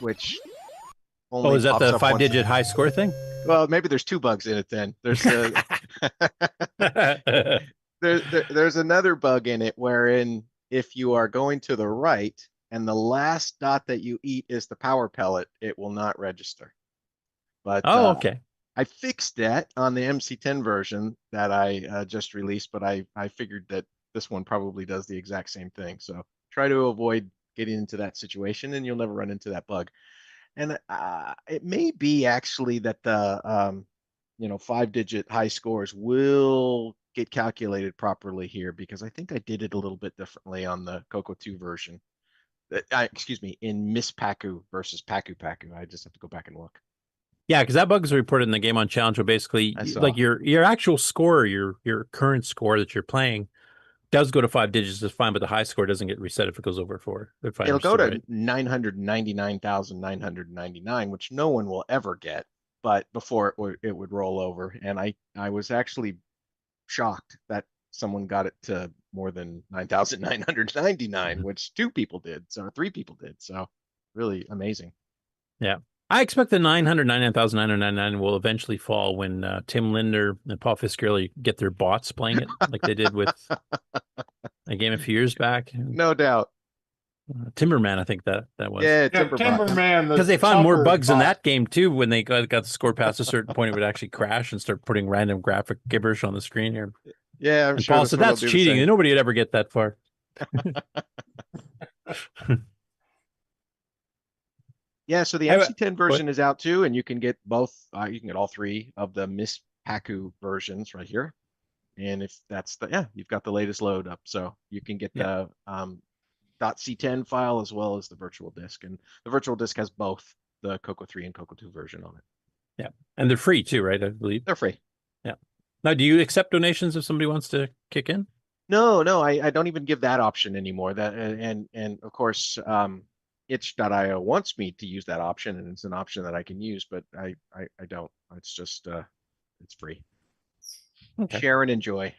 which only is that pops the up 5-digit high score thing? Well, maybe there's 2 bugs in it then. There's there's another bug in it wherein if you are going to the right and the last dot that you eat is the power pellet, it will not register. But okay. I fixed that on the MC10 version that I just released, but I figured that this one probably does the exact same thing. So try to avoid getting into that situation and you'll never run into that bug. And it may be actually that the 5-digit high scores will get calculated properly here because I think I did it a little bit differently on the CoCo 2 version. Excuse me, in Miss Pacu versus Pacu. I just have to go back and look. Yeah, because that bug is reported in the Game on Challenge. Where basically, like your actual score, your current score that you're playing, does go to 5 digits is fine, but the high score doesn't get reset if it goes over 4. It'll go to 999,999, which no one will ever get, but before it would roll over. And I was actually shocked that someone got it to more than 9,999, which 2 people did, so 3 people did. So really amazing. Yeah. I expect the 999,999 will eventually fall when Tim Lindner and Paul Fiscarelli get their bots playing it like they did with a game a few years back. No doubt. Timberman, I think that was. Yeah, Timberman. Because they found more bugs in that game too when they got the score past a certain point, it would actually crash and start putting random graphic gibberish on the screen here. Yeah, I'm and sure Paul said that's cheating. Nobody would ever get that far. Yeah, so the MC10 version is out too, and you can get both. You can get all 3 of the Miss Pacu versions right here. And if that's you've got the latest load up, so you can get the .c10 file as well as the virtual disk, and the virtual disk has both the CoCo 3 and CoCo 2 version on it. Yeah, and they're free too, right? I believe they're free. Yeah. Now, do you accept donations if somebody wants to kick in? No, I don't even give that option anymore. That and of course, itch.io wants me to use that option, and it's an option that I can use, but I don't. It's just it's free. Okay. Share and enjoy.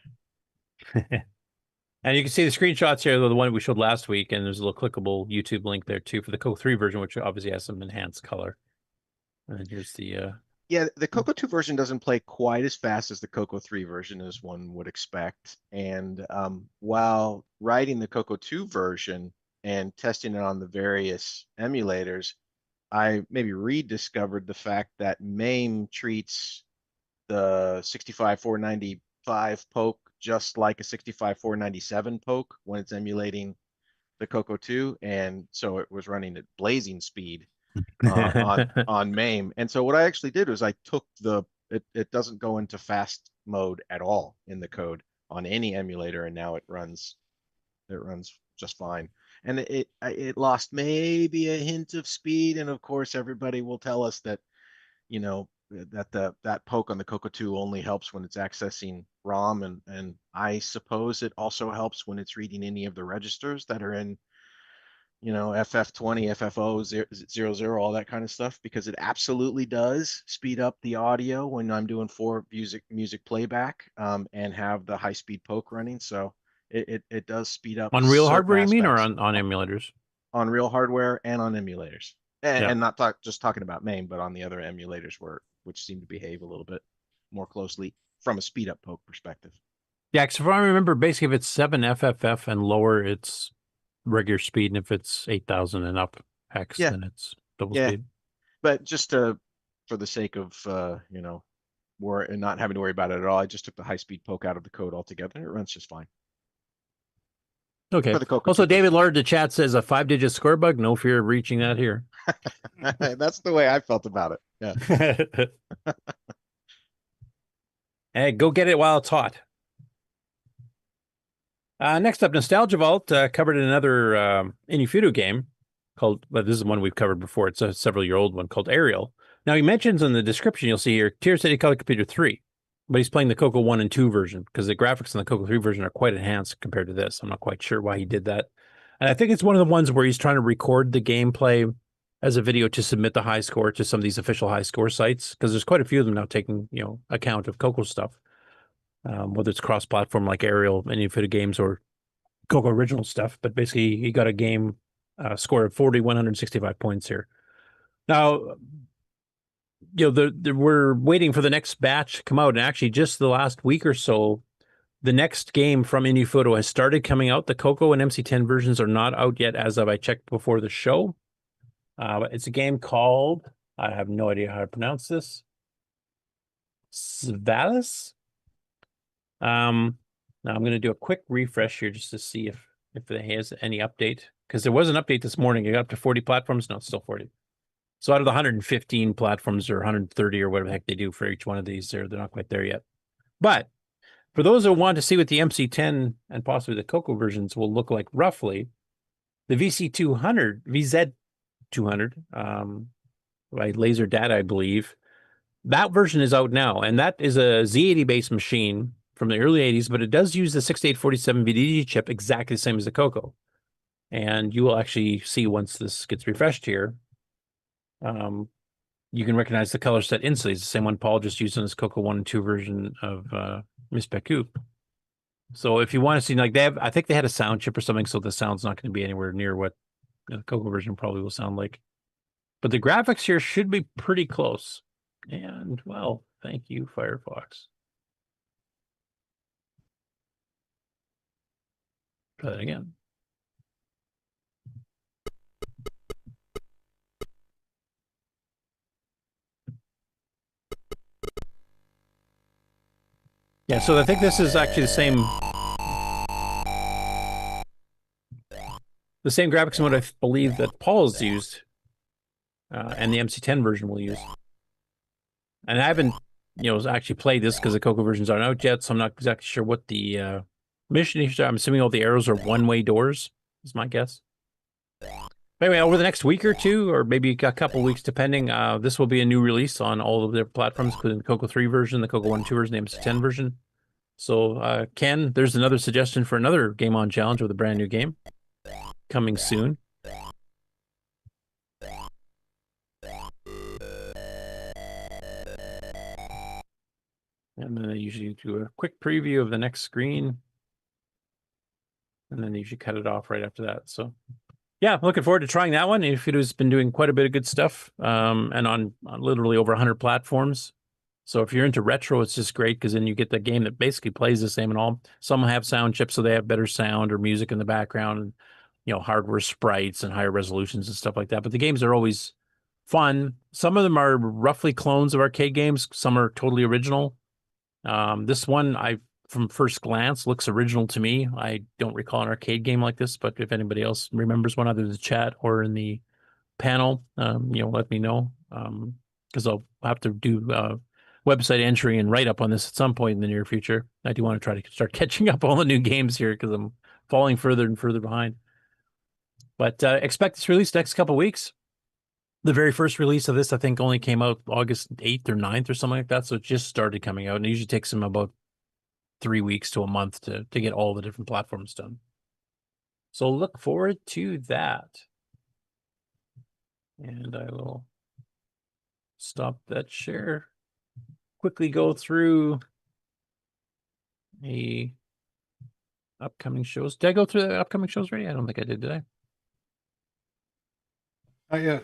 And you can see the screenshots here, the one we showed last week, and there's a little clickable YouTube link there too for the CoCo 3 version, which obviously has some enhanced color. And then here's the yeah, the CoCo 2 version doesn't play quite as fast as the CoCo 3 version as one would expect. And while writing the CoCo 2 version and testing it on the various emulators, I maybe rediscovered the fact that MAME treats the 65495 poke just like a 65497 poke when it's emulating the CoCo 2, and so it was running at blazing speed on MAME. And so what I actually did was I took it doesn't go into fast mode at all in the code on any emulator, and now it runs just fine. And it lost maybe a hint of speed, and of course everybody will tell us that that poke on the CoCo 2 only helps when it's accessing ROM, and I suppose it also helps when it's reading any of the registers that are in FF20, FFO 00, all that kind of stuff, because it absolutely does speed up the audio when I'm doing 4 music playback and have the high speed poke running. So it does speed up on real hardware, you mean, or on emulators? On real hardware and on emulators, and not just talking about MAME, but on the other emulators which seem to behave a little bit more closely from a speed up poke perspective. Yeah, because if I remember, basically if it's 7 FFF and lower, it's regular speed, and if it's 8,000 and up hex, then it's double speed. But just for the sake of not having to worry about it at all, I just took the high speed poke out of the code altogether, and it runs just fine. Okay. For the CoCo Also, 2 David Laird, the chat says a 5-digit square bug. No fear of reaching that here. That's the way I felt about it. Yeah. Hey, go get it while it's hot. Next up, Nostalgia Vault covered another Inifito game called, well, this is one we've covered before. It's a several-year-old one called Aerial. Now, he mentions in the description, you'll see here, Tier City Color Computer 3, but he's playing the CoCo 1 and 2 version because the graphics in the CoCo 3 version are quite enhanced compared to this. I'm not quite sure why he did that. And I think it's one of the ones where he's trying to record the gameplay as a video to submit the high score to some of these official high score sites, because there's quite a few of them now taking, account of CoCo stuff, whether it's cross-platform like Aerial, Inifito games, or CoCo original stuff. But basically, he got a game score of 4,165 points here. Now, we're waiting for the next batch to come out, and actually just the last week or so, the next game from Inifito has started coming out. The CoCo and MC10 versions are not out yet as of I checked before the show. It's a game called, I have no idea how to pronounce this, Svalis. Now I'm going to do a quick refresh here just to see if it has any update, because there was an update this morning. It got up to 40 platforms. No, it's still 40. So out of the 115 platforms or 130 or whatever the heck they do for each one of these, they're not quite there yet. But for those who want to see what the MC10 and possibly the CoCo versions will look like roughly, the VZ200 by Laser Data, I believe, that version is out now, and that is a Z80 based machine from the early 80s, but it does use the 6847 VDD chip exactly the same as the CoCo. And you will actually see once this gets refreshed here, you can recognize the color set instantly. It's the same one Paul just used in his CoCo 1 and 2 version of Miss Peku. So if you want to see, like, I think they had a sound chip or something, so the sound's not going to be anywhere near what the CoCo version probably will sound like. But the graphics here should be pretty close. And, well, thank you, Firefox. Try that again. Yeah, so I think this is actually the same graphics and what I believe that Paul has used, and the MC10 version will use. And I haven't, actually played this because the CoCo versions aren't out yet, so I'm not exactly sure what the mission is. I'm assuming all the arrows are one-way doors, is my guess. But anyway, over the next week or two, or maybe a couple weeks, depending, this will be a new release on all of their platforms, including the CoCo 3 version, the CoCo 1 and 2 version, the MC10 version. So, Ken, there's another suggestion for another Game On Challenge with a brand new game coming soon. And then I usually do a quick preview of the next screen. And then you should cut it off right after that. So, yeah, looking forward to trying that one. Inifito's been doing quite a bit of good stuff, and on literally over 100 platforms. So if you're into retro, it's just great because then you get the game that basically plays the same and all. Some have sound chips, so they have better sound or music in the background, and hardware sprites and higher resolutions and stuff like that. But the games are always fun. Some of them are roughly clones of arcade games. Some are totally original. This one, from first glance, looks original to me. I don't recall an arcade game like this, but if anybody else remembers one, either in the chat or in the panel, let me know, because I'll have to do website entry and write up on this at some point in the near future. I do want to try to start catching up all the new games here because I'm falling further and further behind. But expect this release next couple of weeks. The very first release of this, I think, only came out August 8th or 9th or something like that. So it just started coming out, and it usually takes them about 3 weeks to a month to get all the different platforms done. So look forward to that. And I will stop that share. Quickly go through the upcoming shows. Did I go through the upcoming shows already? I don't think I did I? Yeah.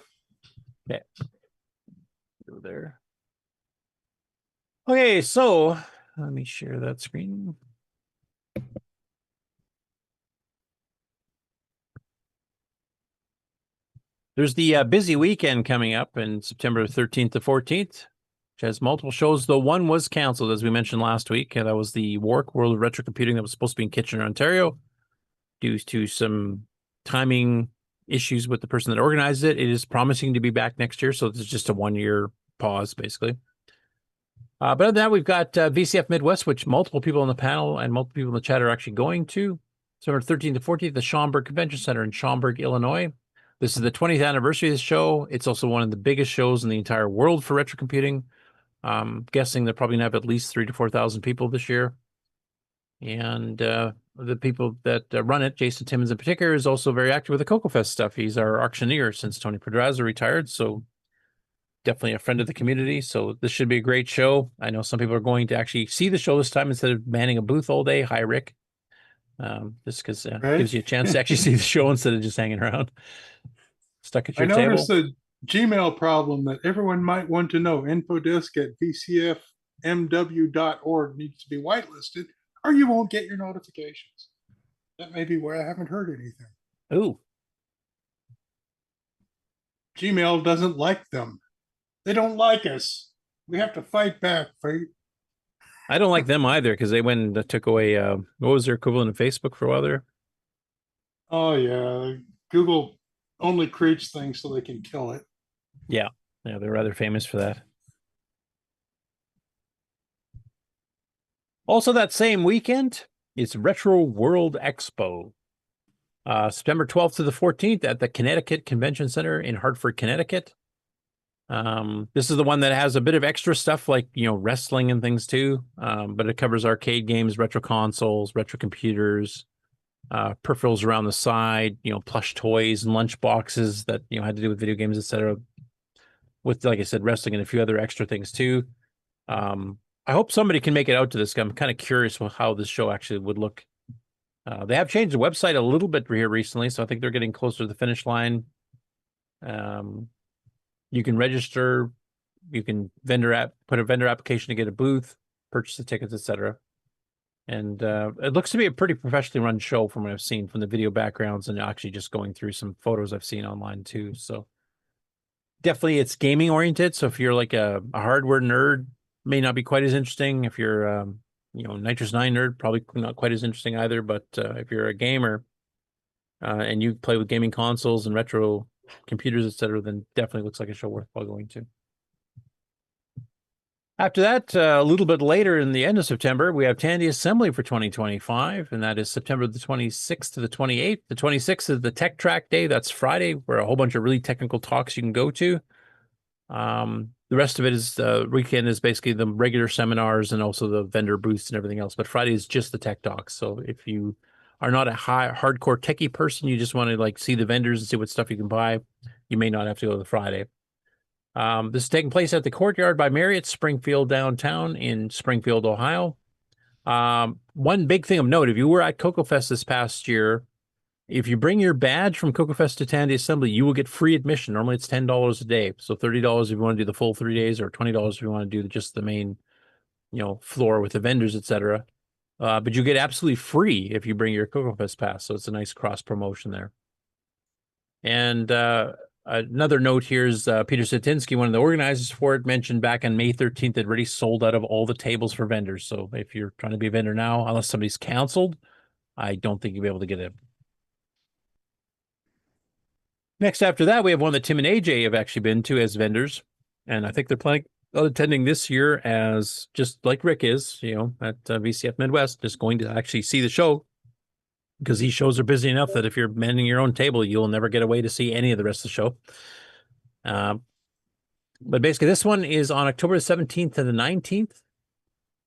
Okay. Go there. Okay, so let me share that screen. There's the busy weekend coming up in September 13th to 14th, which has multiple shows, though one was canceled, as we mentioned last week. And that was the WARC, World of Retro Computing, that was supposed to be in Kitchener, Ontario. due to some timing issues with the person that organized it. It is promising to be back next year, so it's just a 1-year pause, basically. But other than that, we've got VCF Midwest, which multiple people on the panel and multiple people in the chat are actually going to. September 13th to 14th, the Schaumburg Convention Center in Schaumburg, Illinois. This is the 20th anniversary of the show. It's also one of the biggest shows in the entire world for retro computing. Guessing they're probably going to have at least 3,000 to 4,000 people this year. And the people that run it, Jason Timmons in particular, is also very active with the CoCoFEST stuff. He's our auctioneer since Tony Pedraza retired, so definitely a friend of the community. So this should be a great show. I know some people are going to actually see the show this time instead of manning a booth all day. Hi, Rick. Just because it gives you a chance to actually see the show instead of just hanging around stuck at your table. I noticed a Gmail problem that everyone might want to know. Infodisk at vcfmw.org needs to be whitelisted, or you won't get your notifications. That may be where I haven't heard anything. Ooh. Gmail doesn't like them. They don't like us. We have to fight back, Fate. I don't like them either because they went and took away, what was their equivalent of Facebook for a while there? Oh, yeah. Google only creates things so they can kill it. Yeah. Yeah, they're rather famous for that. Also that same weekend, it's Retro World Expo. September 12th to the 14th at the Connecticut Convention Center in Hartford, Connecticut. This is the one that has a bit of extra stuff like, wrestling and things too. But it covers arcade games, retro consoles, retro computers, peripherals around the side, plush toys and lunch boxes that, had to do with video games, etc. With, like I said, wrestling and a few other extra things too. I hope somebody can make it out to this. I'm kind of curious how this show actually would look. They have changed the website a little bit here recently, so I think they're getting closer to the finish line. You can register, you can put a vendor application to get a booth, purchase the tickets, etc. And it looks to be a pretty professionally run show from what I've seen from the video backgrounds and actually just going through some photos I've seen online too. So definitely it's gaming oriented. So if you're like a hardware nerd, may not be quite as interesting. If you're Nitrous 9 nerd, probably not quite as interesting either. But if you're a gamer and you play with gaming consoles and retro computers, etc., then definitely looks like a show worthwhile going to. After that, a little bit later in the end of September, we have Tandy Assembly for 2025, and that is September the 26th to the 28th. The 26th is the Tech Track Day. That's Friday, where a whole bunch of really technical talks you can go to. The rest of it is weekend is basically the regular seminars and also the vendor booths and everything else. But Friday is just the tech talks. So if you are not a hardcore techie person, you just want to see the vendors and see what stuff you can buy, you may not have to go to the Friday. This is taking place at the Courtyard by Marriott, Springfield downtown in Springfield, Ohio. One big thing of note, if you were at CoCoFEST this past year, if you bring your badge from CoCoFEST to Tandy Assembly, you will get free admission. Normally it's $10 a day. So $30 if you want to do the full 3 days, or $20 if you want to do just the main, floor with the vendors, etc. But you get absolutely free if you bring your CoCoFEST pass. So it's a nice cross promotion there. And another note here is Peter Satinsky, one of the organizers for it, mentioned back on May 13th that already sold out of all the tables for vendors. So if you're trying to be a vendor now, unless somebody's canceled, I don't think you'll be able to get it. Next after that, we have one that Tim and AJ have actually been to as vendors. And I think they're planning on attending this year as, just like Rick is, at VCF Midwest, just going to actually see the show. Because these shows are busy enough that if you're manning your own table, you'll never get away to see any of the rest of the show. But basically, this one is on October 17th to the 19th.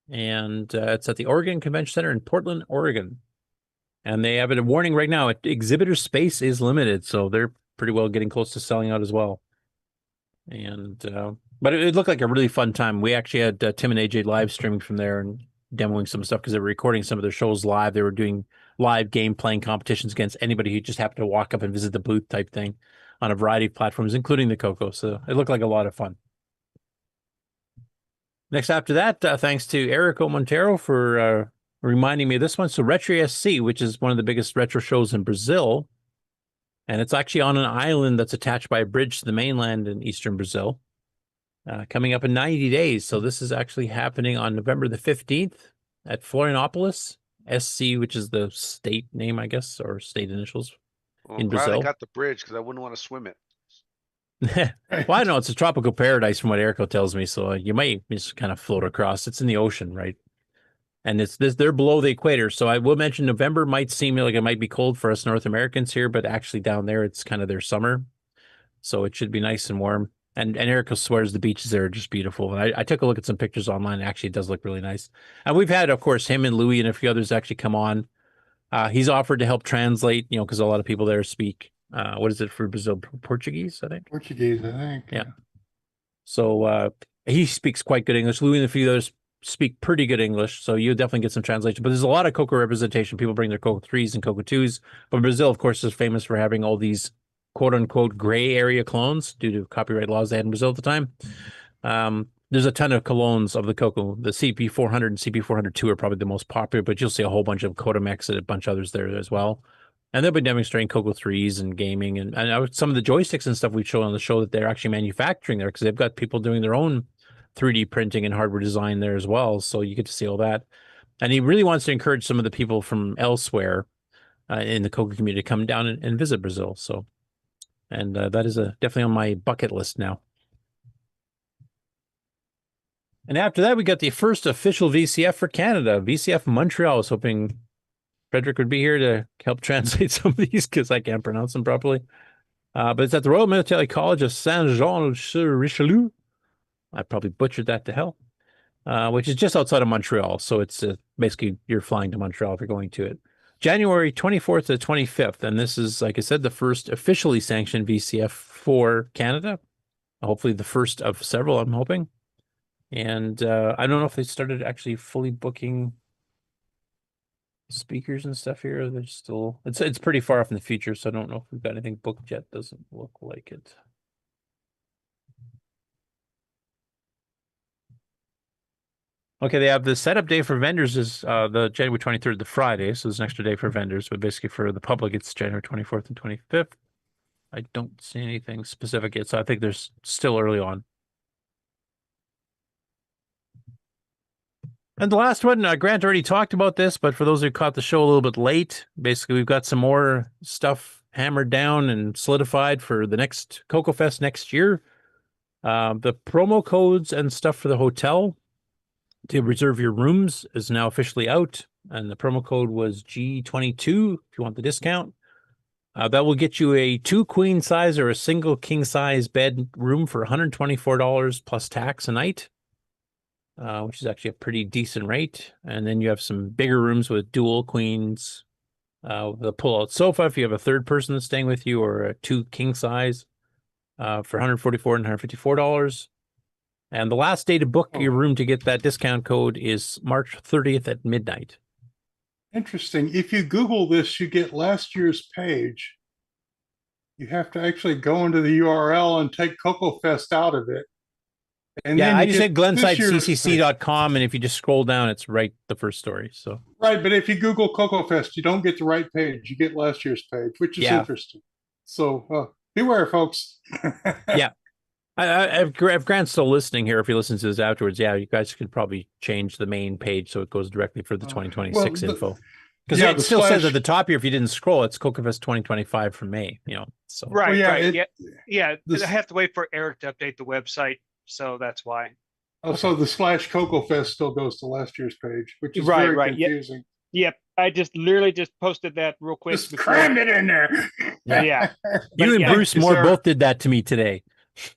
And it's at the Oregon Convention Center in Portland, Oregon. And they have a warning right now. Exhibitor space is limited, so they're pretty well getting close to selling out as well. And but it looked like a really fun time. We actually had Tim and AJ live streaming from there and demoing some stuff because they were recording some of their shows live. They were doing live game playing competitions against anybody who just happened to walk up and visit the booth type thing on a variety of platforms, including the CoCo. So it looked like a lot of fun. Next after that, thanks to Erico Monteiro for reminding me of this one. So Retro SC, which is one of the biggest retro shows in Brazil. And it's actually on an island that's attached by a bridge to the mainland in eastern Brazil. Coming up in 90 days. So this is actually happening on November the 15th at Florianopolis SC, which is the state name, I guess, or state initials Well, in I'm glad I Brazil. got the bridge because I wouldn't want to swim it. Well, I know it's a tropical paradise from what Erico tells me, so you might just kind of float across. It's in the ocean, right? And they're below the equator. So I will mention November might seem like it might be cold for us North Americans here, but actually down there it's kind of their summer. So it should be nice and warm. And Erico swears the beaches there are just beautiful. And I took a look at some pictures online. Actually, it does look really nice. And we've had, of course, him and Louis and a few others actually come on. He's offered to help translate, because a lot of people there speak, what is it for Brazil? Portuguese, I think. Portuguese, I think. Yeah. So he speaks quite good English. Louis and a few others speak pretty good English, so you definitely get some translation. But there's a lot of CoCo representation. People bring their CoCo 3s and CoCo 2s. But Brazil, of course, is famous for having all these quote-unquote gray area clones due to copyright laws they had in Brazil at the time. There's a ton of clones of the CoCo. The CP400 and CP402 are probably the most popular, but you'll see a whole bunch of Codemex and a bunch of others there as well. And they'll be demonstrating CoCo 3s and gaming. And some of the joysticks and stuff we've shown on the show that they're actually manufacturing there because they've got people doing their own 3D printing and hardware design there as well. So you get to see all that. And he really wants to encourage some of the people from elsewhere in the CoCo community to come down and visit Brazil. So, and that is definitely on my bucket list now. And after that, we got the first official VCF for Canada. VCF Montreal. I was hoping Frederick would be here to help translate some of these because I can't pronounce them properly. But it's at the Royal Military College of Saint-Jean-sur-Richelieu. I probably butchered that to hell, which is just outside of Montreal. So it's basically you're flying to Montreal if you're going to it. January 24th to 25th. And this is, like I said, the first officially sanctioned VCF for Canada. Hopefully the first of several, I'm hoping. And I don't know if they started actually fully booking speakers and stuff here. They're still, it's pretty far off in the future, so I don't know if we've got anything booked yet. Doesn't look like it. Okay, they have the setup day for vendors is the January 23rd, the Friday, so there's an extra day for vendors, but basically for the public, it's January 24th and 25th. I don't see anything specific yet, so I think there's still early on. And the last one, Grant already talked about this, but for those who caught the show a little bit late, basically we've got some more stuff hammered down and solidified for the next CoCoFEST next year. The promo codes and stuff for the hotel to reserve your rooms is now officially out, and the promo code was G22 if you want the discount. That will get you a 2 queen size or a single king size bed room for $124 plus tax a night, which is actually a pretty decent rate. And then you have some bigger rooms with dual queens, the pull-out sofa if you have a third person that's staying with you, or a 2 king size for $144 and $154. And the last day to book your room to get that discount code is March 30th at midnight. Interesting. If you Google this, you get last year's page. You have to actually go into the URL and take CoCoFEST out of it. And yeah, then I just said GlensideCCC.com, glensideccc.com, and if you just scroll down, it's right the first story. So right, but if you Google CoCoFEST, you don't get the right page. You get last year's page, which is interesting. So beware, folks. Yeah. If Grant's still listening here, if he listens to this afterwards, yeah, you guys could probably change the main page so it goes directly for the 2026 info. Because it still says at the top here, if you didn't scroll, it's CoCoFEST 2025 from May. So right. I have to wait for Eric to update the website, so that's why. So the /CoCoFEST still goes to last year's page, which is very confusing. Yep. I just literally just posted that real quick. Just cram it in there. Yeah. You and Bruce Moore both did that to me today.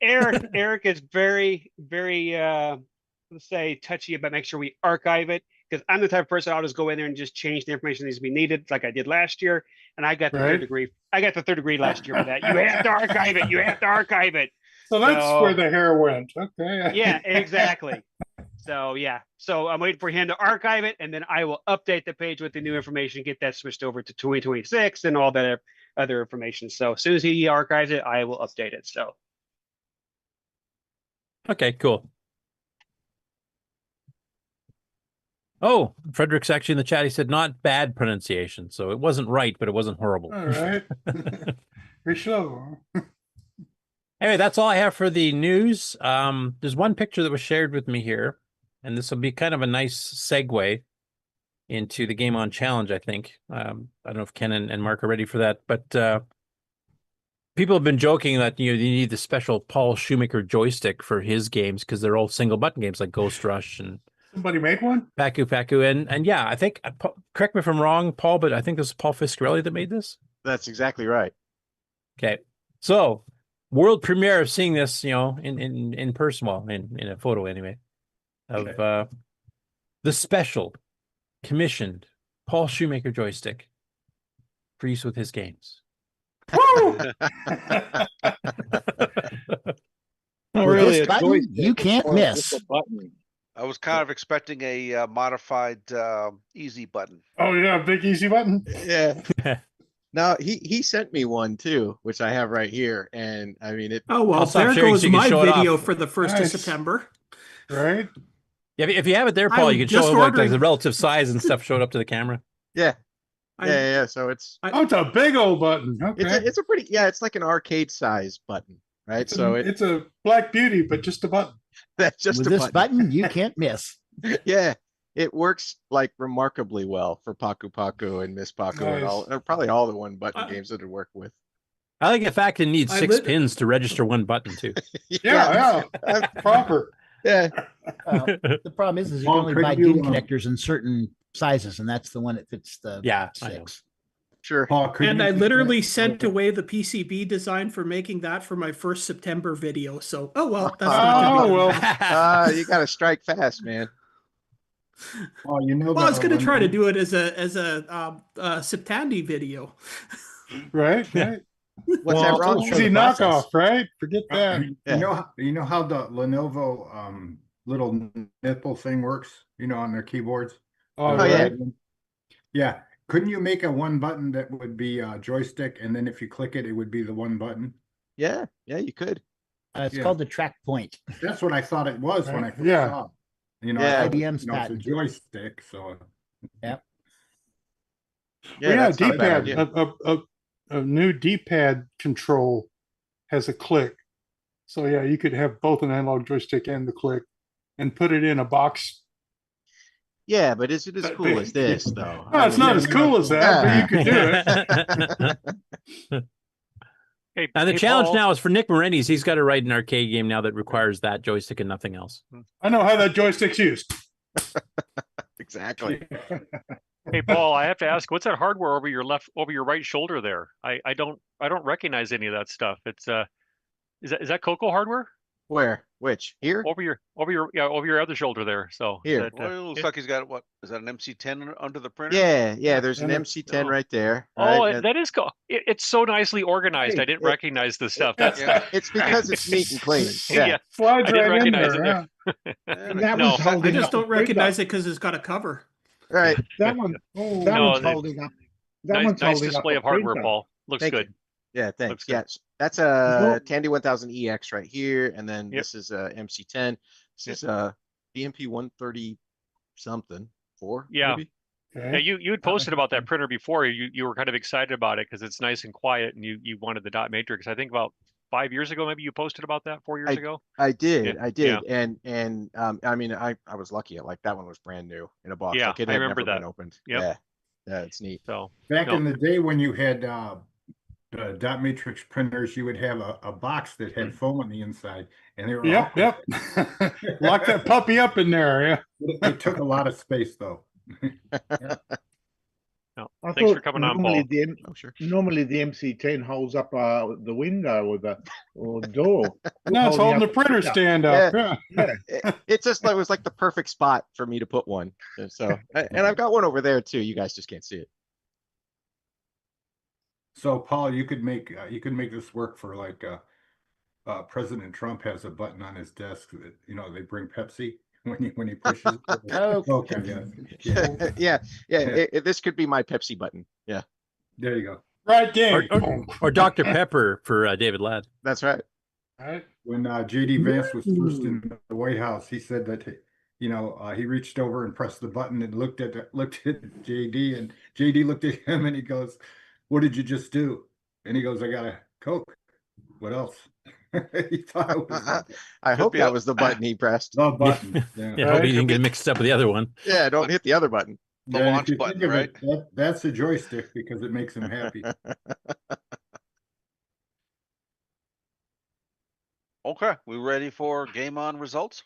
Eric is very, very, let's say, touchy about make sure we archive it, because I'm the type of person I'll just go in there and just change the information that needs to be needed, like I did last year, and I got the third degree. I got the third degree last year for that. You have to archive it. You have to archive it. So that's where the hair went. Okay. Yeah, exactly. So yeah, so I'm waiting for him to archive it, and then I will update the page with the new information, get that switched over to 2026 and all that other information. So as soon as he archives it, I will update it. So. Okay, cool. Oh, Frederick's actually in the chat. He said not bad pronunciation. So it wasn't right, but it wasn't horrible. All right. Anyway, that's all I have for the news. There's one picture that was shared with me here, and this will be kind of a nice segue. into the Game On Challenge, I think. I don't know if Ken and Mark are ready for that, but people have been joking that you need the special Paul Shoemaker joystick for his games because they're all single button games like Ghost Rush and somebody made one. Paku, and yeah, I think. Correct me if I'm wrong, Paul, but I think this is Paul Fiscarelli that made this. That's exactly right. Okay, so world premiere of seeing this, in person, well, in a photo anyway, of the special commissioned Paul Shoemaker joystick for use with his games. Woo! Not really a button, you can't miss. I was kind of expecting a modified easy button. Oh yeah, big easy button. Yeah. Now he sent me one too, which I have right here, and I mean it. Oh well, there goes my video for the 1st of September. Right. Yeah, if you have it there, Paul, you can show him like the relative size and stuff showed up to the camera. Yeah. Yeah. So it's it's a big old button. Okay. It's a pretty it's like an arcade size button, right? It's a Black Beauty, but just a button. That's just with a this button you can't miss. Yeah, it works like remarkably well for Paku and Miss Paku and probably all the one button games that it work with. I like the fact it needs 6 pins to register one button too. Yeah, that's proper. Yeah. The problem is you can only buy DIN connectors in certain sizes, and that's the one that fits the 6. Sure. And I literally sent away the PCB design for making that for my 1st September video. So, that's not gonna be you got to strike fast, man. Oh, well, I was going to try to do it as a Septandi video. Right. What's that wrong? Easy knockoff, right? Forget that. You know how the Lenovo little nipple thing works? On their keyboards. Oh yeah. Yeah. Couldn't you make a one button that would be a joystick, and then if you click it, it would be the one button? Yeah, you could. It's called the track point. That's what I thought it was when I first saw it. IBM's patent. It's a joystick, so. Yep. Yeah, D-pad. A new D-pad control has a click. So yeah, you could have both an analog joystick and the click and put it in a box. Yeah, but is it as cool as this, though? No, it's not as cool as that, but you could do it. Now the challenge now is for Nick Morendes. He's got to write an arcade game now that requires that joystick and nothing else. I know how that joystick's used. Exactly. Hey Paul, I have to ask, what's that hardware over your right shoulder there? I don't recognize any of that stuff. It's is that CoCo hardware? Where? Which? Here? Over your other shoulder there. So here. It looks like he's got is that an MC10 under the printer? Yeah. There's an MC10 right there. Right? That is cool. It's so nicely organized. I didn't recognize the stuff. It's because it's neat and clean. Yeah. Slides I didn't right in recognize there. I just don't recognize it because it's got a cover. Right. That one. That one's holding up. Nice display of hardware, Paul. Looks good. Yeah, thanks. Yes, that's a Tandy 1000 EX right here, and then this is a MC10. This is a BMP 130 something 4. Yeah. Maybe? Yeah, you had posted about that printer before. You were kind of excited about it because it's nice and quiet, and you wanted the dot matrix. I think about 5 years ago, maybe you posted about that. 4 years ago. I did, Yeah. and I mean, I was lucky. Like that one was brand new in a box. Yeah, like, it I had remember never that. been opened. Yep. Yeah, it's neat. So back in the day when you had the dot matrix printers, you would have a box that had foam on the inside, and they were Yep. Lock that puppy up in there. Yeah. It took a lot of space though. No, thanks for coming on, Paul. Normally the MC10 holds up the window or the door. No, it's holding the printer stand up. Yeah. It just was like the perfect spot for me to put one. So, and I've got one over there too. You guys just can't see it. So Paul, you could make this work for like President Trump has a button on his desk that they bring Pepsi when he pushes. Yeah. This could be my Pepsi button. Yeah. There you go. Right game. Or Dr. Pepper for David Ladd. That's right. Right. When J.D. Vance was first in the White House, he said that he reached over and pressed the button and looked at J.D. and J.D. looked at him and he goes, "What did you just do?" And he goes, "I got a Coke. What else?" He thought it was, I hope that was the button he pressed. The button. Yeah, hope he didn't get mixed up with the other one. Yeah, don't hit the other button. The Yeah, and if launch you button, think of right? it, that's the joystick because it makes him happy. Okay, we ready for game on results?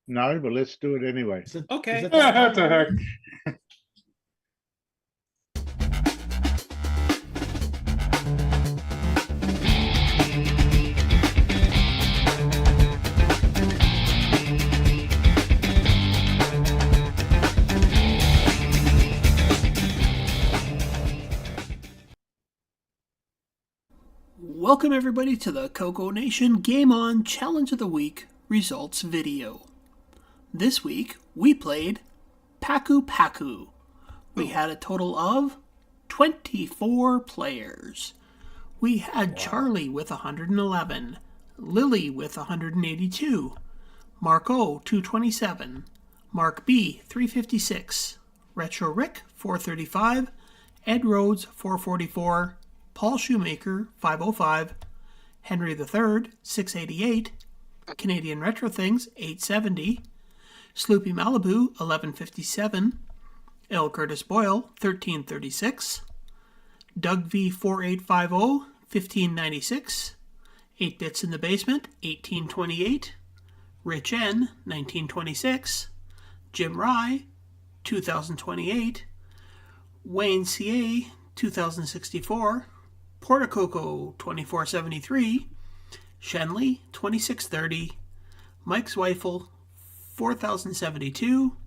No, but let's do it anyway. Okay. What the heck? Welcome everybody to the CoCoNation Game On Challenge of the Week results video. This week we played Paku Paku. We had a total of 24 players. We had Charlie with 111, Lily with 182, Marco 227, Mark B 356, Retro Rick 435, Ed Rhodes 444, Paul Shoemaker 505, Henry III 688, Canadian Retro Things 870, Sloopy Malibu 1157, L Curtis Boyle 1336, Doug V 4850 1596, 8 Bits in the Basement 1828, Rich N 1926, Jim Rye 2028, Wayne CA 2064, Portacoco 2473, Shenley 2630, Mike Zweifel 4072,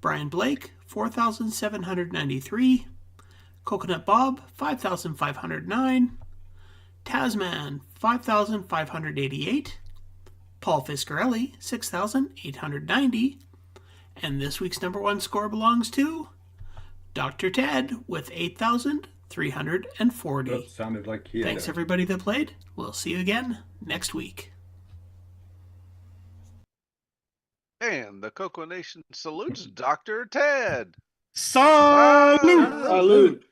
Brian Blake 4793, Coconut Bob 5509, Tasman 5588, Paul Fiscarelli 6890, and this week's number one score belongs to Dr. Ted with 8,340. That sounded like he had Thanks a- everybody that played. We'll see you again next week. And the CoCoNation salutes Dr. Ted. Salute! Salute!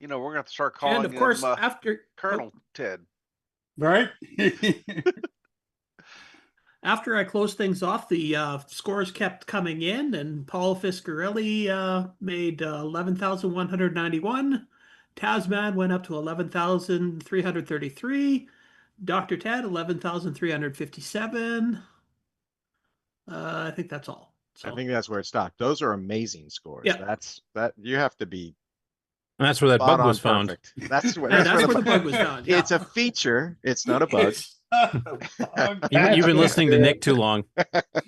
You know, we're going to have to start calling And of course, him after Colonel Ted. Right? After I closed things off, the scores kept coming in, and Paul Fiscarelli made 11,191. Tasman went up to 11,333. Dr. Ted, 11,357. I think that's all. I think that's where it stopped. Those are amazing scores. Yeah. That's you have to be. And that's where that spot bug was on found. perfect. That's where, And that's where the bug was found. Yeah. It's a feature. It's not a bug. You've been listening to Nick too long.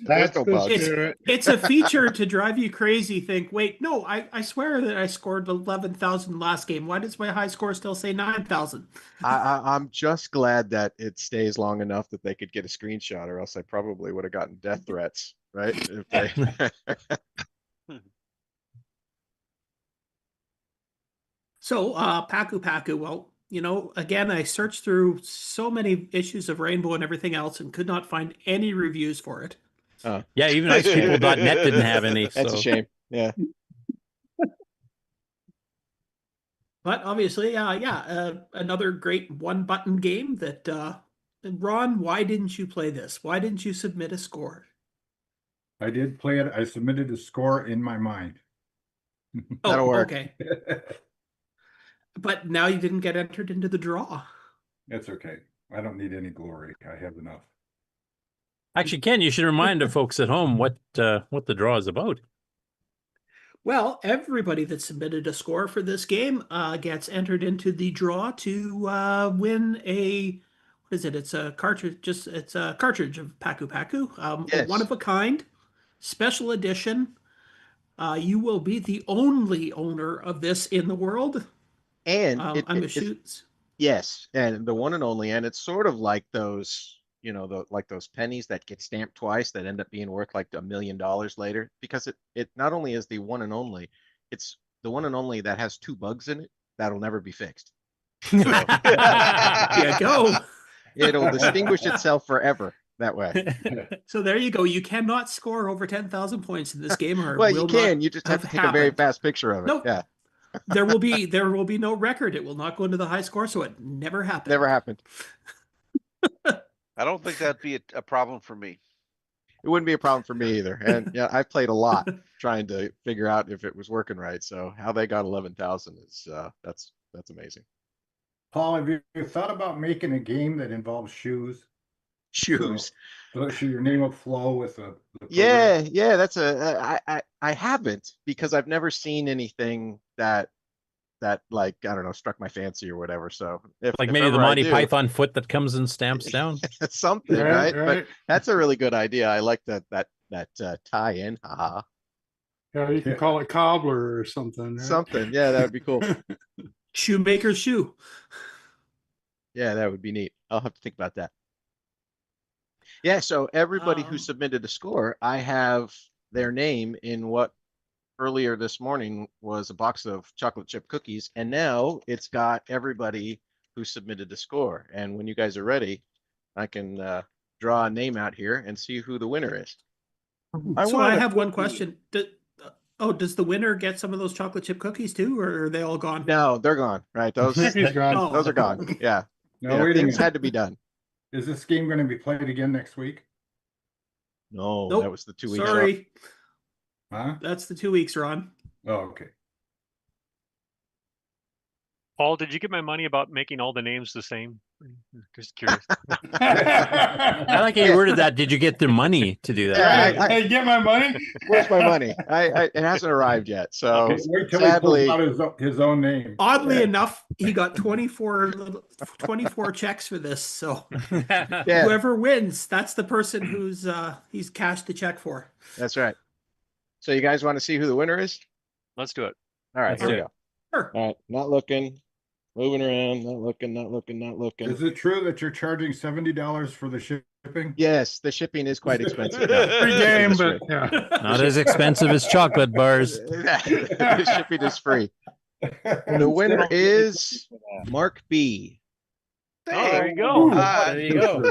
There's no bug. It's a feature to drive you crazy. Think, wait, no, I swear that I scored 11,000 last game. Why does my high score still say 9,000? I'm just glad that it stays long enough that they could get a screenshot, or else I probably would have gotten death threats, right? If they... So, Paku Paku, well, you know, again, I searched through so many issues of Rainbow and everything else and could not find any reviews for it. Yeah, even icepeople.net didn't have any. That's so. a shame. Yeah. But obviously, another great one-button game that, Ron, why didn't you play this? Why didn't you submit a score? I did play it. I submitted a score in my mind. That'll work. Okay. But now you didn't get entered into the draw. That's okay. I don't need any glory. I have enough. Actually, Ken, you should remind the folks at home what the draw is about. Well, everybody that submitted a score for this game gets entered into the draw to win a, what is it? It's a cartridge. It's a cartridge of Paku Paku, Yes. one of a kind, special edition. You will be the only owner of this in the world. And yes, and the one and only, and it's sort of like those, you know, like those pennies that get stamped twice that end up being worth like $1 million later, because it not only is the one and only, it's the one and only that has 2 bugs in it that'll never be fixed. So, Yeah, go. It'll distinguish itself forever that way. So there you go. You cannot score over 10,000 points in this game. Or Well, will you can. not You just have to take a very happened. fast picture of it. Nope. Yeah. There will be no record. It will not go into the high score, so it never happened. Never happened. I don't think that'd be a problem for me. it wouldn't be a problem for me either. And yeah, I've played a lot trying to figure out if it was working right. So how they got 11,000 is that's amazing. Paul, have you thought about making a game that involves shoes? Shoes. So your name will flow with the Yeah, that's I haven't, because I've never seen anything that like, I don't know, struck my fancy or whatever. So if Like if maybe the ever I Monty do, Python foot that comes and stamps down. something, right? But that's a really good idea. I like that tie-in. Haha. Yeah, you can call it cobbler or something. Right? Something. Yeah, that would be cool. Shoemaker's shoe. Yeah, that would be neat. I'll have to think about that. Yeah, so everybody who submitted a score, I have their name in what earlier this morning was a box of chocolate chip cookies, and now it's got everybody who submitted the score. And when you guys are ready, I can draw a name out here and see who the winner is. So I have one question. Does the winner get some of those chocolate chip cookies too, or are they all gone? No, they're gone. Right, those gone. Those are gone. Yeah, No, yeah, wait a things minute. had to be done. Is this game going to be played again next week? No, Nope. that was the 2 weeks. Sorry. Huh? That's the 2 weeks, Ron. Oh, okay. Paul, did you get my money about making all the names the same? Just curious. I like how you worded that. Did you get their money to do that? Yeah, Hey, get my money? Where's my money? It hasn't arrived yet. So Wait till sadly, he pulls out his own name. Oddly enough, he got 24 checks for this. So Yeah. whoever wins, that's the person who's he's cashed the check for. That's right. So you guys want to see who the winner is? Let's do it. All right, Let's here we do go. Sure. All right, not looking, moving around, not looking. Is it true that you're charging $70 for the shipping? Yes, the shipping is quite expensive. No, Free game, it's but free. yeah. Not as expensive as chocolate bars. The shipping is free. The winner is Mark B. Oh, there you go. There you go.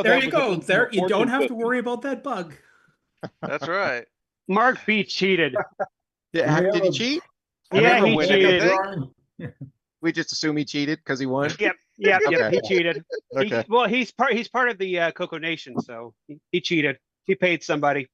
There you go. There you don't have to worry about that bug. That's right. Mark B cheated. Yeah, did he cheat? Yeah, he win cheated. anything. We just assume he cheated because he won. Yep, Okay. he cheated. Okay. He's part of the CoCoNation, so he cheated. He paid somebody.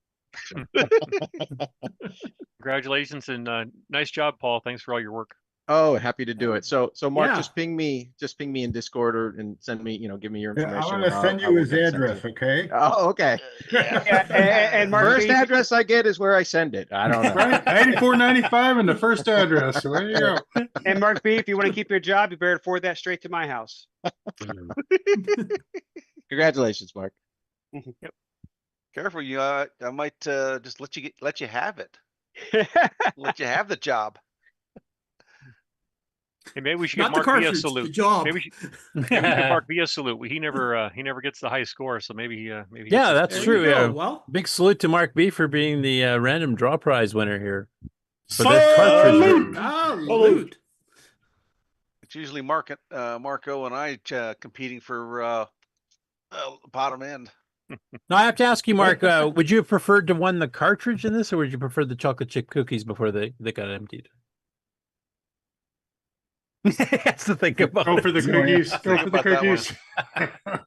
Congratulations and nice job, Paul. Thanks for all your work. Oh, happy to do it. So Mark, Yeah. just ping me in Discord and send me, give me your Yeah, information. I'm going and to send I you will his get sent address, to okay? Oh, okay. And Mark First B, address I get is where I send it. I don't know. Right? 84.95 and the first address. So there you go. and Mark B, if you want to keep your job, you better forward that straight to my house. Congratulations, Mark. Careful, you. I might just let you have it. Let you have the job. Hey, maybe we should Not get the Mark B a cartridge, salute. the job. Maybe we should get Mark B a salute. He never gets the high score, so maybe he Yeah, gets a- that's There true. you go. Yeah. Well, Big salute to Mark B for being the random draw prize winner here. For this cartridge. salute. It's usually Marco and I competing for bottom end. Now I have to ask you, Mark, would you have preferred to win the cartridge in this, or would you prefer the chocolate chip cookies before they got emptied? That's the thing about Go it. for the cookies. Go Think for the about that one. cookies.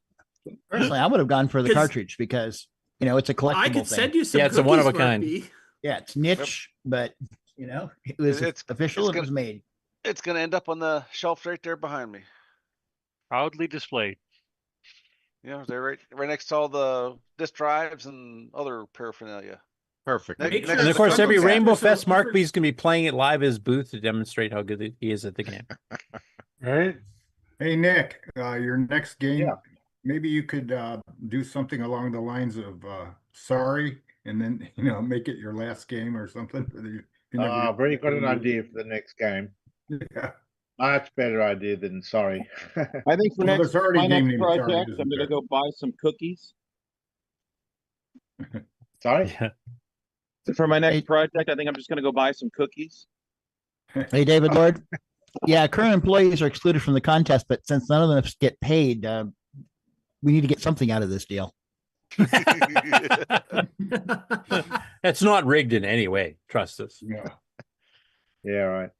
Personally, I would have gone for the 'Cause- cartridge because it's a collectible I could thing. send you some. Yeah, it's a one of a cookies, Mark kind. B. Yeah, it's niche, but it was It's- official. it's It was made. It's gonna end up on the shelf right there behind me. proudly displayed. Yeah, they're right next to all the disk drives and other paraphernalia. Perfect. Next And to of course, the every Coco Rainbow so Fest, Mark for- B is going to be playing it live at his booth to demonstrate how good he is at the game. Right? Hey, Nick, your next game, Yeah. maybe you could do something along the lines of sorry, and then, make it your last game or something. For the, I've already got an idea for the next game. Yeah. Much better idea than sorry. I think for Well, next, there's already my game next named Sorry, project, isn't I'm going there? to go buy some cookies. Sorry? Yeah. For my next Hey. project, I think I'm just going to go buy some cookies. Hey, David Lord. Yeah, current employees are excluded from the contest, but since none of them get paid, we need to get something out of this deal. It's not rigged in any way. Trust us. Yeah. Yeah, right.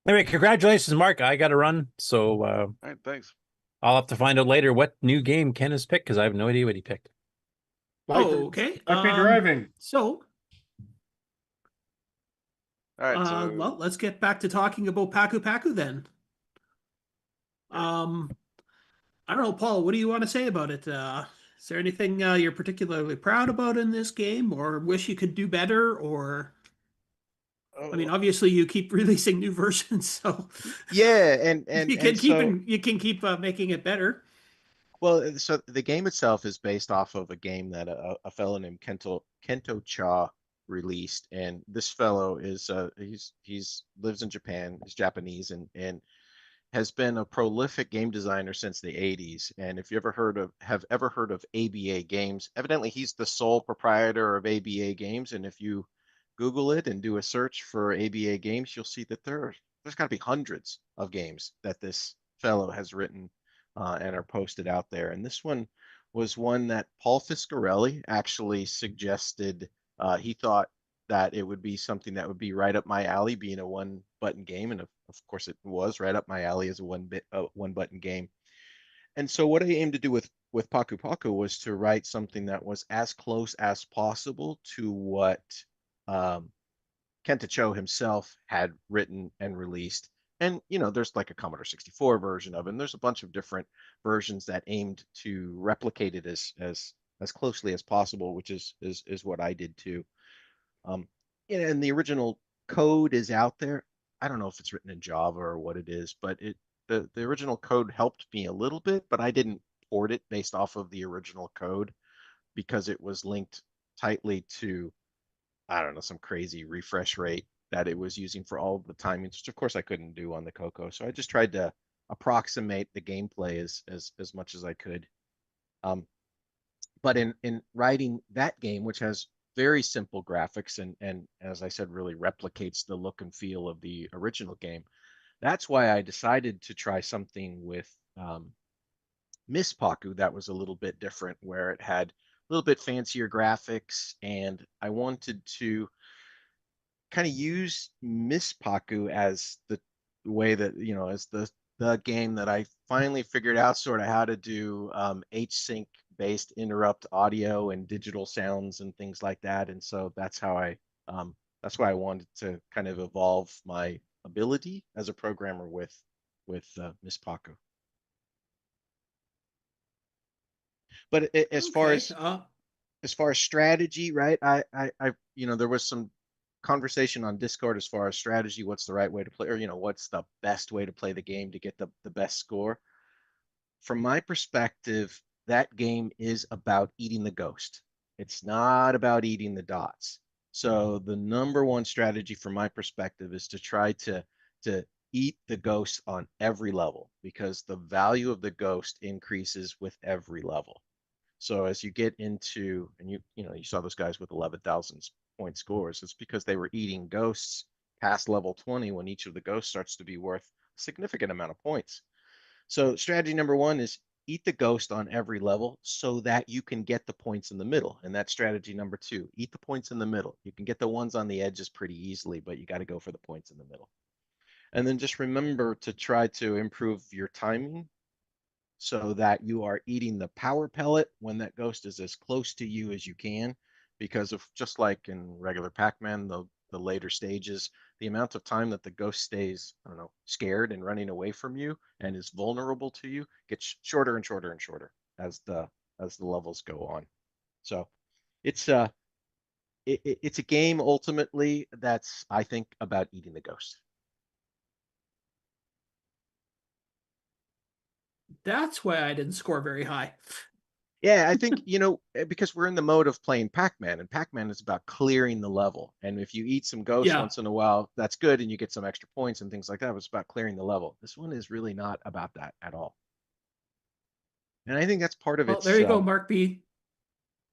Anyway, congratulations, Mark. I got to run, so All right, thanks. I'll have to find out later what new game Ken has picked because I have no idea what he picked. Okay. Happy driving. So, All right, so well, let's get back to talking about Paku Paku then. I don't know, Paul, what do you want to say about it? Is there anything you're particularly proud about in this game, or wish you could do better, or? I mean, obviously, you keep releasing new versions, so Yeah, you can keep making it better. Well, so the game itself is based off of a game that a fellow named Kento Cha released, and this fellow is he's lives in Japan, he's Japanese, and has been a prolific game designer since the 80s. And if you have ever heard of ABA Games, evidently he's the sole proprietor of ABA Games, and if you Google it and do a search for ABA Games, you'll see that there's got to be hundreds of games that this fellow has written and are posted out there. And this one was one that Paul Fiscarelli actually suggested. He thought that it would be something that would be right up my alley, being a one-button game, and of course it was right up my alley as a one-button game. And so what I aimed to do with Paku Paku was to write something that was as close as possible to what Kenta Cho himself had written and released. And, you know, there's like a Commodore 64 version of it, and there's a bunch of different versions that aimed to replicate it as closely as possible, which is what I did too. And the original code is out there. I don't know if it's written in Java or what it is, but the original code helped me a little bit, but I didn't port it based off of the original code because it was linked tightly to, I don't know, some crazy refresh rate that it was using for all of the timings, which of course I couldn't do on the CoCo. So I just tried to approximate the gameplay as much as I could. But in writing that game, which has very simple graphics and as I said, really replicates the look and feel of the original game, that's why I decided to try something with Miss Paku that was a little bit different, where it had a little bit fancier graphics, and I wanted to kind of use Miss Paku as the way that, you know, as the game that I finally figured out sort of how to do H-Sync based interrupt audio and digital sounds and things like that. And so that's why I wanted to kind of evolve my ability as a programmer with Miss Paku. But as far as strategy, right? I you know, there was some conversation on Discord as far as strategy, what's the right way to play, or, you know, what's the best way to play the game to get the best score. From my perspective, that game is about eating the ghost. It's not about eating the dots. So the number one strategy from my perspective is to try to eat the ghost on every level, because the value of the ghost increases with every level. So as you get into, and you saw those guys with 11,000 point scores, it's because they were eating ghosts past level 20 when each of the ghosts starts to be worth a significant amount of points. So strategy number one is eat the ghost on every level so that you can get the points in the middle. And that's strategy number two, eat the points in the middle. You can get the ones on the edges pretty easily, but you got to go for the points in the middle. And then just remember to try to improve your timing so that you are eating the power pellet when that ghost is as close to you as you can, because of, just like in regular Pac-Man, the later stages, the amount of time that the ghost stays, I don't know, scared and running away from you and is vulnerable to you gets shorter and shorter and shorter as the levels go on. So it's a game ultimately that's, I think, about eating the ghost. That's why I didn't score very high. Yeah, I think, you know, because we're in the mode of playing Pac-Man, and Pac-Man is about clearing the level. And if you eat some ghosts once in a while, that's good, and you get some extra points and things like that. It's about clearing the level. This one is really not about that at all. And I think that's part of it. There you go, Mark B.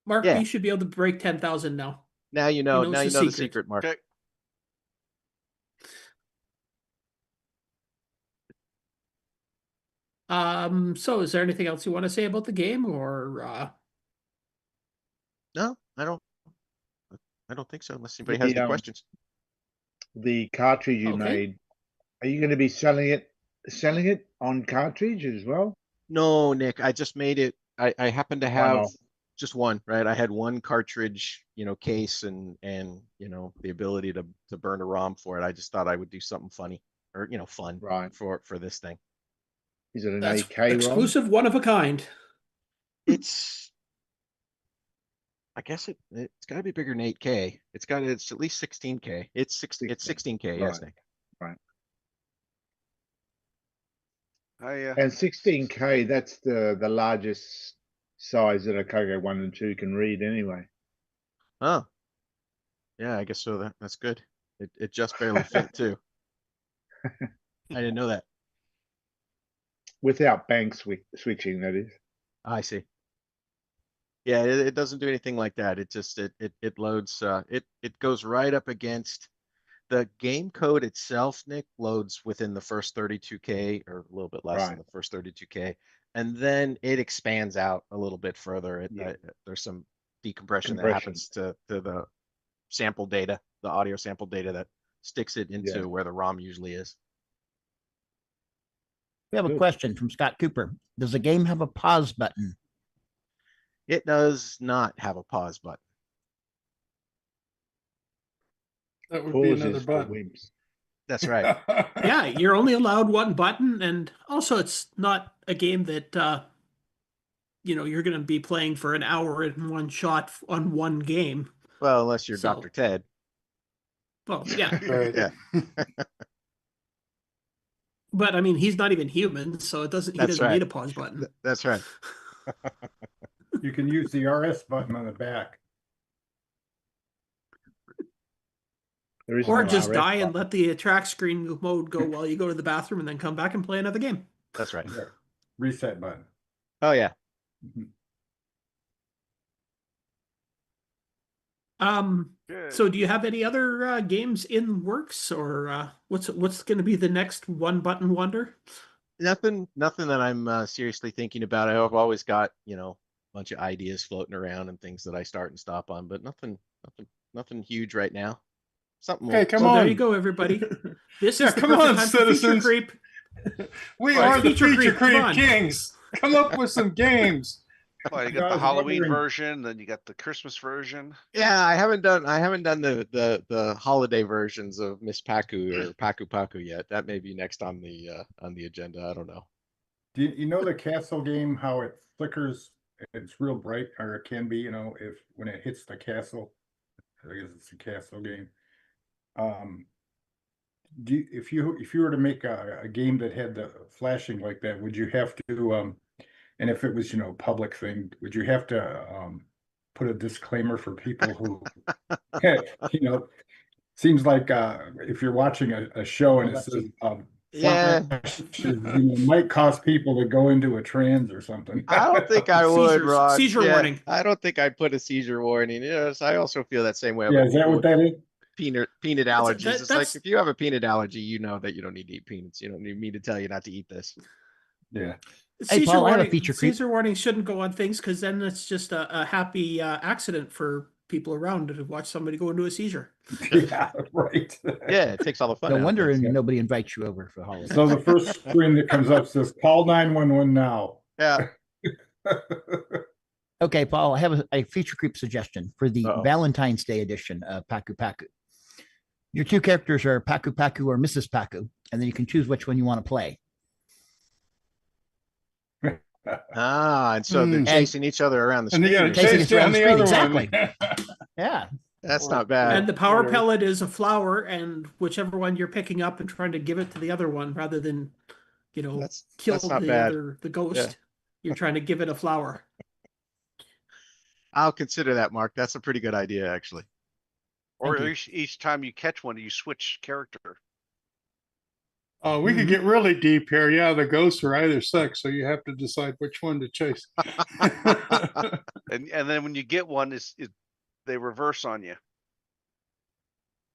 Mark B should be able to break 10,000 now. Now you know. Now you know the secret, Mark. Okay. So is there anything else you want to say about the game, or No, I don't think so, unless anybody has any questions. The cartridge you made, are you going to be selling it on cartridge as well? No, Nick, I just made it. I happen to have just one, right? I had one cartridge, case and the ability to burn a ROM for it. I just thought I would do something funny or fun for this thing. Is it an That's AK ROM? exclusive, one of a kind. It's, I guess it's got to be bigger than 8K. It's at least 16K. It's 16K. Yes, Nick. Right. And 16K, that's the largest size that a CoCo 1 and 2 can read anyway. Oh, yeah, I guess so. That's good. It just barely fit too. I didn't know that. Without bank switching, that is. I see. Yeah, it doesn't do anything like that. It just it loads. It goes right up against the game code itself. Nick loads within the first 32K or a little bit less than the first 32K, and then it expands out a little bit further. There's some decompression that happens to the sample data, the audio sample data that sticks it into where the ROM usually is. We have a question from Scott Cooper. Does the game have a pause button? It does not have a pause button. That would be another button. That's right. Yeah, you're only allowed one button, and also it's not a game that you're going to be playing for an hour in one shot on one game. Well, unless you're Dr. Ted. Well, yeah. Right. Yeah. But I mean, he's not even human, so it doesn't. He doesn't need a pause button. That's right. You can use the RS button on the back. Or just die and let the track screen mode go while you go to the bathroom and then come back and play another game. That's right. Reset button. Oh yeah. So do you have any other games in works, or what's going to be the next one button wonder? Nothing that I'm seriously thinking about. I've always got, a bunch of ideas floating around and things that I start and stop on, but nothing huge right now. Something more. Hey, come on. There you go, everybody. This is the come on, perfect time for citizens. Feature Creep. We are the Feature Creep Come Kings. Come up with some games. Well, you got the Halloween version, then you got the Christmas version. Yeah, I haven't done the holiday versions of Miss Paku or Paku yet. That may be next on the agenda. I don't know. Do you know the castle game, how it flickers? It's real bright, or it can be, when it hits the castle. I guess it's a castle game. If you were to make a game that had the flashing like that, would you have to and if it was public thing, would you have to put a disclaimer for people who seems like if you're watching a show and it says might cause people to go into a trance or something. I don't think I would, Rod. Seizure warning. I don't think I'd put a seizure warning. Yes, I also feel that same way. Yeah, is that what that is? Peanut allergies. It's like if you have a peanut allergy, you know that you don't need to eat peanuts. You don't need me to tell you not to eat this. Yeah. Hey, Paul, I have a feature creep. Seizure warning shouldn't go on things because then it's just a happy accident for people around to watch somebody go into a seizure. Yeah, right. Yeah, it takes all the fun. No wonder nobody invites you over for holidays. So the first screen that comes up says call 911 now. Yeah. Okay, Paul, I have a feature creep suggestion for the Valentine's Day edition of Paku Paku. Your two characters are Paku Paku or Mrs. Paku, and then you can choose which one you want to play. And so they're chasing each other around the screen. And you got to chase down the other exactly. one. Yeah. That's not bad. And the power pellet is a flower, and whichever one you're picking up and trying to give it to the other one rather than, kill the ghost. Yeah. You're trying to give it a flower. I'll consider that, Mark. That's a pretty good idea, actually. Or each time you catch one, you switch character. Oh, we could get really deep here. Yeah, the ghosts are either sex, so you have to decide which one to chase. and then when you get one, they reverse on you.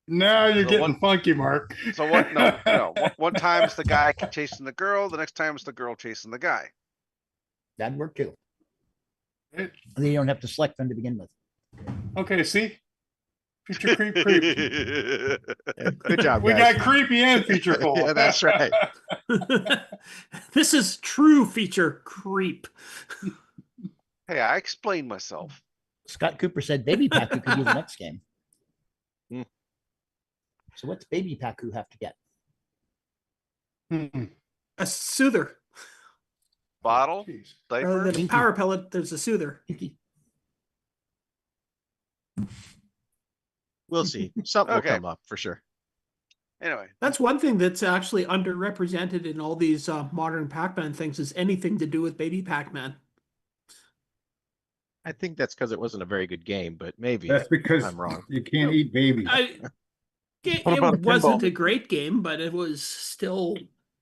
Now you're getting funky, Mark. So what? No. One time it's the guy chasing the girl. The next time it's the girl chasing the guy. That'd work too. And then you don't have to select them to begin with. Okay, see? Feature creep. Good job, We guys. got creepy and feature full. Yeah, that's right. This is true feature creep. Hey, I explained myself. Scott Cooper said Baby Paku could be the next game. Mm. So what's Baby Paku have to get? A soother. Bottle, diaper. Rather than a power pellet, there's a soother. We'll see. Something Okay. will come up for sure. Anyway, That's one thing that's actually underrepresented in all these modern Pac-Man things is anything to do with Baby Pac-Man. I think that's because it wasn't a very good game, but maybe That's because I'm wrong. you can't eat babies. It wasn't a great game, but it was still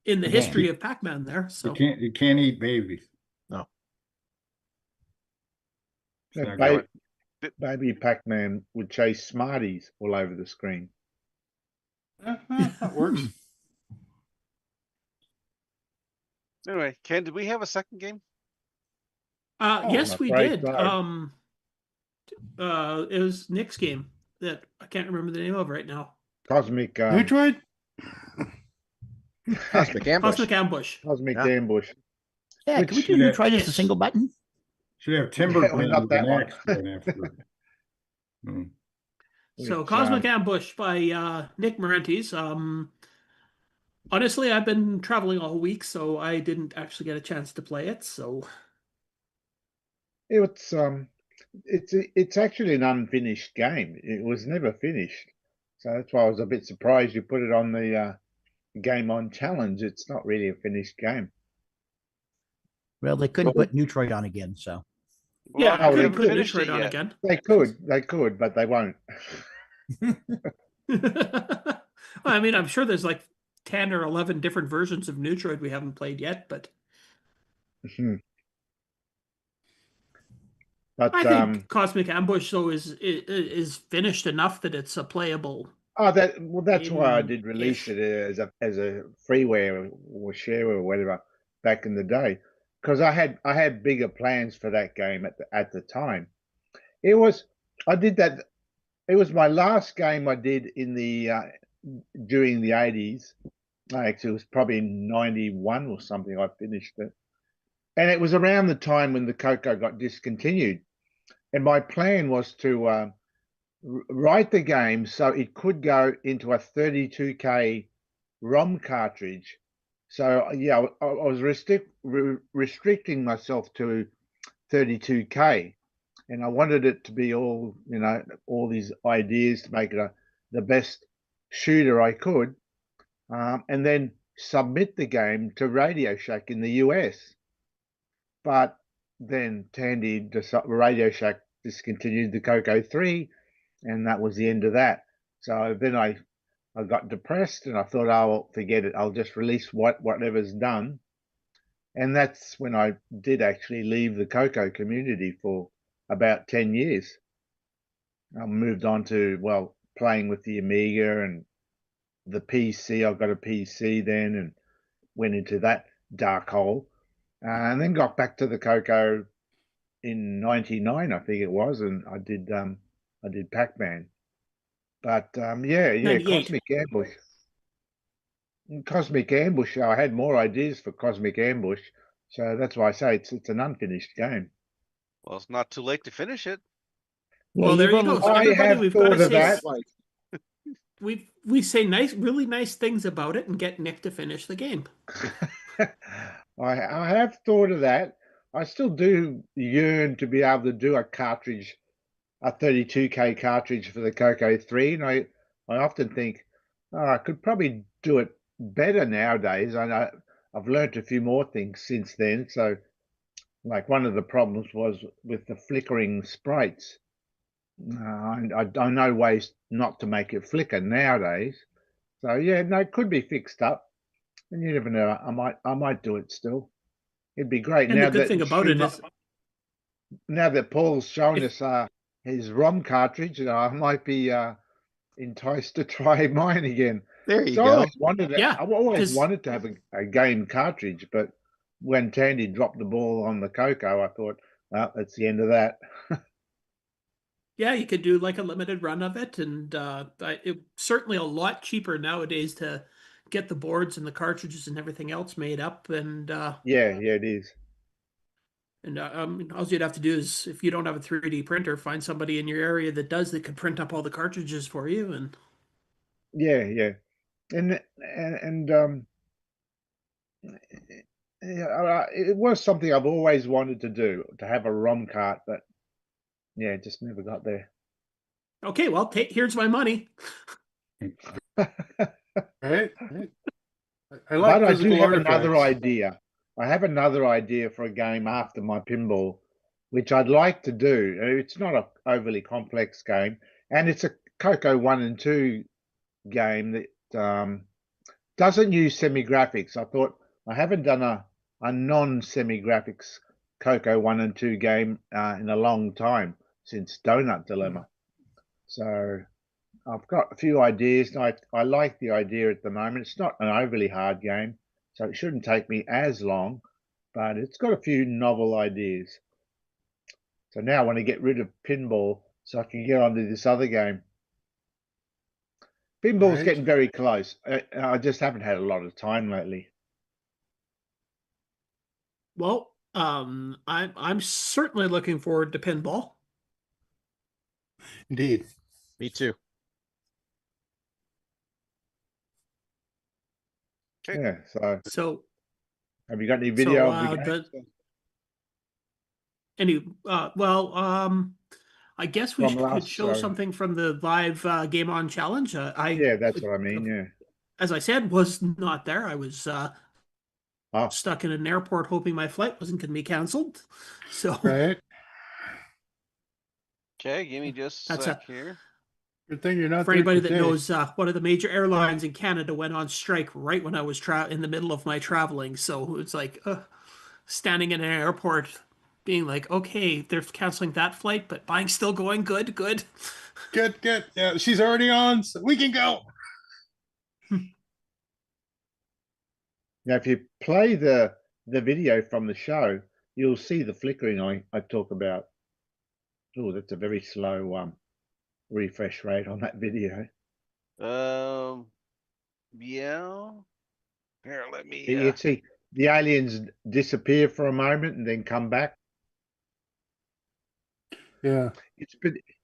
in the history of Pac-Man there. So You can't eat babies. No. Baby Pac-Man would chase Smarties all over the screen. That works. Anyway, Ken, did we have a second game? Yes, we great did. start. It was Nick's game that I can't remember the name of right now. Cosmic Neutroid? Cosmic Ambush. Cosmic Ambush. Cosmic Ambush. Yeah, can we do Neutroid as a single button? Should have Timber Yeah, not that one. So Cosmic Ambush by Nick Marentes. Honestly, I've been traveling all week, so I didn't actually get a chance to play it. So it's actually an unfinished game. It was never finished, so that's why I was a bit surprised you put it on the Game On Challenge. It's not really a finished game. Well, they couldn't put Neutroid on again, so. yeah, I they couldn't put could. Neutroid on again. They could, but they won't. Well, I mean, I'm sure there's like 10 or 11 different versions of Neutroid we haven't played yet, but But I think Cosmic Ambush though is finished enough that it's a playable. That's why I did release it as a freeware or share or whatever back in the day, because I had bigger plans for that game at the time. It was my last game I did in the during the 80s. Actually, it was probably in 91 or something. I finished it, and it was around the time when the CoCo got discontinued. And my plan was to write the game so it could go into a 32K ROM cartridge. So yeah, I was restricting myself to 32K, and I wanted it to be all these ideas to make it the best shooter I could, and then submit the game to Radio Shack in the US. But then Radio Shack discontinued the CoCo 3, and that was the end of that. So then I got depressed, and I thought, oh, forget it. I'll just release whatever's done. And that's when I did actually leave the CoCo community for about 10 years. I moved on to, playing with the Amiga and the PC. I got a PC then and went into that dark hole. And then got back to the CoCo in '99, I think it was, and I did Pac-Man. But 98. Cosmic Ambush. I had more ideas for Cosmic Ambush, so that's why I say it's an unfinished game. Well, it's not too late to finish it. Well, there you go. So I everybody, have we've got thought to of say that. we say really nice things about it and get Nick to finish the game. I have thought of that. I still do yearn to be able to do a 32K cartridge for the CoCo 3, and I often think, I could probably do it better nowadays. I know I've learnt a few more things since then. So, like, one of the problems was with the flickering sprites. I know ways not to make it flicker nowadays. So yeah, no, it could be fixed up, and you never know. I might do it still. It'd be great. And the good thing about it is, now that Paul's shown us his ROM cartridge, I might be enticed to try mine again. There you So go. I always wanted to have a game cartridge, but when Tandy dropped the ball on the CoCo, I thought, well, that's the end of that. yeah, you could do like a limited run of it, and it's certainly a lot cheaper nowadays to get the boards and the cartridges and everything else made up. And yeah, it is. And all you'd have to do is, if you don't have a 3D printer, find somebody in your area that does, that could print up all the cartridges for you. And yeah, and yeah, it was something I've always wanted to do, to have a ROM cart, but yeah, just never got there. okay, well, here's my money. Right. I But like I do physical have another artifacts. idea. I have another idea for a game after my pinball, which I'd like to do. It's not an overly complex game, and it's a CoCo 1 and 2 game that doesn't use semi-graphics. I thought I haven't done a non-semi-graphics CoCo 1 and 2 game in a long time, since Donut Dilemma. So I've got a few ideas, and I like the idea at the moment. It's not an overly hard game, so it shouldn't take me as long, but it's got a few novel ideas. So now I want to get rid of pinball so I can get on to this other game. Pinball's Right. getting very close. I just haven't had a lot of time lately. Well, I'm certainly looking forward to pinball. Indeed. Me too. Yeah. So have you got any video of the game? I guess we From could last show show. something from the live Game On challenge. Yeah, that's what I mean. Yeah. As I said, was not there. I was stuck in an airport hoping my flight wasn't going to be canceled. So Right. Okay, give me just a That's sec here. Good thing you're not for there anybody that today. knows, one of the major airlines in Canada went on strike right when I was in the middle of my traveling. So it's like standing in an airport, being like, okay, they're canceling that flight, but mine's still going. Good. Good. Yeah, she's already on, so we can go. Now, if you play the video from the show, you'll see the flickering I talk about. Oh, that's a very slow refresh rate on that video. Yeah. Here, let me. You see the aliens disappear for a moment and then come back. Yeah.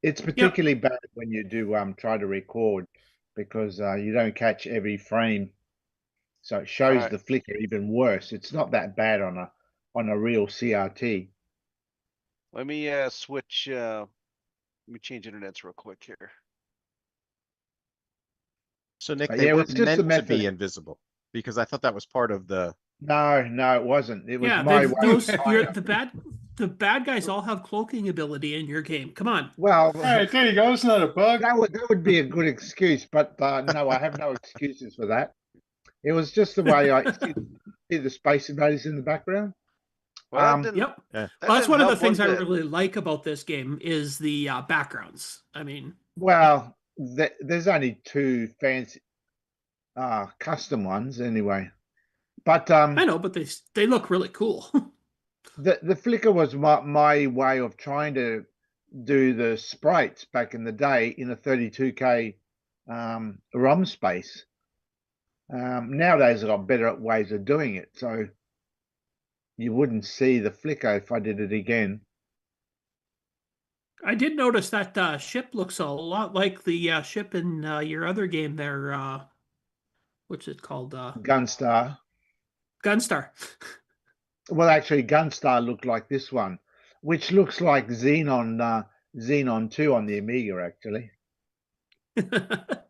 It's particularly bad when you do try to record, because you don't catch every frame, so it shows Right. the flicker even worse. It's not that bad on a real CRT. Let me switch. Let me change internets real quick here. So Nick, Yeah, they it were was just the meant to be method. invisible, because I thought that was part of the. No, it wasn't. It was Yeah, my way. the bad guys all have cloaking ability in your game. Come on. Well, All right, there you go. It's not a bug. that would be a good excuse, but no, I have no excuses for that. It was just the way I see the Space Invaders in the background. Well, Yep. Yeah. Well, that's one of the things I bit. really like about this game is the backgrounds. I mean, Well, there's only two fancy custom ones anyway. But I know, but they look really cool. the flicker was my way of trying to do the sprites back in the day in a 32K ROM space. Nowadays I've got better ways of doing it, so you wouldn't see the flicker if I did it again. I did notice that ship looks a lot like the ship in your other game there. What's it called? Gunstar. Gunstar. Well, actually, Gunstar looked like this one, which looks like Xenon 2 on the Amiga, actually. The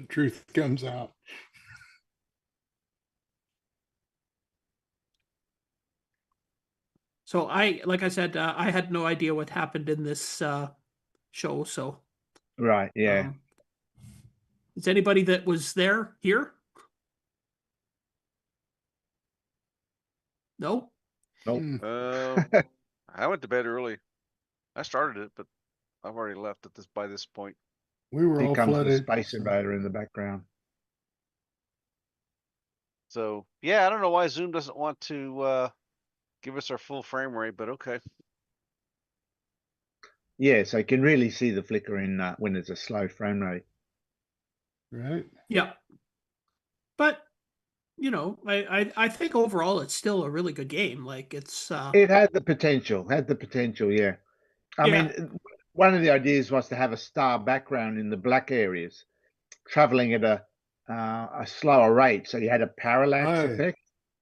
truth comes out. So like I said, I had no idea what happened in this show. So Right, yeah. is anybody that was there here? No. Nope. I went to bed early. I started it, but I've already left by this point. We were Here all comes the flooded. Space Invader in the background. So yeah, I don't know why Zoom doesn't want to give us our full frame rate, but okay. Yeah, so you can really see the flicker in when it's a slow frame rate. Right. Yeah. But you know, I think overall it's still a really good game. Like it's It had the potential. Yeah. I Yeah. mean, one of the ideas was to have a star background in the black areas, traveling at a slower rate, so you had a parallax Right. effect.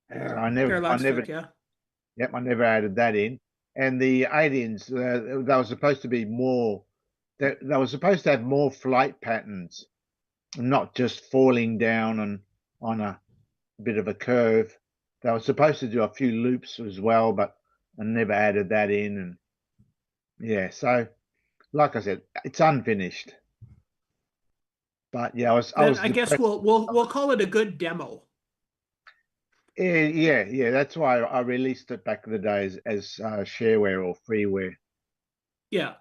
Yeah. So parallax effect, yeah. Yep, I never added that in. And the aliens, they were supposed to be more. They were supposed to have more flight patterns, not just falling down on a bit of a curve. They were supposed to do a few loops as well, but I never added that in. And yeah, so like I said, it's unfinished. But yeah, I Then was I guess depressed. we'll call it a good demo. Yeah. That's why I released it back in the days as shareware or freeware. Yeah.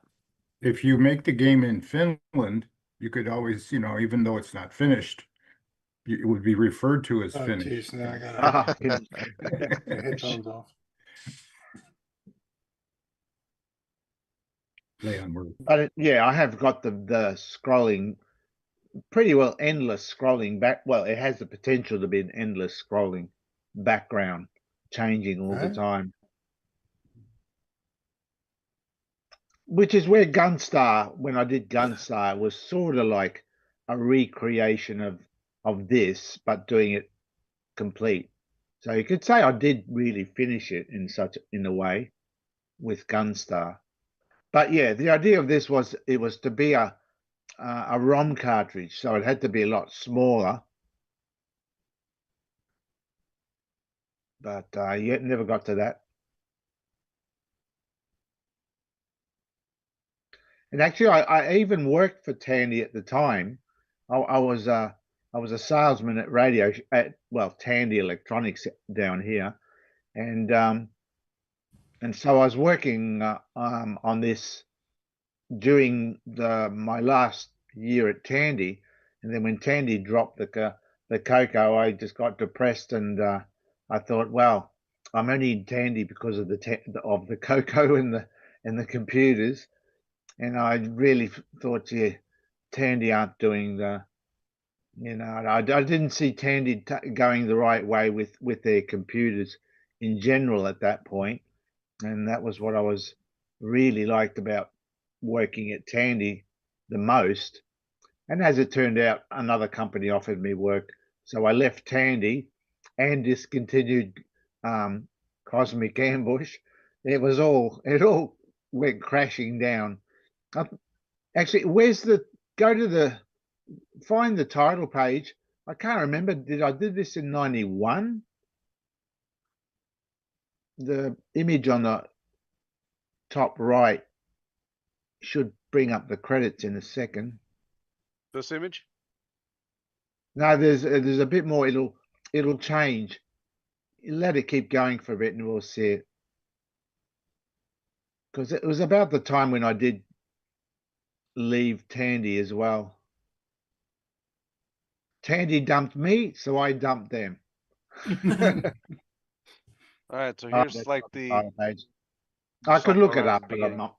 If you make the game in Finland, you could always, even though it's not finished, it would be referred to as Oh, finished. geez, now I gotta get the headphones off. Play on words. But yeah, I have got the scrolling pretty well endless scrolling back. Well, it has the potential to be an endless scrolling background, changing all the Right. time. Which is where Gunstar, when I did Gunstar, was sort of like a recreation of this, but doing it complete. So you could say I did really finish it in a way with Gunstar. But yeah, the idea of this was it was to be a ROM cartridge, so it had to be a lot smaller. But yet never got to that. And actually, I even worked for Tandy at the time. I was a salesman at Tandy Electronics down here, and so I was working on this during my last year at Tandy, and then when Tandy dropped the CoCo, I just got depressed, and I thought, well, I'm only in Tandy because of the CoCo and the computers. And I really thought, yeah, Tandy aren't doing I didn't see Tandy going the right way with their computers in general at that point. And that was what I was really liked about working at Tandy the most. And as it turned out, another company offered me work. So I left Tandy and discontinued Cosmic Ambush. It all went crashing down. Actually, find the title page. I can't remember. I did this in 91? The image on the top right should bring up the credits in a second. This image? No, there's a bit more. It'll change. Let it keep going for a bit and we'll see it. Because it was about the time when I did leave Tandy as well. Tandy dumped me, so I dumped them. All right, so here's like the title page. I could look it up, but I'm not.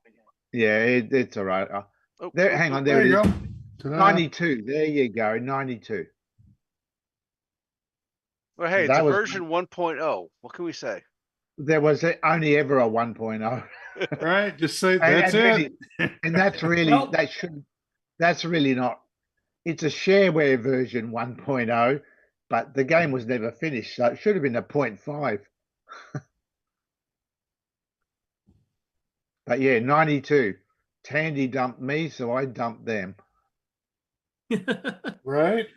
Yeah, it's all right. Hang on, there it is. 92. There you go, 92. Well, hey, it's a version 1.0. What can we say? There was only ever a 1.0. Right, just say that's it. And that's really that's really not. It's a shareware version 1.0, but the game was never finished, so it should have been a 0.5. But yeah, 92. Tandy dumped me, so I dumped them. Right.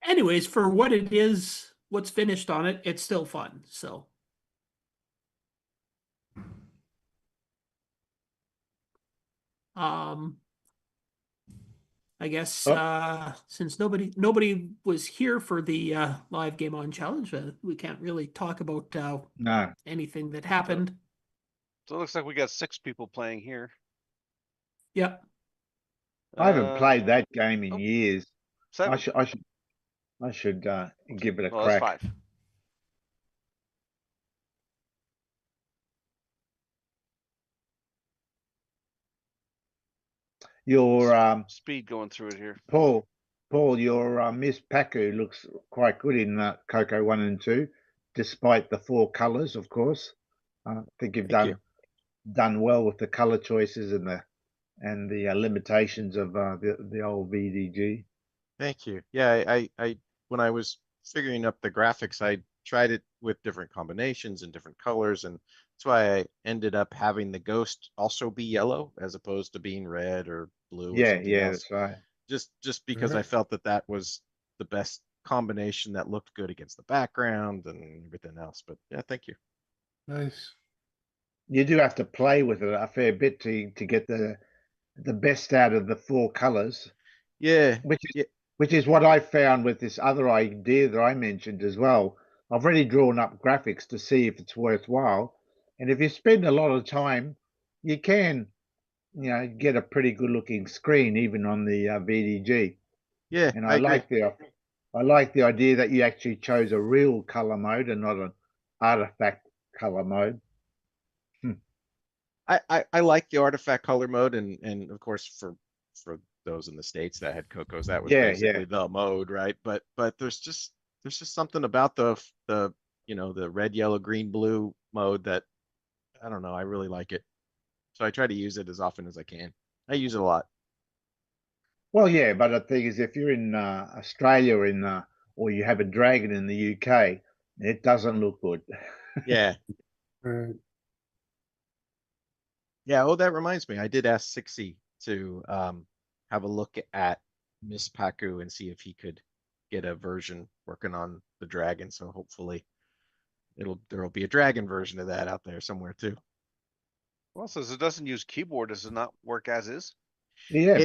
Anyways, for what it is, what's finished on it, it's still fun. So I guess since nobody was here for the live game on challenge, we can't really talk about anything that happened. So it looks like we got 6 people playing here. Yep. I haven't played that game in years. 7. I should give it a Well, crack. that's 5. Your speed going through it here. Paul, Paul, your Miss Paku looks quite good in CoCo 1 and 2, despite the 4 colors, of course. I think you've done well with the color choices and the limitations of the old VDG. Thank you. Yeah, I when I was figuring up the graphics, I tried it with different combinations and different colors, and that's why I ended up having the ghost also be yellow as opposed to being red or blue or something else. That's right. Just because I felt that was the best combination that looked good against the background and everything else. But yeah, thank you. Nice. You do have to play with it a fair bit to get the best out of the 4 colors. Yeah. Which is what I found with this other idea that I mentioned as well. I've already drawn up graphics to see if it's worthwhile. And if you spend a lot of time, you can, get a pretty good looking screen even on the VDG. Yeah, and I like the idea that you actually chose a real color mode and not an artifact color mode. I like the artifact color mode, and of course for those in the States that had CoCos, that was basically the mode, right? But there's just something about the red, yellow, green, blue mode that I don't know. I really like it, so I try to use it as often as I can. I use it a lot. Well, yeah, but the thing is, if you're in Australia or you have a dragon in the UK, it doesn't look good. Yeah. Yeah. Oh, that reminds me. I did ask Sixie to have a look at Miss Paku and see if he could get a version working on the dragon. So hopefully there'll be a dragon version of that out there somewhere too. Well, since it doesn't use keyboard, does it not work as is? Yeah,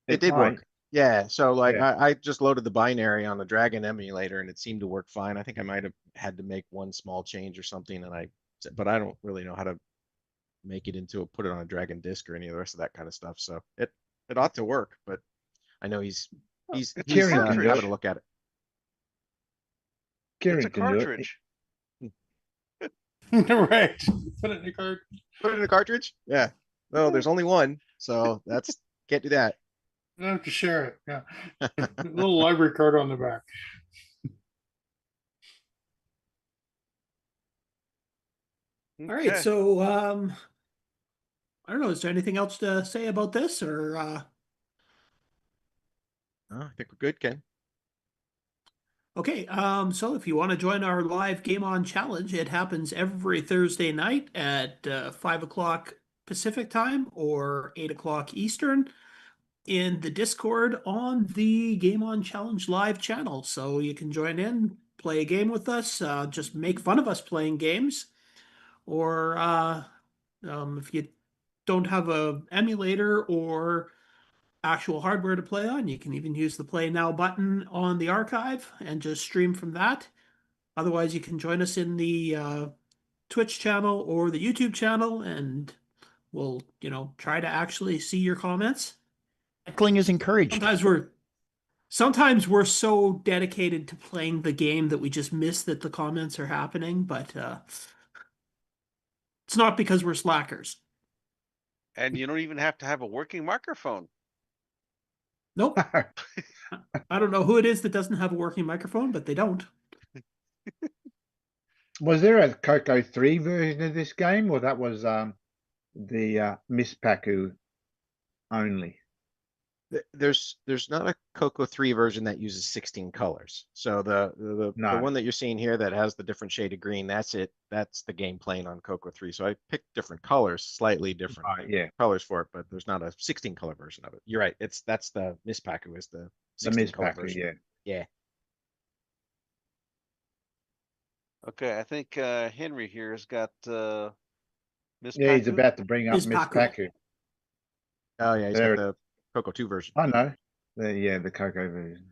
It did work. Yeah. So like I just loaded the binary on the dragon emulator and it seemed to work fine. I think I might have had to make one small change or something, but I don't really know how to make it put it on a dragon disc or any of the rest of that kind of stuff. So it ought to work, but I know he's having a look at it. It's a cartridge. Right. Put it in a cartridge? Yeah. No, there's only one, so can't do that. You don't have to share it. Yeah. A little library card on the back. All right, so I don't know. Is there anything else to say about this, or? No, I think we're good, Ken. Okay, so if you want to join our live Game On Challenge, it happens every Thursday night at 5 o'clock Pacific time or 8 o'clock Eastern in the Discord on the Game On Challenge live channel. So you can join in, play a game with us, just make fun of us playing games, or if you don't have a emulator or actual hardware to play on, you can even use the Play Now button on the archive and just stream from that. Otherwise, you can join us in the Twitch channel or the YouTube channel, and we'll, try to actually see your comments. Heckling is encouraged. Sometimes we're so dedicated to playing the game that we just miss that the comments are happening, but it's not because we're slackers. And you don't even have to have a working microphone. Nope. I don't know who it is that doesn't have a working microphone, but they don't. Was there a CoCo 3 version of this game, or that was the Miss Paku only? There's not a CoCo 3 version that uses 16 colors. So the one that you're seeing here that has the different shade of green, that's it. That's the game playing on CoCo 3. So I picked different colors, slightly different colors for it, but there's not a 16 color version of it. You're right. That's the Miss Paku is the 16 color version. Yeah. Okay, I think Henry here has got Miss Paku. He's about to bring up Miss Paku. Oh yeah, he's got the CoCo 2 version. I know. The CoCo version.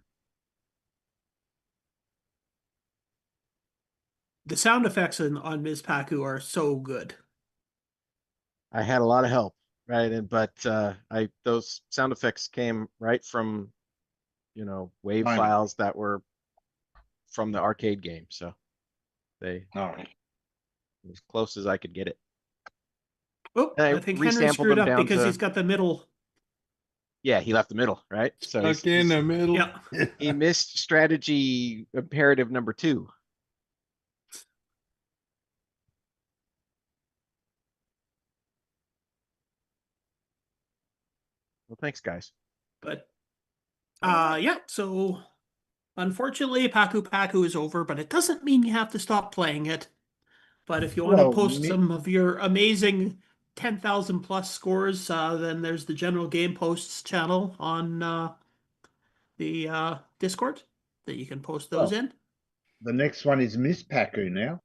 The sound effects on Ms. Paku are so good. I had a lot of help, right? But those sound effects came right from, wave files that were from the arcade game. So they as close as I could get it. Oh, I think Henry screwed up because he's got the middle. Yeah, he left the middle, right? So Stuck in the middle. Yeah. he missed strategy imperative number 2. Well, thanks, guys. But yeah, so unfortunately Paku Paku is over, but it doesn't mean you have to stop playing it. But if you want Well, to post some of your amazing 10,000 plus scores, then there's the general game posts channel on the Discord that you can post those in. The next one is Miss Paku now.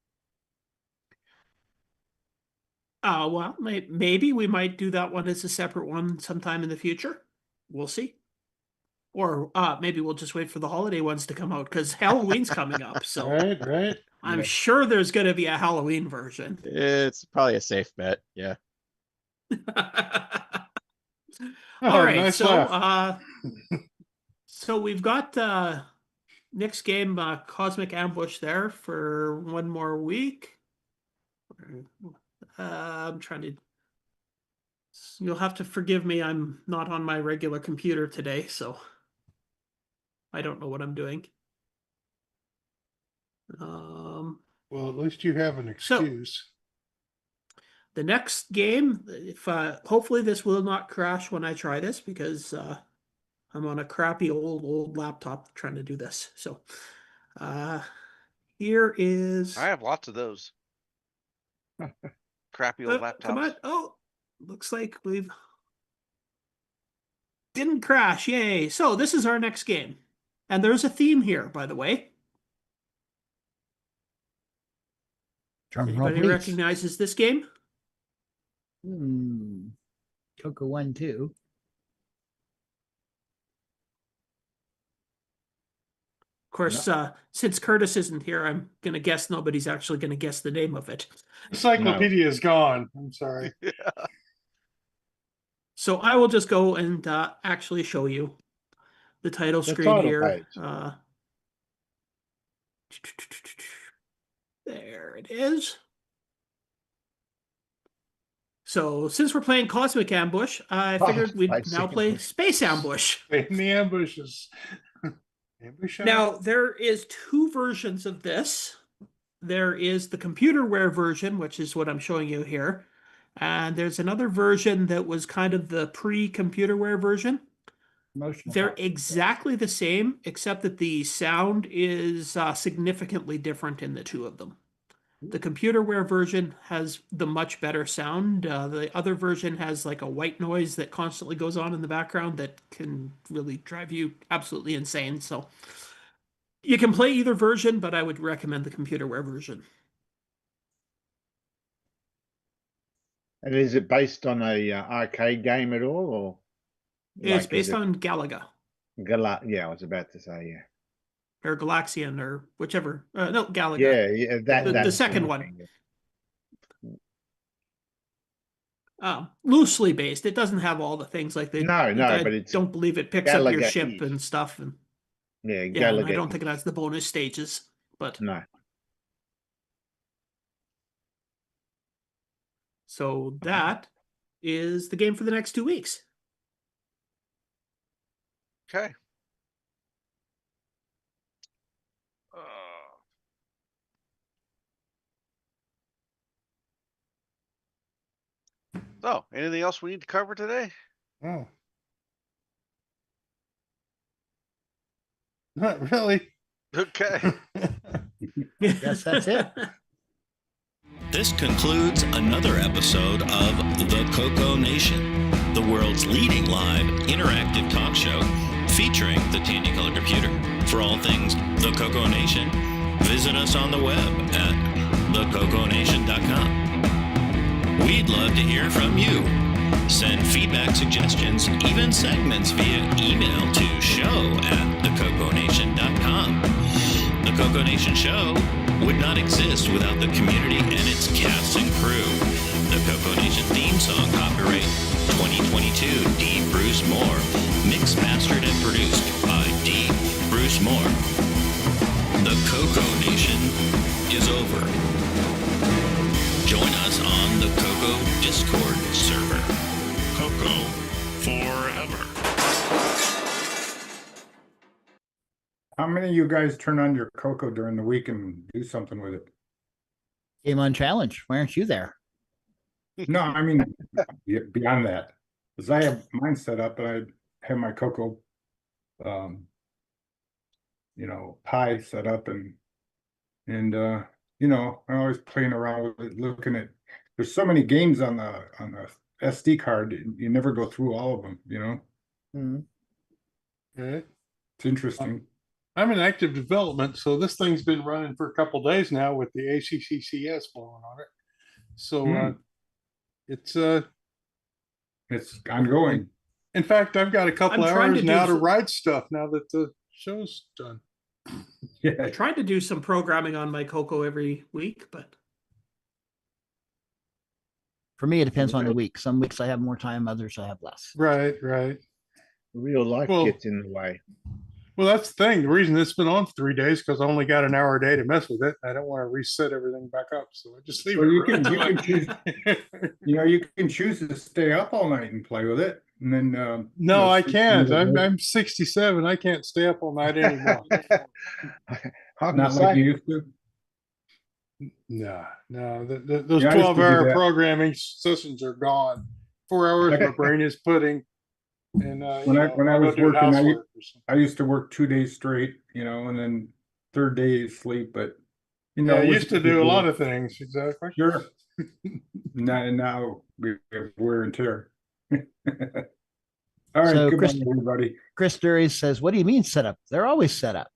Well, maybe we might do that one as a separate one sometime in the future. We'll see. Or maybe we'll just wait for the holiday ones to come out because Halloween's coming up. So Right. I'm sure there's going to be a Halloween version. It's probably a safe bet. Yeah. All right. nice So, laugh. so we've got next game, Cosmic Ambush there for one more week. I'm trying to. You'll have to forgive me. I'm not on my regular computer today, so I don't know what I'm doing. Well, at least you have an excuse. The next game, if hopefully this will not crash when I try this because I'm on a crappy old laptop trying to do this. So here is. I have lots of those. Crappy old laptops. Come on! Oh, looks like we've didn't crash. Yay! So this is our next game, and there's a theme here, by the way. Anybody recognizes this game? CoCo 1, 2. Of course, since Curtis isn't here, I'm going to guess nobody's actually going to guess the name of it. Encyclopedia is gone. I'm sorry. So I will just go and actually show you the title screen here. There it is. So since we're playing Cosmic Ambush, I figured we'd now play Space Ambush. In the ambushes. Now, there is 2 versions of this. There is the computerware version, which is what I'm showing you here. And there's another version that was kind of the pre-computerware version. They're exactly the same, except that the sound is significantly different in the 2 of them. The computerware version has the much better sound. The other version has like a white noise that constantly goes on in the background that can really drive you absolutely insane. So you can play either version, but I would recommend the computerware version. And is it based on a arcade game at all, or? It's based on Galaga. Yeah, I was about to say, yeah. Or Galaxian, or whichever. No, Galaga. Yeah, the second one. Loosely based. It doesn't have all the things like they. No, but it's. Don't believe it picks up your ship and stuff, and Galaga. I don't think it has the bonus stages, but no. So that is the game for the next 2 weeks. Okay. So, anything else we need to cover today? Oh. Not really. Okay. Yes, that's it. This concludes another episode of the CoCoNation, the world's leading live interactive talk show featuring the Technicolor computer. For all things the CoCoNation, visit us on the web at thecoconation.com. We'd love to hear from you. Send feedback, suggestions, even segments via email to show@thecoconation.com. The CoCoNation show would not exist without the community and its cast and crew. The CoCoNation theme song, copyright 2022 D. Bruce Moore, mixed, mastered, and produced by D. Bruce Moore. The CoCoNation is over. Join us on the CoCo Discord server. CoCo forever. many of you guys turn on your CoCo during the week and do something with it? Game on challenge. Why aren't you there? No, I mean beyond that, because I have mine set up, and I have my CoCo, Pi set up, and I'm always playing around with it, looking at. There's so many games on the SD card, you never go through all of them. Okay. It's interesting. I'm in active development, so this thing's been running for a couple days now with the ACCCS blowing on it. So it's ongoing. In fact, I've got a couple hours now to write stuff now that the show's done. Yeah, I tried to do some programming on my CoCo every week, but For me, it depends on the week. Some weeks I have more time, others I have less. Right. Real life gets in the way. Well, that's the thing. The reason it's been on for 3 days because I only got an hour a day to mess with it. I don't want to reset everything back up, so I just leave it. You can choose. You can choose to stay up all night and play with it, and then. No, I can't. I'm 67. I can't stay up all night anymore. Not like you used to. No. Those 12-hour programming sessions are gone. 4 hours my brain is pudding. And when I was working, I used to work 2 days straight, and then third day sleep. But I used to do a lot of things. Exactly. Sure. now we have wear and tear. All right, So goodbye, everybody. Chris Dury says, "What do you mean set up? They're always set up."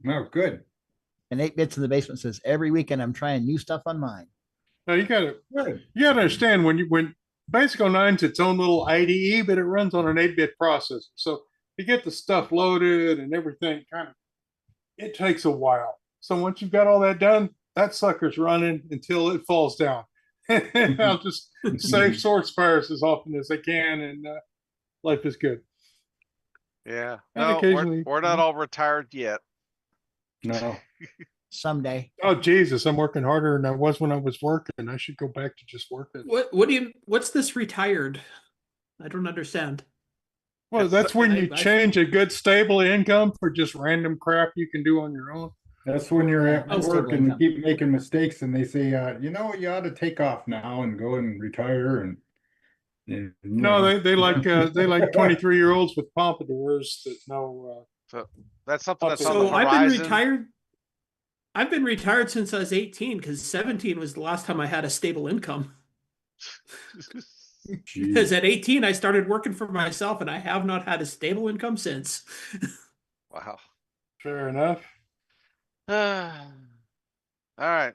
Oh, good. And 8 Bits in the Basement says, "Every weekend I'm trying new stuff on mine." Now you gotta understand when Basic 09's its own little IDE, but it runs on an 8-bit processor. So to get the stuff loaded and everything, it takes a while. So once you've got all that done, that sucker's running until it falls down. I'll just save source files as often as I can, and life is good. Yeah. And No, occasionally- we're not all retired yet. No. Someday. Oh Jesus, I'm working harder than I was when I was working. I should go back to just working. What's this retired? I don't understand. Well, that's when you change a good stable income for just random crap you can do on your own. That's when you're at Oh, work stable and you income. keep making mistakes, and they say, you ought to take off now and go and retire. And No, they like 23-year-olds with pompadours that know. So that's something that's on So the I've horizon. been retired. I've been retired since I was 18 because 17 was the last time I had a stable income. Because at 18 I started working for myself and I have not had a stable income since. Wow. Fair enough. All right.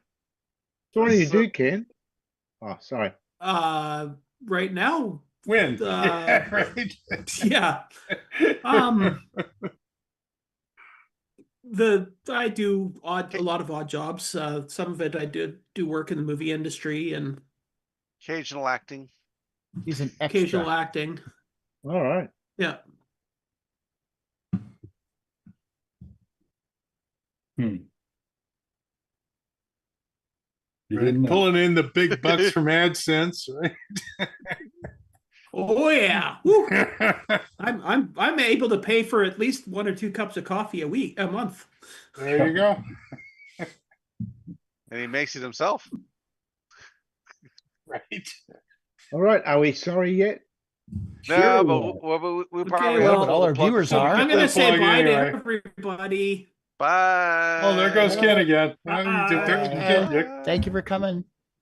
So what do you do, Ken? Oh, sorry. Right now. When? Yeah, right. Yeah. I do a lot of odd jobs. Some of it I do work in the movie industry and Occasional acting. He's an occasional acting. All right. Yeah. Right. Pulling in the big bucks from AdSense, right? Oh yeah. Woo. I'm able to pay for at least 1 or 2 cups of coffee a month. There you go. And he makes it himself. Right. All right. Are we sorry yet? No, but we probably well, but all our viewers are. I'm going to say Plug bye anyway. to everybody. Bye. Oh, there goes Ken again. Thank you for coming.